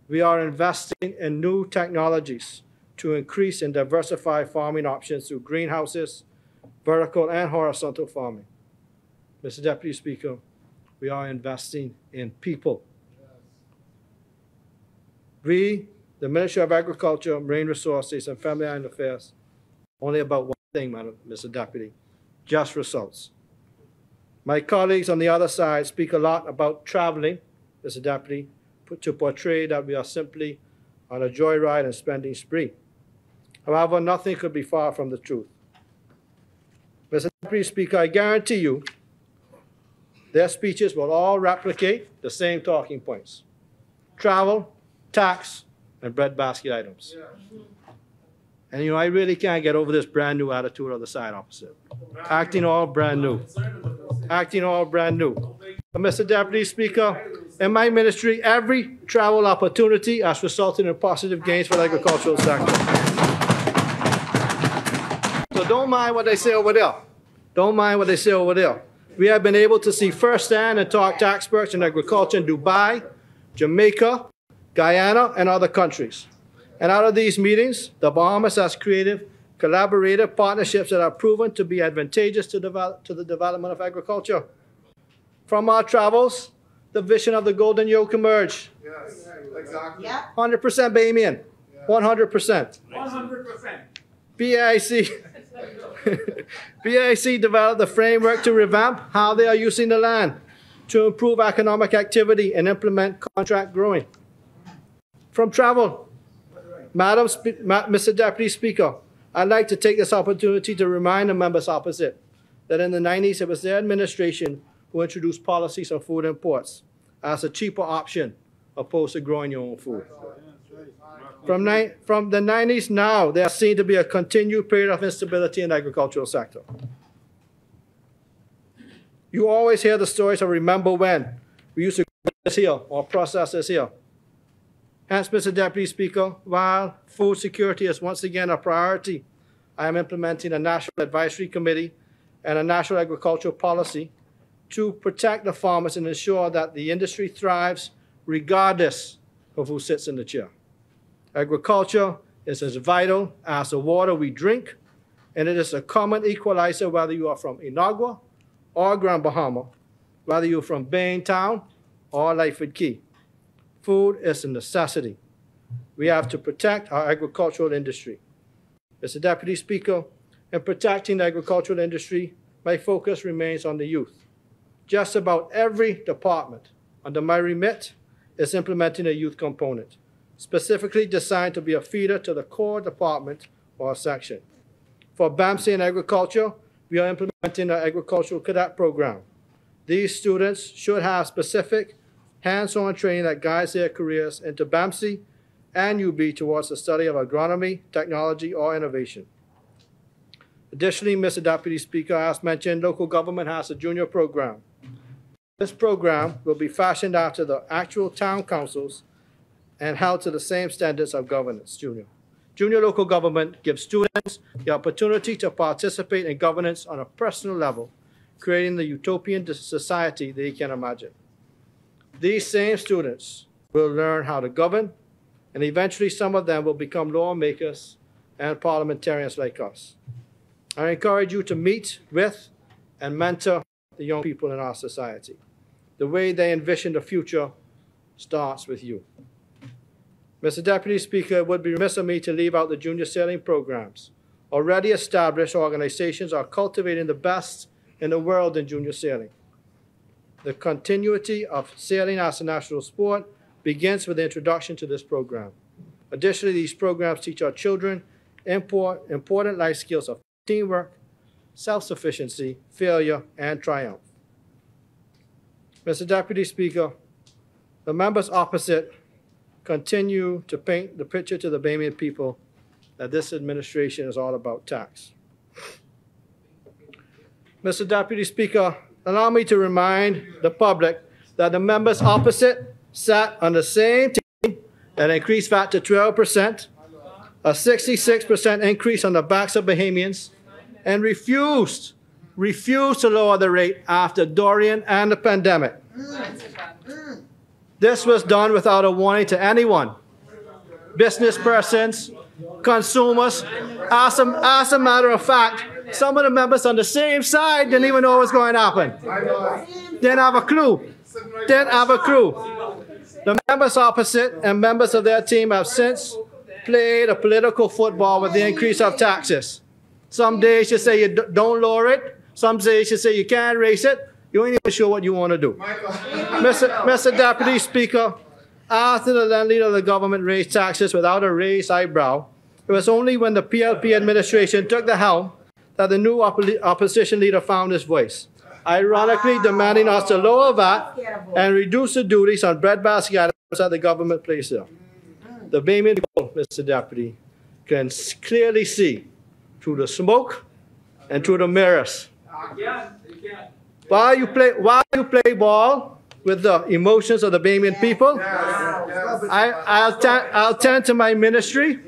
We are investing in new technologies to increase and diversify farming options through greenhouses, vertical and horizontal farming. Mr. Deputy Speaker, we are investing in people. We, the Ministry of Agriculture, Marine Resources, and Family Island Affairs, only about one thing, Mr. Deputy, just results. My colleagues on the other side speak a lot about traveling, Mr. Deputy, to portray that we are simply on a joyride and spending spree. However, nothing could be far from the truth. Mr. Deputy Speaker, I guarantee you their speeches will all replicate the same talking points: travel, tax, and breadbasket items. And I really can't get over this brand new attitude of the side opposite. Acting all brand new. Acting all brand new. But Mr. Deputy Speaker, in my ministry, every travel opportunity has resulted in positive gains for the agricultural sector. So don't mind what they say over there. Don't mind what they say over there. We have been able to see firsthand and talk to experts in agriculture in Dubai, Jamaica, Guyana, and other countries. And out of these meetings, the Bahamas has created collaborative partnerships that are proven to be advantageous to the development of agriculture. From our travels, the vision of the Golden Yoke emerged. Yes, exactly. Yeah. 100% Bahamian. 100%. 100%. BIC developed the framework to revamp how they are using the land to improve economic activity and implement contract growing. From travel, Mr. Deputy Speaker, I'd like to take this opportunity to remind the members opposite that in the 90s, it was their administration who introduced policies on food imports as a cheaper option opposed to growing your own food. From the 90s now, there seems to be a continued period of instability in the agricultural sector. You always hear the stories of remember when we used to grow this here or process this here. Hence, Mr. Deputy Speaker, while food security is once again a priority, I am implementing a National Advisory Committee and a National Agricultural Policy to protect the farmers and ensure that the industry thrives regardless of who sits in the chair. Agriculture is as vital as the water we drink, and it is a common equalizer whether you are from Inagua or Grand Bahama, whether you're from Baintown or Lightfoot Key. Food is a necessity. We have to protect our agricultural industry. Mr. Deputy Speaker, in protecting the agricultural industry, my focus remains on the youth. Just about every department under my remit is implementing a youth component, specifically designed to be a feeder to the core department or section. For BAMC and agriculture, we are implementing an agricultural cadet program. These students should have specific hands-on training that guides their careers into BAMC and UB towards the study of agronomy, technology, or innovation. Additionally, Mr. Deputy Speaker, as mentioned, local government has a junior program. This program will be fashioned after the actual town councils and held to the same standards of governance, junior. Junior local government gives students the opportunity to participate in governance on a personal level, creating the utopian society they can imagine. These same students will learn how to govern, and eventually some of them will become lawmakers and parliamentarians like us. I encourage you to meet with and mentor the young people in our society. The way they envision the future starts with you. Mr. Deputy Speaker, it would be remiss of me to leave out the junior sailing programs. Already established organizations are cultivating the best in the world in junior sailing. The continuity of sailing as a national sport begins with the introduction to this program. Additionally, these programs teach our children important life skills of teamwork, self-sufficiency, failure, and triumph. Mr. Deputy Speaker, the members opposite continue to paint the picture to the Bahamian people that this administration is all about tax. Mr. Deputy Speaker, allow me to remind the public that the members opposite sat on the same team that increased VAT to 12%, a 66% increase on the backs of Bahamians, and refused to lower the rate after Dorian and the pandemic. This was done without a warning to anyone, business persons, consumers. As a matter of fact, some of the members on the same side didn't even know what was going to happen. Didn't have a clue. The members opposite and members of their team have since played a political football with the increase of taxes. Some days you say you don't lower it. Some days you say you can't raise it. You ain't even sure what you want to do. Mr. Deputy Speaker, after the then leader of the government raised taxes without a raised eyebrow, it was only when the PLP administration took the helm that the new opposition leader found his voice, ironically demanding us to lower VAT and reduce the duties on breadbasket items that the government placed there. The Bahamian people, Mr. Deputy, can clearly see through the smoke and through the mirrors. While you play ball with the emotions of the Bahamian people, I'll tend to my ministry,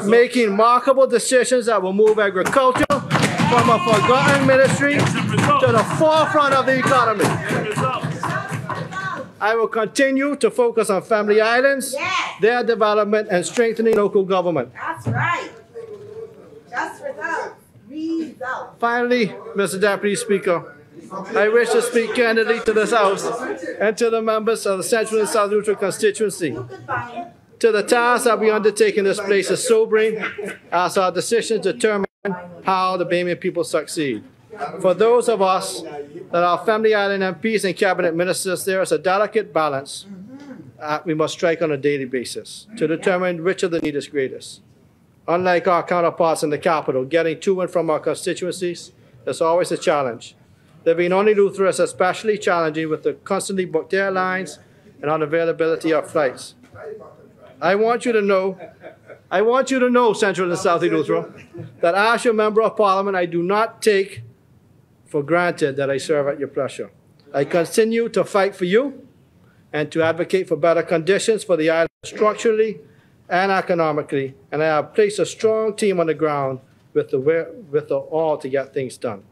making remarkable decisions that will move agriculture from a forgotten ministry to the forefront of the economy. I will continue to focus on family islands, their development, and strengthening local government. That's right. Just results. Results. Finally, Mr. Deputy Speaker, I wish to speak candidly to this House and to the members of the Central and South Neutral constituency. To the task that we undertake in this place is sobering, as our decisions determine how the Bahamian people succeed. For those of us that are family island MPs and cabinet ministers, there is a delicate balance we must strike on a daily basis to determine which of the need is greatest. Unlike our counterparts in the capital, getting to and from our constituencies is always a challenge. Living on Eleuthera is especially challenging with the constantly booked airlines and unavailability of flights. I want you to know, Central and South Eleuthera, that as your Member of Parliament, I do not take for granted that I serve at your pleasure. I continue to fight for you and to advocate for better conditions for the island structurally and economically, and I have placed a strong team on the ground with the all to get things done.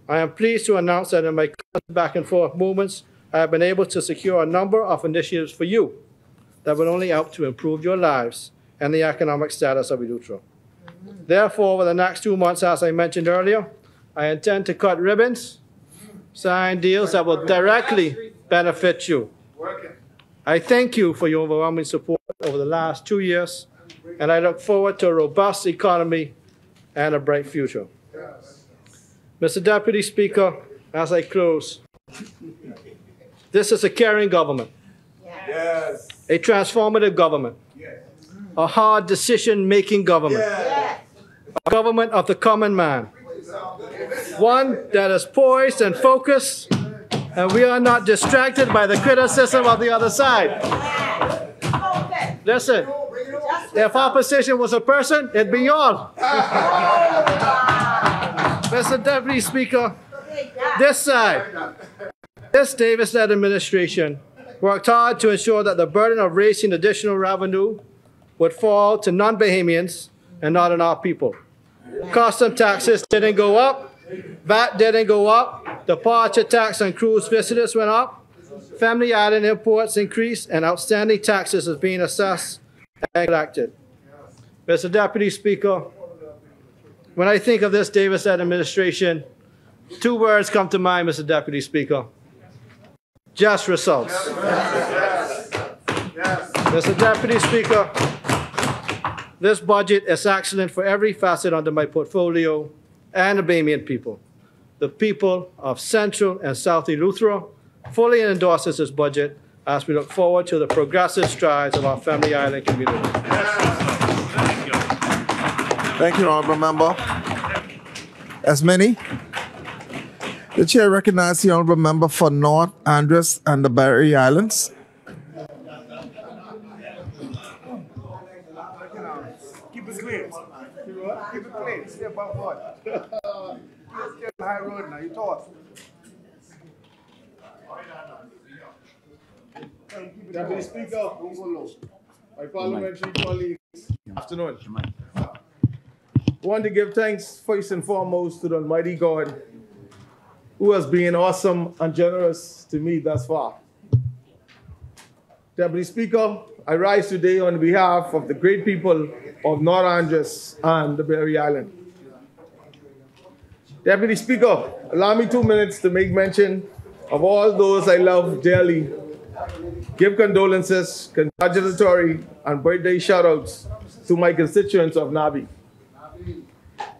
I am pleased to announce that in my back and forth movements, I have been able to secure a number of initiatives for you that will only help to improve your lives and the economic status of Eleuthera. Therefore, over the next 2 months, as I mentioned earlier, I intend to cut ribbons, sign deals that will directly benefit you. I thank you for your overwhelming support over the last 2 years, and I look forward to a robust economy and a bright future. Mr. Deputy Speaker, as I close, this is a caring government, a transformative government, a hard decision-making government, a government of the common man, one that is poised and focused, and we are not distracted by the criticism of the other side. Listen, if opposition was a person, it'd be y'all. Mr. Deputy Speaker, this side, this Davis-led administration worked hard to ensure that the burden of raising additional revenue would fall to non-Bahamians and not on our people. Custom taxes didn't go up, VAT didn't go up, departure tax on cruise visitors went up, family island imports increased, and outstanding taxes is being assessed and collected. Mr. Deputy Speaker, when I think of this Davis-led administration, 2 words come to mind, Mr. Deputy Speaker. Just results. Mr. Deputy Speaker, this budget is excellent for every facet under my portfolio and the Bahamian people. The people of Central and South Eleuthera fully endorses this budget as we look forward to the progressive strides of our Family Island community. Thank you, Honourable Member. As many, the Chair recognizes the Honourable Member for North Andros and the Berry Islands. Keep it clean. Keep it clean. Stay above board. Stay on the high road now. You talk. Deputy Speaker, Ungolo, my parliamentary colleagues, afternoon. I want to give thanks first and foremost to the Almighty God who has been awesome and generous to me thus far. Deputy Speaker, I rise today on behalf of the great people of North Andros and the Berry Island. Deputy Speaker, allow me 2 minutes to make mention of all those I love dearly, give condolences, congratulatory, and birthday shout-outs to my constituents of Nabi.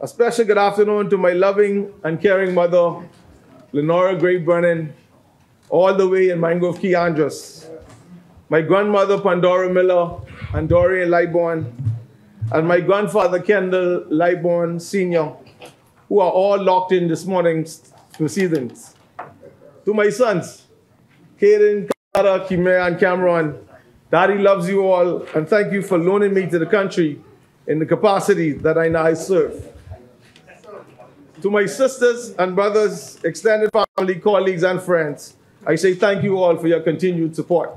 A special good afternoon to my loving and caring mother, Lenora Gray Brennan, all the way in Mangrove Key, Andros. My grandmother, Pandora Miller, and Dorian Lightbourne, and my grandfather, Kendall Lightbourne Sr., who are all locked in this morning's proceedings. To my sons, Kaden, Kara, Kimera, and Cameron, Daddy loves you all, and thank you for loaning me to the country in the capacity that I now serve. To my sisters and brothers, extended family, colleagues, and friends, I say thank you all for your continued support.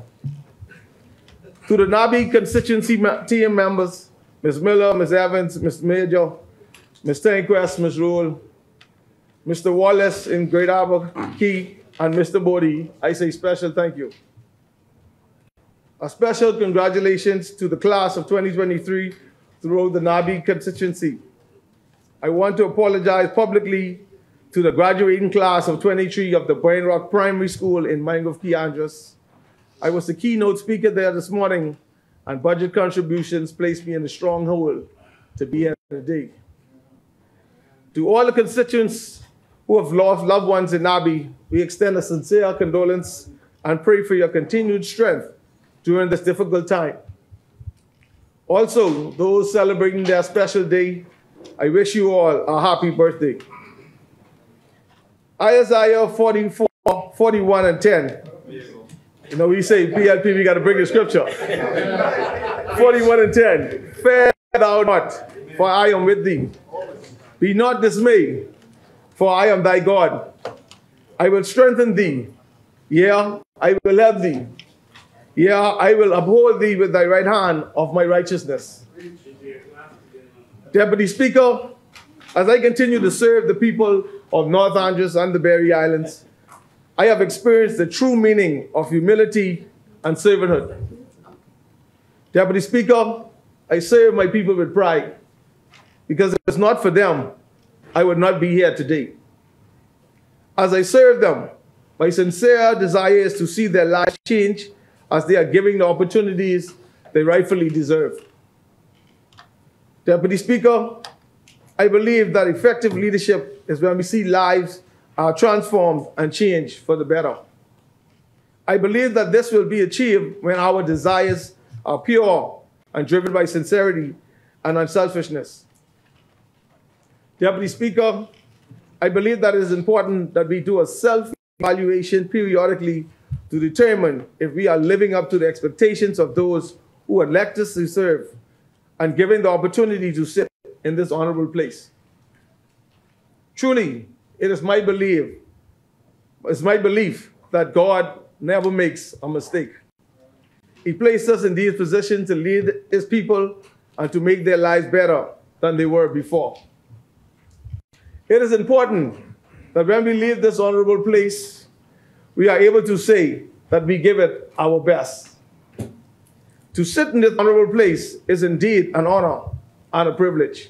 To the Nabi constituency team members, Ms. Miller, Ms. Evans, Ms. Major, Ms. Tanquest, Ms. Rule, Mr. Wallace in Great Arbor Key, and Mr. Bodie, I say special thank you. A special congratulations to the class of 2023 throughout the Nabi constituency. I want to apologize publicly to the graduating class of 23 of the Brain Rock Primary School in Mangrove Key, Andros. I was the keynote speaker there this morning, and budget contributions placed me in a strong hold to be here today. To all the constituents who have lost loved ones in Nabi, we extend a sincere condolence and pray for your continued strength during this difficult time. Also, those celebrating their special day, I wish you all a happy birthday. Isaiah 44, 41, and 10. You know, we say PLP, we got to bring the scripture. 41 and 10. Fear thou not, for I am with thee. Be not dismayed, for I am thy God. I will strengthen thee. Yeah, I will help thee. Yeah, I will uphold thee with thy right hand of my righteousness. Deputy Speaker, as I continue to serve the people of North Andros and the Berry Islands, I have experienced the true meaning of humility and servanthood. Deputy Speaker, I serve my people with pride, because if it's not for them, I would not be here today. As I serve them, my sincere desire is to see their lives change as they are given the opportunities they rightfully deserve. Deputy Speaker, I believe that effective leadership is when we see lives are transformed and changed for the better. I believe that this will be achieved when our desires are pure and driven by sincerity and unselfishness. Deputy Speaker, I believe that it is important that we do a self-evaluation periodically to determine if we are living up to the expectations of those who elect us to serve and given the opportunity to sit in this honorable place. Truly, it is my belief that God never makes a mistake. He placed us in these positions to lead his people and to make their lives better than they were before. It is important that when we leave this honorable place, we are able to say that we give it our best. To sit in this honorable place is indeed an honor and a privilege.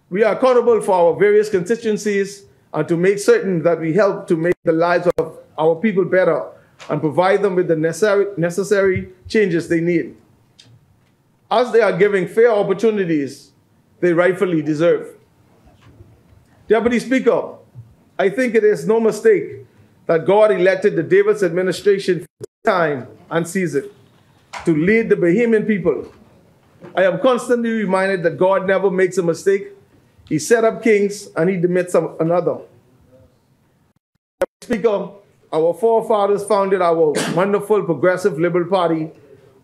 We are accountable for our various constituencies and to make certain that we help to make the lives of our people better and provide them with the necessary changes they need, as they are giving fair opportunities they rightfully deserve. Deputy Speaker, I think it is no mistake that God elected the Davis administration for this time and season to lead the Bahamian people. I am constantly reminded that God never makes a mistake. He set up kings and he demits another. Speaker, our forefathers founded our wonderful progressive Liberal Party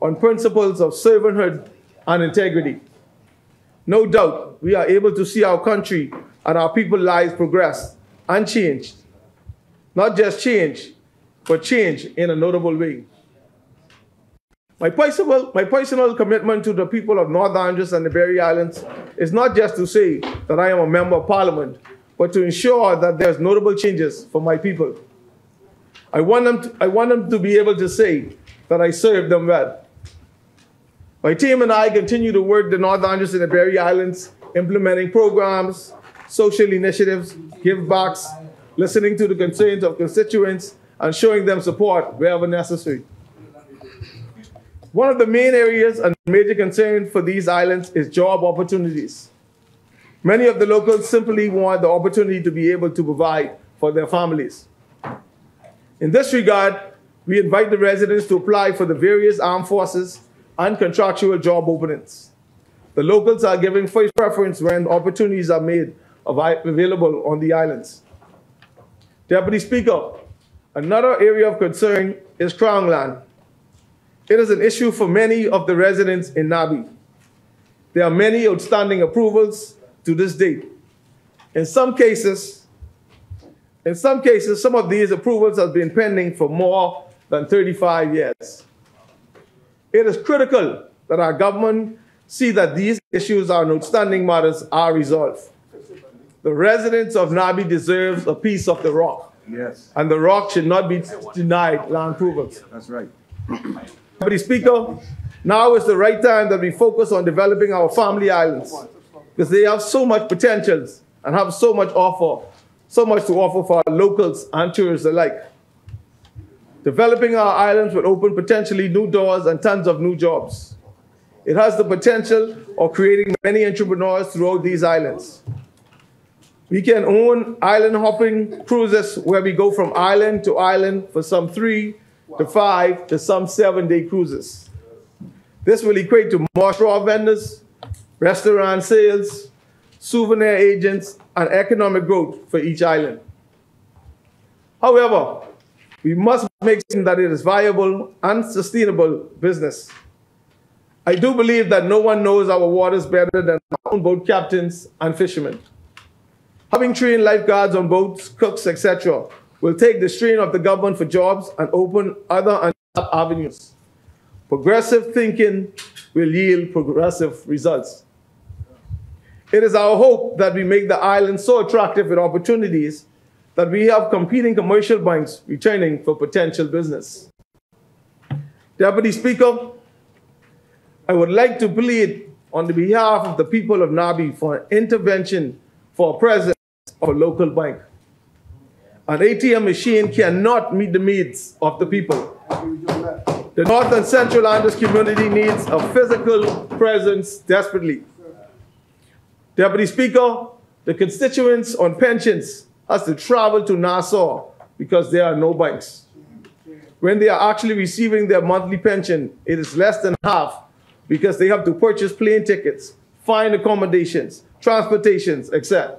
on principles of servanthood and integrity. No doubt, we are able to see our country and our people's lives progress and change. Not just change, but change in a notable way. My personal commitment to the people of North Andros and the Berry Islands is not just to say that I am a member of Parliament, but to ensure that there's notable changes for my people. I want them to be able to say that I served them well. My team and I continue to work the North Andros and the Berry Islands, implementing programs, social initiatives, give backs, listening to the concerns of constituents, and showing them support wherever necessary. One of the main areas and major concern for these islands is job opportunities. Many of the locals simply want the opportunity to be able to provide for their families. In this regard, we invite the residents to apply for the various armed forces and contractual job openings. The locals are given first preference when opportunities are made available on the islands. Deputy Speaker, another area of concern is Crown land. It is an issue for many of the residents in Nabi. There are many outstanding approvals to this date. In some cases, some of these approvals have been pending for more than 35 years. It is critical that our government see that these issues and outstanding matters are resolved. The residents of Nabi deserve a piece of the rock. Yes. And the rock should not be denied land approvals. That's right. Deputy Speaker, now is the right time that we focus on developing our family islands, because they have so much potential and have so much to offer for our locals and tourists alike. Developing our islands will open potentially new doors and tons of new jobs. It has the potential of creating many entrepreneurs throughout these islands. We can own island hopping cruises where we go from island to island for some 3 to 5 to some 7-day cruises. This will equate to more straw vendors, restaurant sales, souvenir agents, and economic growth for each island. However, we must make sure that it is viable and sustainable business. I do believe that no one knows our waters better than our own boat captains and fishermen. Having trained lifeguards on boats, cooks, etc., will take the strain of the government for jobs and open other untapped avenues. Progressive thinking will yield progressive results. It is our hope that we make the island so attractive with opportunities that we have competing commercial banks returning for potential business. Deputy Speaker, I would like to plead on the behalf of the people of Nabi for an intervention for a presence of a local bank. An ATM machine cannot meet the needs of the people. The North and Central Andros community needs a physical presence desperately. Deputy Speaker, the constituents on pensions has to travel to Nassau because there are no banks. When they are actually receiving their monthly pension, it is less than half because they have to purchase plane tickets, find accommodations, transportations, etc.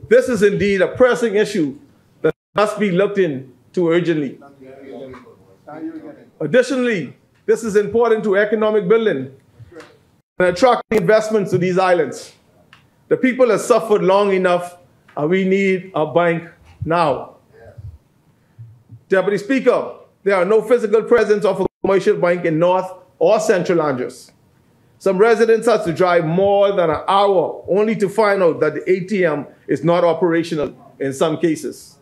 This is indeed a pressing issue that must be looked into urgently. Additionally, this is important to economic building and attracting investments to these islands. The people have suffered long enough, and we need a bank now. Deputy Speaker, there are no physical presence of a commercial bank in North or Central Andros. Some residents have to drive more than an hour only to find out that the ATM is not operational in some cases,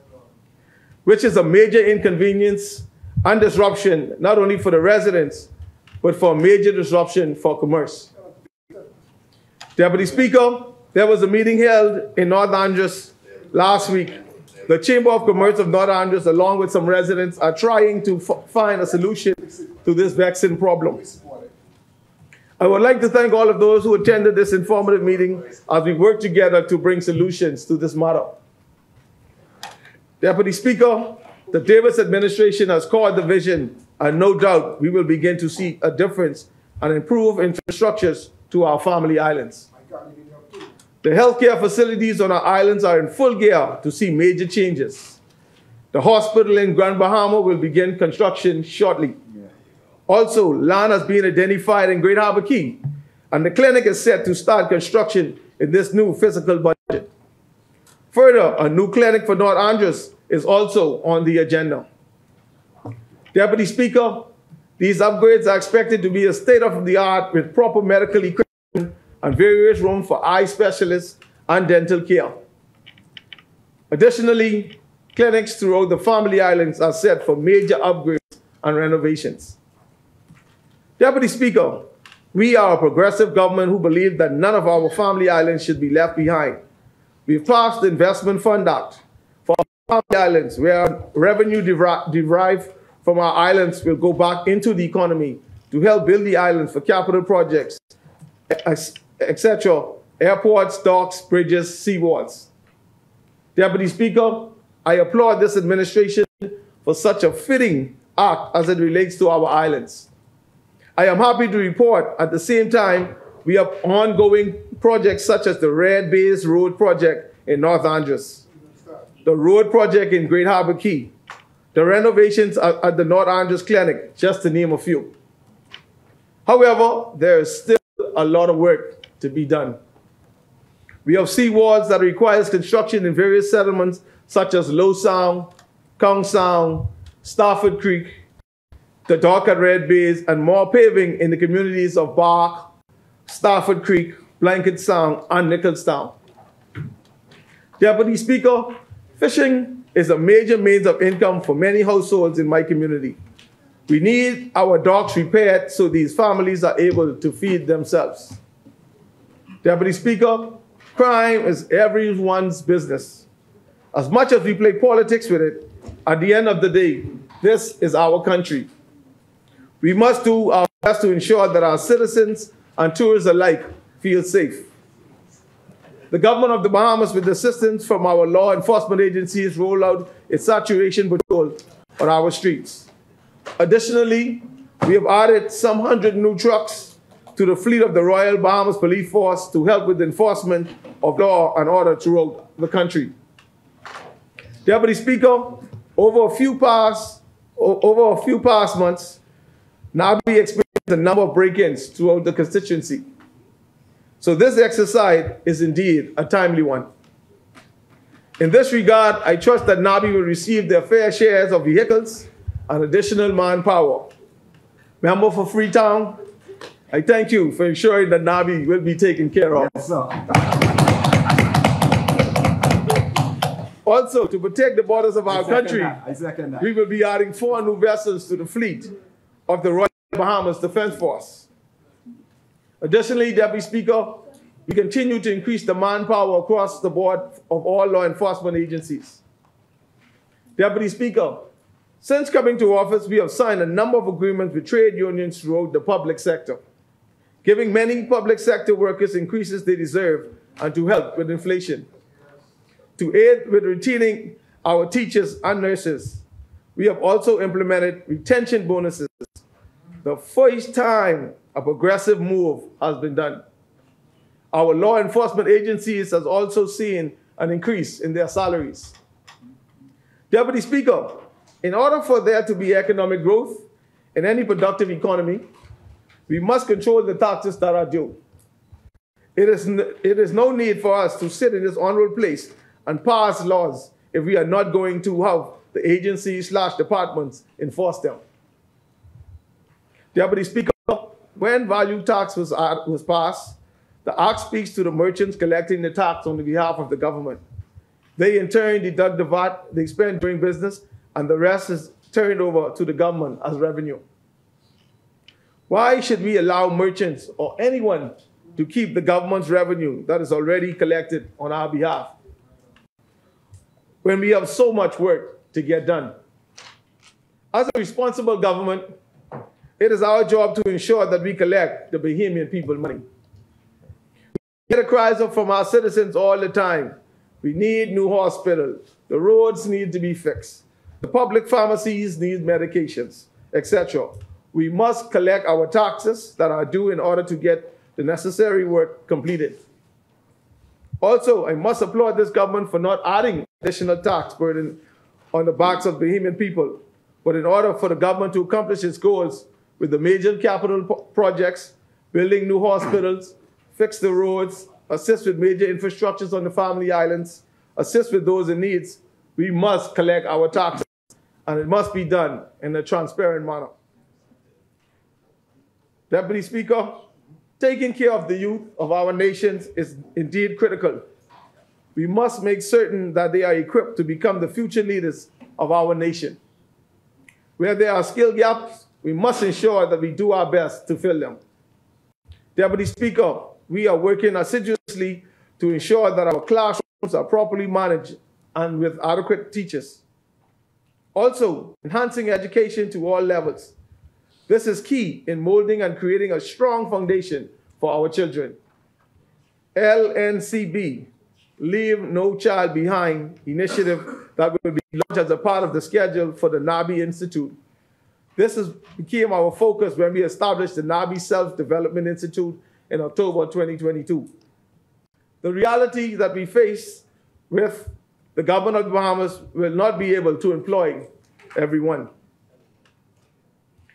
which is a major inconvenience and disruption, not only for the residents, but for a major disruption for commerce. Deputy Speaker, there was a meeting held in North Andros last week The Chamber of Commerce of North Andros, along with some residents, are trying to find a solution to this vexing problem. I would like to thank all of those who attended this informative meeting as we work together to bring solutions to this matter. Deputy Speaker, the Davis administration has called the vision, and no doubt we will begin to see a difference and improve infrastructures to our family islands. The healthcare facilities on our islands are in full gear to see major changes. The hospital in Grand Bahama will begin construction shortly. Also, land has been identified in Great Harbor Key, and the clinic is set to start construction in this new fiscal budget. Further, a new clinic for North Andros is also on the agenda. Deputy Speaker, these upgrades are expected to be a state-of-the-art with proper medical equipment and various rooms for eye specialists and dental care. Additionally, clinics throughout the family islands are set for major upgrades and renovations. Deputy Speaker, we are a progressive government who believe that none of our family islands should be left behind. We've passed the Investment Fund Act for our family islands, where revenue derived from our islands will go back into the economy to help build the islands for capital projects, etc., airports, docks, bridges, seawalls. Deputy Speaker, I applaud this administration for such a fitting act as it relates to our islands. I am happy to report at the same time we have ongoing projects such as the Red Base Road project in North Andros, the road project in Great Harbor Key, the renovations at the North Andros Clinic, just to name a few. However, there is still a lot of work to be done. We have seawalls that requires construction in various settlements such as Low Sound, Kong Sound, Stafford Creek, the dock at Red Bays, and more paving in the communities of Bark, Stafford Creek, Blanket Sound, and Nicholstown. Deputy Speaker, fishing is a major means of income for many households in my community. We need our docks repaired so these families are able to feed themselves. Deputy Speaker, crime is everyone's business. As much as we play politics with it, at the end of the day, this is our country. We must do our best to ensure that our citizens and tourists alike feel safe. The government of the Bahamas, with assistance from our law enforcement agencies, roll out its saturation patrol on our streets. Additionally, we have added some 100 new trucks to the fleet of the Royal Bahamas Police Force to help with enforcement of law and order throughout the country. Deputy Speaker, over a few past months, NABI experienced a number of break-ins throughout the constituency. So this exercise is indeed a timely one. In this regard, I trust that NABI will receive their fair shares of vehicles and additional manpower. Member for Freetown, I thank you for ensuring that NABI will be taken care of. Yes, sir. Also, to protect the borders of our country, we will be adding 4 new vessels to the fleet of the Royal Bahamas Defense Force. Additionally, Deputy Speaker, we continue to increase the manpower across the board of all law enforcement agencies. Deputy Speaker, since coming to office, we have signed a number of agreements with trade unions throughout the public sector, giving many public sector workers increases they deserve and to help with inflation. To aid with retaining our teachers and nurses, we have also implemented retention bonuses. The first time a progressive move has been done. Our law enforcement agencies has also seen an increase in their salaries. Deputy Speaker, in order for there to be economic growth in any productive economy, we must control the taxes that are due. It is no need for us to sit in this honorable place and pass laws if we are not going to have the agencies/departments enforce them. Deputy Speaker, when value tax was passed, the Act speaks to the merchants collecting the tax on behalf of the government. They in turn deduct the VAT they spend doing business, and the rest is turned over to the government as revenue. Why should we allow merchants or anyone to keep the government's revenue that is already collected on our behalf? when we have so much work to get done. As a responsible government, it is our job to ensure that we collect the Bahamian people money. We hear the cries from our citizens all the time. We need new hospitals. The roads need to be fixed. The public pharmacies need medications, etc. We must collect our taxes that are due in order to get the necessary work completed. Also, I must applaud this government for not adding additional tax burden on the backs of Bahamian people. But in order for the government to accomplish its goals with the major capital projects, building new hospitals, fix the roads, assist with major infrastructures on the family islands, assist with those in needs, we must collect our taxes, and it must be done in a transparent manner. Deputy Speaker, taking care of the youth of our nations is indeed critical. We must make certain that they are equipped to become the future leaders of our nation. Where there are skill gaps, we must ensure that we do our best to fill them. Deputy Speaker, we are working assiduously to ensure that our classrooms are properly managed and with adequate teachers. Also, enhancing education to all levels. This is key in molding and creating a strong foundation for our children. LNCB, Leave No Child Behind initiative that will be launched as a part of the schedule for the NABI Institute. This became our focus when we established the NABI Self-Development Institute in October 2022. The reality that we face with the government of the Bahamas will not be able to employ everyone.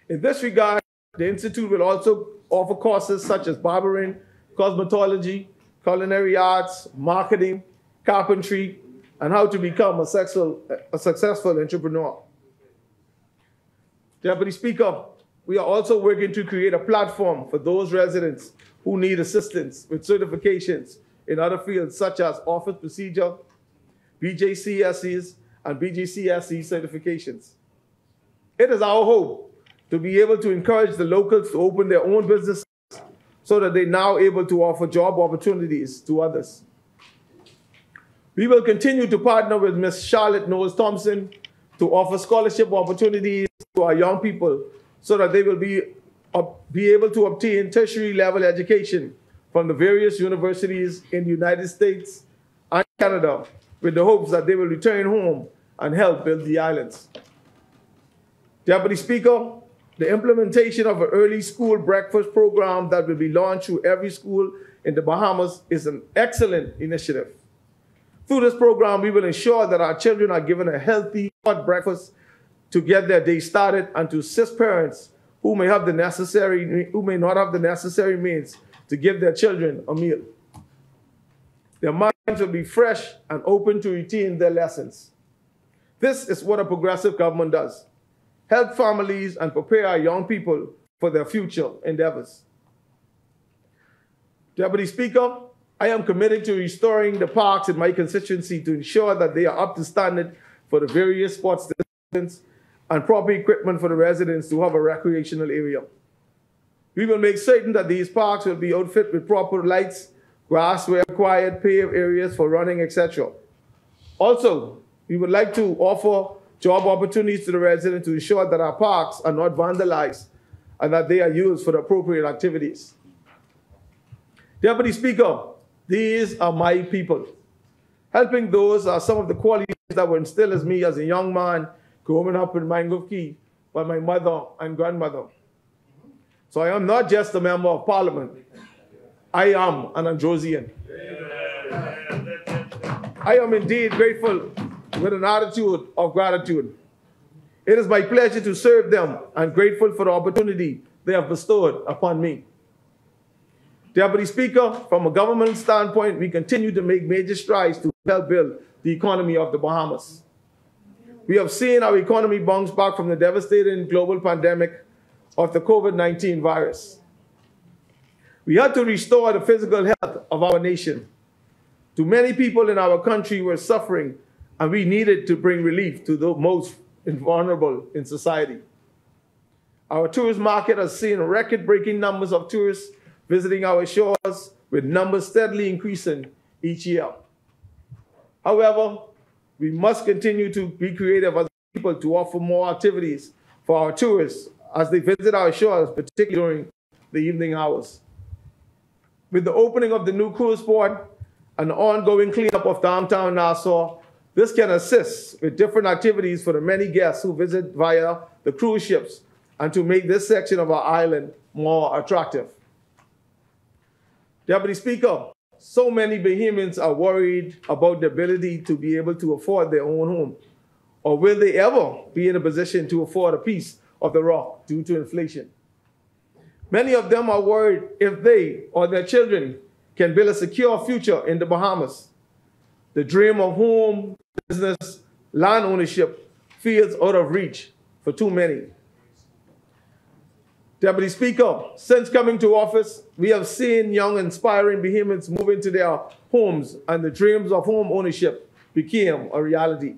In this regard, the Institute will also offer courses such as barbering, cosmetology, culinary arts, marketing, carpentry, and how to become a successful entrepreneur. Deputy Speaker, we are also working to create a platform for those residents who need assistance with certifications in other fields such as office procedure, BJCSEs, and BGCSE certifications. It is our hope to be able to encourage the locals to open their own businesses so that they're now able to offer job opportunities to others. We will continue to partner with Ms. Charlotte Knowles-Thompson to offer scholarship opportunities to our young people so that they will be able to obtain tertiary level education from the various universities in the United States and Canada with the hopes that they will return home and help build the islands. Deputy Speaker, the implementation of an early school breakfast program that will be launched through every school in the Bahamas is an excellent initiative. Through this program, we will ensure that our children are given a healthy, hot breakfast to get their day started and to assist parents who may not have the necessary means to give their children a meal. Their minds will be fresh and open to retain their lessons. This is what a progressive government does: help families and prepare our young people for their future endeavors. Deputy Speaker, I am committed to restoring the parks in my constituency to ensure that they are up to standard for the various sports disciplines and proper equipment for the residents to have a recreational area. We will make certain that these parks will be outfitted with proper lights, grass where required, paved areas for running, etc. Also, we would like to offer job opportunities to the residents to ensure that our parks are not vandalized and that they are used for the appropriate activities. Deputy Speaker, these are my people. Helping those are some of the qualities that were instilled in me as a young man growing up in Mangrove Key by my mother and grandmother. So I am not just a member of Parliament. I am an Androsian. I am indeed grateful with an attitude of gratitude. It is my pleasure to serve them and grateful for the opportunity they have bestowed upon me. Deputy Speaker, from a government standpoint, we continue to make major strides to help build the economy of the Bahamas. We have seen our economy bounce back from the devastating global pandemic of the COVID-19 virus. We had to restore the physical health of our nation. Too many people in our country were suffering, and we needed to bring relief to the most vulnerable in society. Our tourist market has seen record-breaking numbers of tourists visiting our shores, with numbers steadily increasing each year. However, We must continue to be creative as people to offer more activities for our tourists as they visit our shores, particularly during the evening hours. With the opening of the new cruise port and the ongoing cleanup of downtown Nassau, this can assist with different activities for the many guests who visit via the cruise ships and to make this section of our island more attractive. Deputy Speaker, so many Bahamians are worried about the ability to be able to afford their own home. Or will they ever be in a position to afford a piece of the rock due to inflation? Many of them are worried if they or their children can build a secure future in the Bahamas. The dream of home, business, land ownership feels out of reach for too many. Deputy Speaker, since coming to office, we have seen young, inspiring Bahamians move into their homes, and the dreams of home ownership became a reality.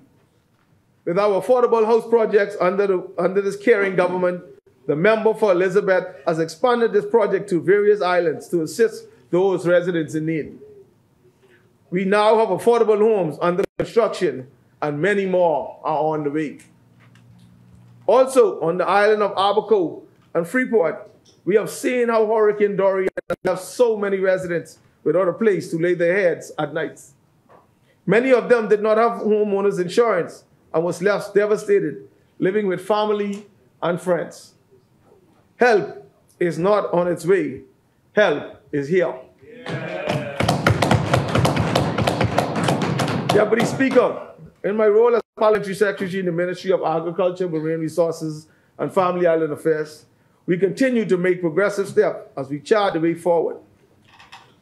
With our affordable house projects under this caring government, the member for Elizabeth has expanded this project to various islands to assist those residents in need. We now have affordable homes under construction, and many more are on the way. Also, on the island of Abaco and Freeport, we have seen how Hurricane Dorian left so many residents without a place to lay their heads at night. Many of them did not have homeowners insurance and was left devastated, living with family and friends. Help is not on its way. Help is here. Deputy Speaker, in my role as Parliamentary Secretary in the Ministry of Agriculture, Marine Resources, and Family Island Affairs, we continue to make progressive steps as we chart the way forward.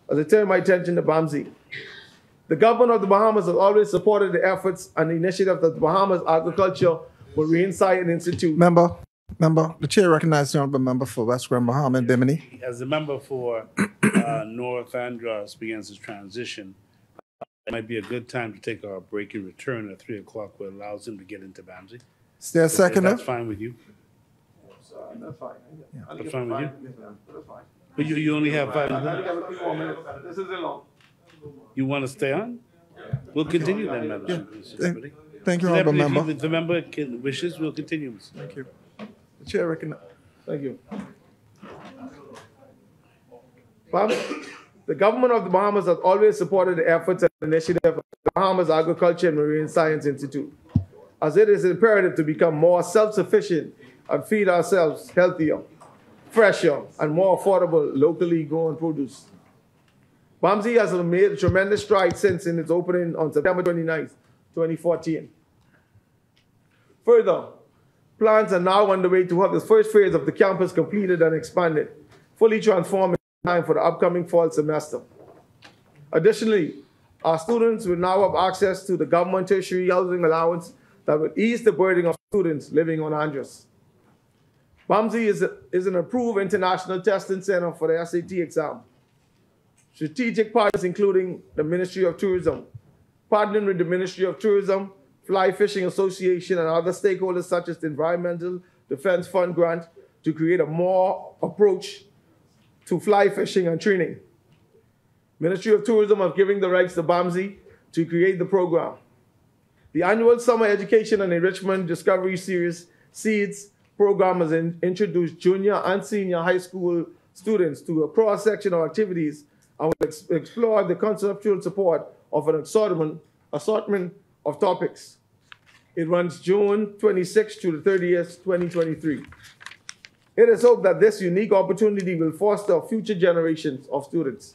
As I turn my attention to BAMSI, the government of the Bahamas has always supported the efforts and initiatives of the Bahamas Agriculture Marine Science Institute. Member, the chair recognizes the honorable member for West Grand Bahama and Bimini. As the member for North Andros begins his transition, it might be a good time to take our break and return at 3 o'clock, which allows him to get into BAMSI. Is there a seconder? That's fine with you? That's fine. Yeah. That's fine with you? That's fine. But you only have 5 I minutes. have a few more minutes. This isn't long. You want to stay on? We'll continue then, Madam Secretary. Thank you, honorable member. If the member wishes, we'll continue. Thank you. The chair recognizes. Thank you. The government of the Bahamas has always supported the efforts and initiatives of the Bahamas Agriculture and Marine Science Institute, as it is imperative to become more self-sufficient and feed ourselves healthier, fresher, and more affordable locally grown produce. BAMSI has made a tremendous stride since in its opening on September 29, 2014. Further, plans are now underway to have the first phase of the campus completed and expanded, fully transformed in time for the upcoming fall semester. Additionally, our students will now have access to the government tertiary housing allowance that will ease the burden of students living on Andros. BAMSI is an approved international testing center for the SAT exam. Strategic partners including the Ministry of Tourism, partnering with the Ministry of Tourism, Fly Fishing Association, and other stakeholders such as the Environmental Defense Fund grant to create a more approach to fly fishing and training. Ministry of Tourism have given the rights to BAMSI to create the program. The annual Summer Education and Enrichment Discovery Series SEEDS program has introduced junior and senior high school students to a cross-section of activities and will explore the conceptual support of an assortment of topics. It runs June 26 to the 30th, 2023. It is hoped that this unique opportunity will foster future generations of students.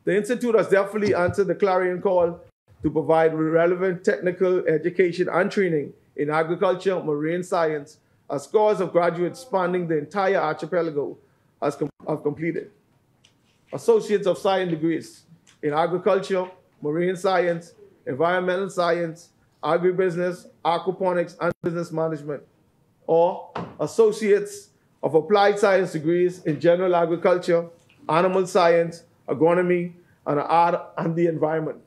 The Institute has definitely answered the clarion call to provide relevant technical education and training in agriculture, marine science, as scores of graduates spanning the entire archipelago have completed. Associates of Science degrees in agriculture, marine science, environmental science, agribusiness, aquaponics, and business management, or Associates of Applied Science degrees in general agriculture, animal science, agronomy, and art and the environment.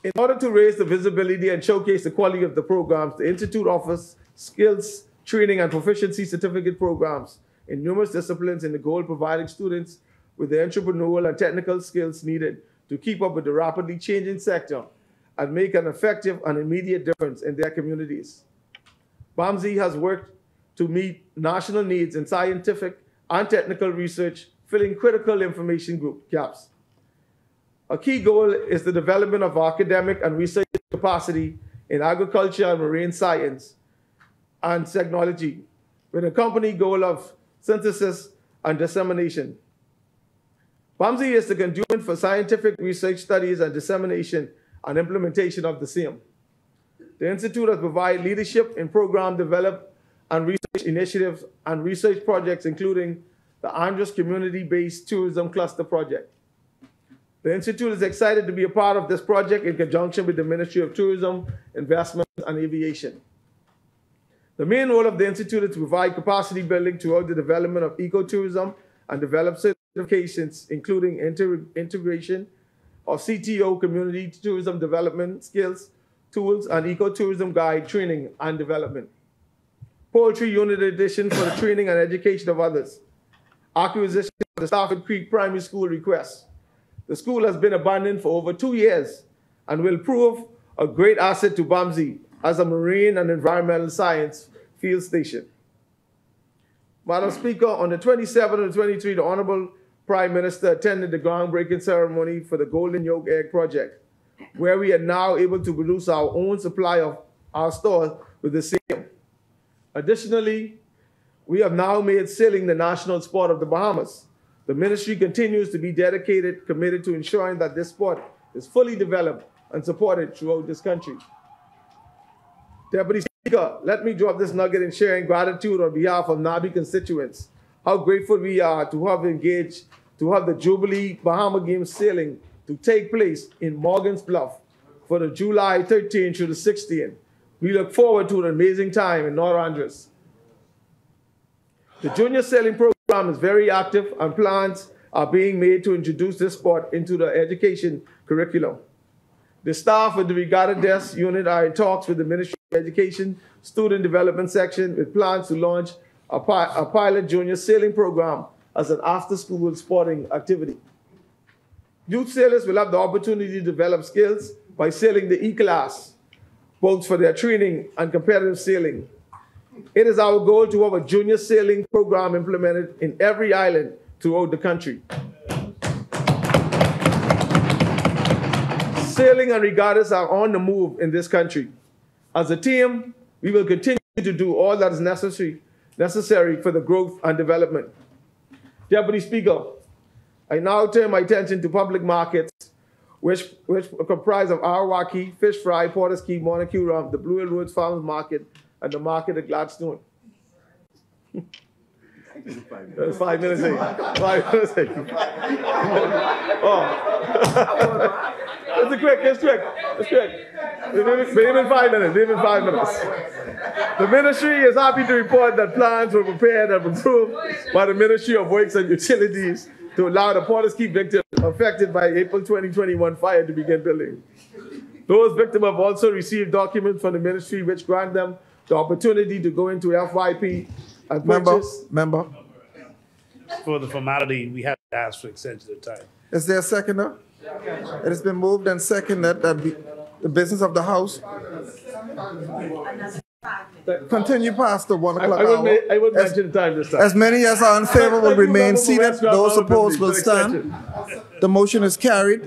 In order to raise the visibility and showcase the quality of the programs, the Institute offers skills, training, and proficiency certificate programs in numerous disciplines in the goal of providing students with the entrepreneurial and technical skills needed to keep up with the rapidly changing sector and make an effective and immediate difference in their communities. BAMSI has worked to meet national needs in scientific and technical research, filling critical information group gaps. A key goal is the development of academic and research capacity in agriculture and marine science and technology, with a company goal of synthesis and dissemination. BAMSI is the conduit for scientific research studies and dissemination and implementation of the same. The Institute has provided leadership in program development and research initiatives and research projects, including the Andros Community-Based Tourism Cluster Project. The Institute is excited to be a part of this project in conjunction with the Ministry of Tourism, Investment, and Aviation. The main role of the Institute is to provide capacity building throughout the development of ecotourism and develop certifications, including integration of CTO, community tourism development skills, tools, and ecotourism guide training and development. Poultry unit addition for the training and education of others. Acquisition of the Stafford Creek Primary School request. The school has been abandoned for over 2 years and will prove a great asset to BAMSI as a marine and environmental science field station. Madam Speaker, on the 27th and 23rd, the Honorable Prime Minister attended the groundbreaking ceremony for the Golden Yolk Egg Project, where we are now able to produce our own supply of our stores with the same. Additionally, we have now made sailing the national sport of the Bahamas. The ministry continues to be dedicated, committed to ensuring that this sport is fully developed and supported throughout this country. Deputy Speaker, let me drop this nugget in sharing gratitude on behalf of NABI constituents. How grateful we are to have engaged, to have the Jubilee Bahama Games sailing to take place in Morgan's Bluff for the July 13th through the 16th. We look forward to an amazing time in North Andros. The junior sailing program is very active and plans are being made to introduce this sport into the education curriculum. The staff with the Regatta Desk unit are in talks with the Ministry of Education Student Development Section with plans to launch a pilot junior sailing program as an after-school sporting activity. Youth sailors will have the opportunity to develop skills by sailing the E-class boats for their training and competitive sailing. It is our goal to have a junior sailing program implemented in every island throughout the country. Sailing and regattas are on the move in this country. As a team, we will continue to do all that is necessary for the growth and development. Deputy Speaker, I now turn my attention to public markets, which comprise of Arawaki, Fish Fry, Porter's Key, Monacurum, the Blue Hill Woods Farmers Market, and the market at Gladstone. That's 5 minutes in. 5 minutes in. Oh. It's quick. Even 5 minutes. The ministry is happy to report that plans were prepared and approved by the Ministry of Works and Utilities to allow the Porter's Key victims affected by April 2021 fire to begin building. Those victims have also received documents from the ministry which grant them the opportunity to go into FYP and purchase. Member. For the formality, we have to ask for extension of time. Is there a seconder? It has been moved and seconded that the business of the House continue past the 1 o'clock hour. I would mention the time this time. As many as are in favor will remain seated. Those opposed will stand. The motion is carried.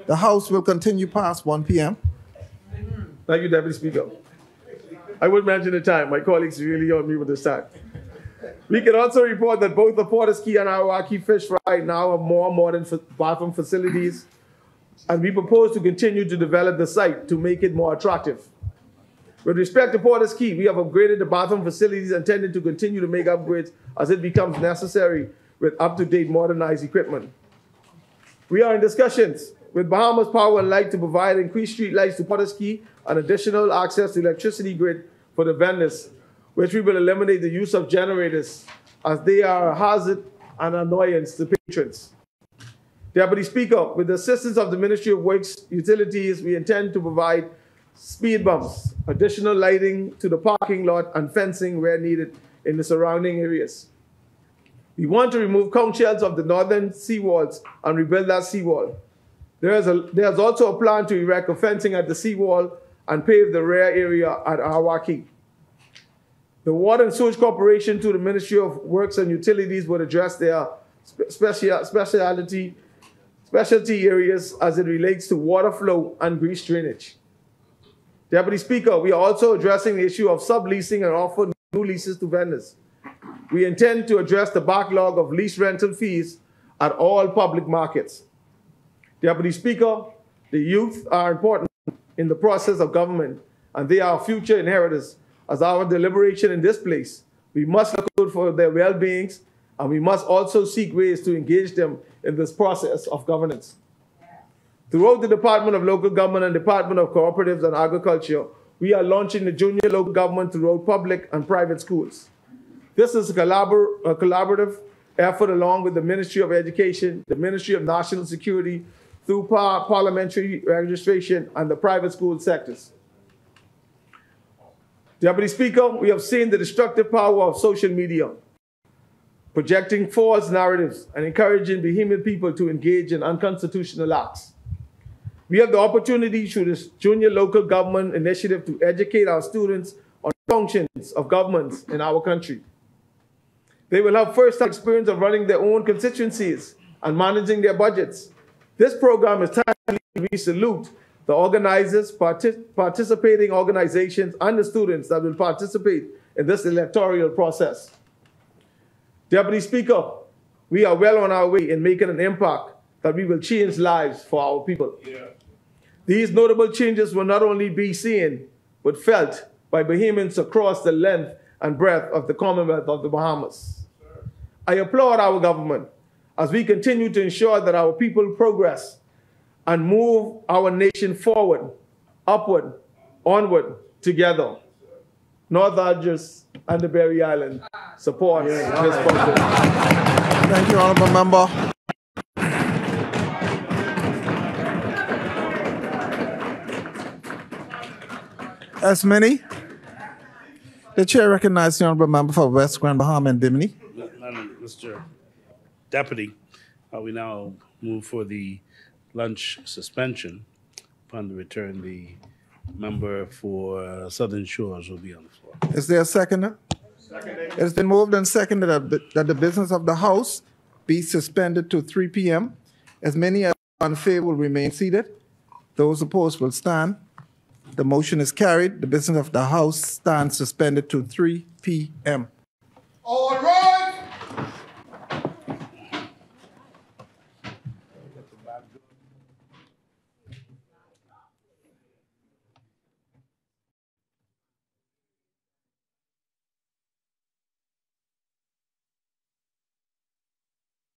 The House will continue past 1 p.m. Thank you, Deputy Speaker. I would mention the time. My colleagues really on me with this time. We can also report that both the Porter's Key and Arawaki Fish Fry now have more modern bathroom facilities, and we propose to continue to develop the site to make it more attractive. With respect to Porter's Key, we have upgraded the bathroom facilities and intended to continue to make upgrades as it becomes necessary with up-to-date modernized equipment. We are in discussions with Bahamas Power and Light to provide increased street lights to Porter's Key and additional access to electricity grid for the vendors, which we will eliminate the use of generators as they are a hazard and annoyance to patrons. Deputy Speaker, with the assistance of the Ministry of Works Utilities, we intend to provide speed bumps, additional lighting to the parking lot, and fencing where needed in the surrounding areas. We want to remove conch shells of the northern seawalls and rebuild that seawall. There's also a plan to erect a fencing at the seawall and pave the rear area at Awaki. The Water and Sewage Corporation through the Ministry of Works and Utilities would address their specialty areas as it relates to water flow and grease drainage. Deputy Speaker, we are also addressing the issue of subleasing and offer new leases to vendors. We intend to address the backlog of lease rental fees at all public markets. Deputy Speaker, the youth are important in the process of government, and they are our future inheritors. As our deliberation in this place, we must look out for their well-being, and we must also seek ways to engage them in this process of governance. Throughout the Department of Local Government and Department of Cooperatives and Agriculture, we are launching the junior local government throughout public and private schools. This is a collaborative effort along with the Ministry of Education, the Ministry of National Security, through parliamentary registration and the private school sectors. Deputy Speaker, we have seen the destructive power of social media, projecting false narratives and encouraging vehement people to engage in unconstitutional acts. We have the opportunity through this junior local government initiative to educate our students on functions of governments in our country. They will have first-hand experience of running their own constituencies and managing their budgets. This program is timely. We salute the organizers, participating organizations, and the students that will participate in this electoral process. Deputy Speaker, we are well on our way in making an impact that we will change lives for our people. Yeah. These notable changes will not only be seen, but felt by Bahamians across the length and breadth of the Commonwealth of the Bahamas. Sure. I applaud our government as we continue to ensure that our people progress and move our nation forward, upward, onward, together. North Aldris and the Berry Island support this project. Thank you, Honourable Member. As many, the Chair recognizes the Honourable Member for West Grand Bahama and Bimini. Mr. Deputy, we now move for the lunch suspension. Upon the return, the member for Southern Shores will be on the floor. Is there a seconder? Seconded. It's been moved and seconded that the business of the House be suspended to 3 p.m. As many as are in favor will remain seated. Those opposed will stand. The motion is carried. The business of the House stands suspended to 3 p.m. All right.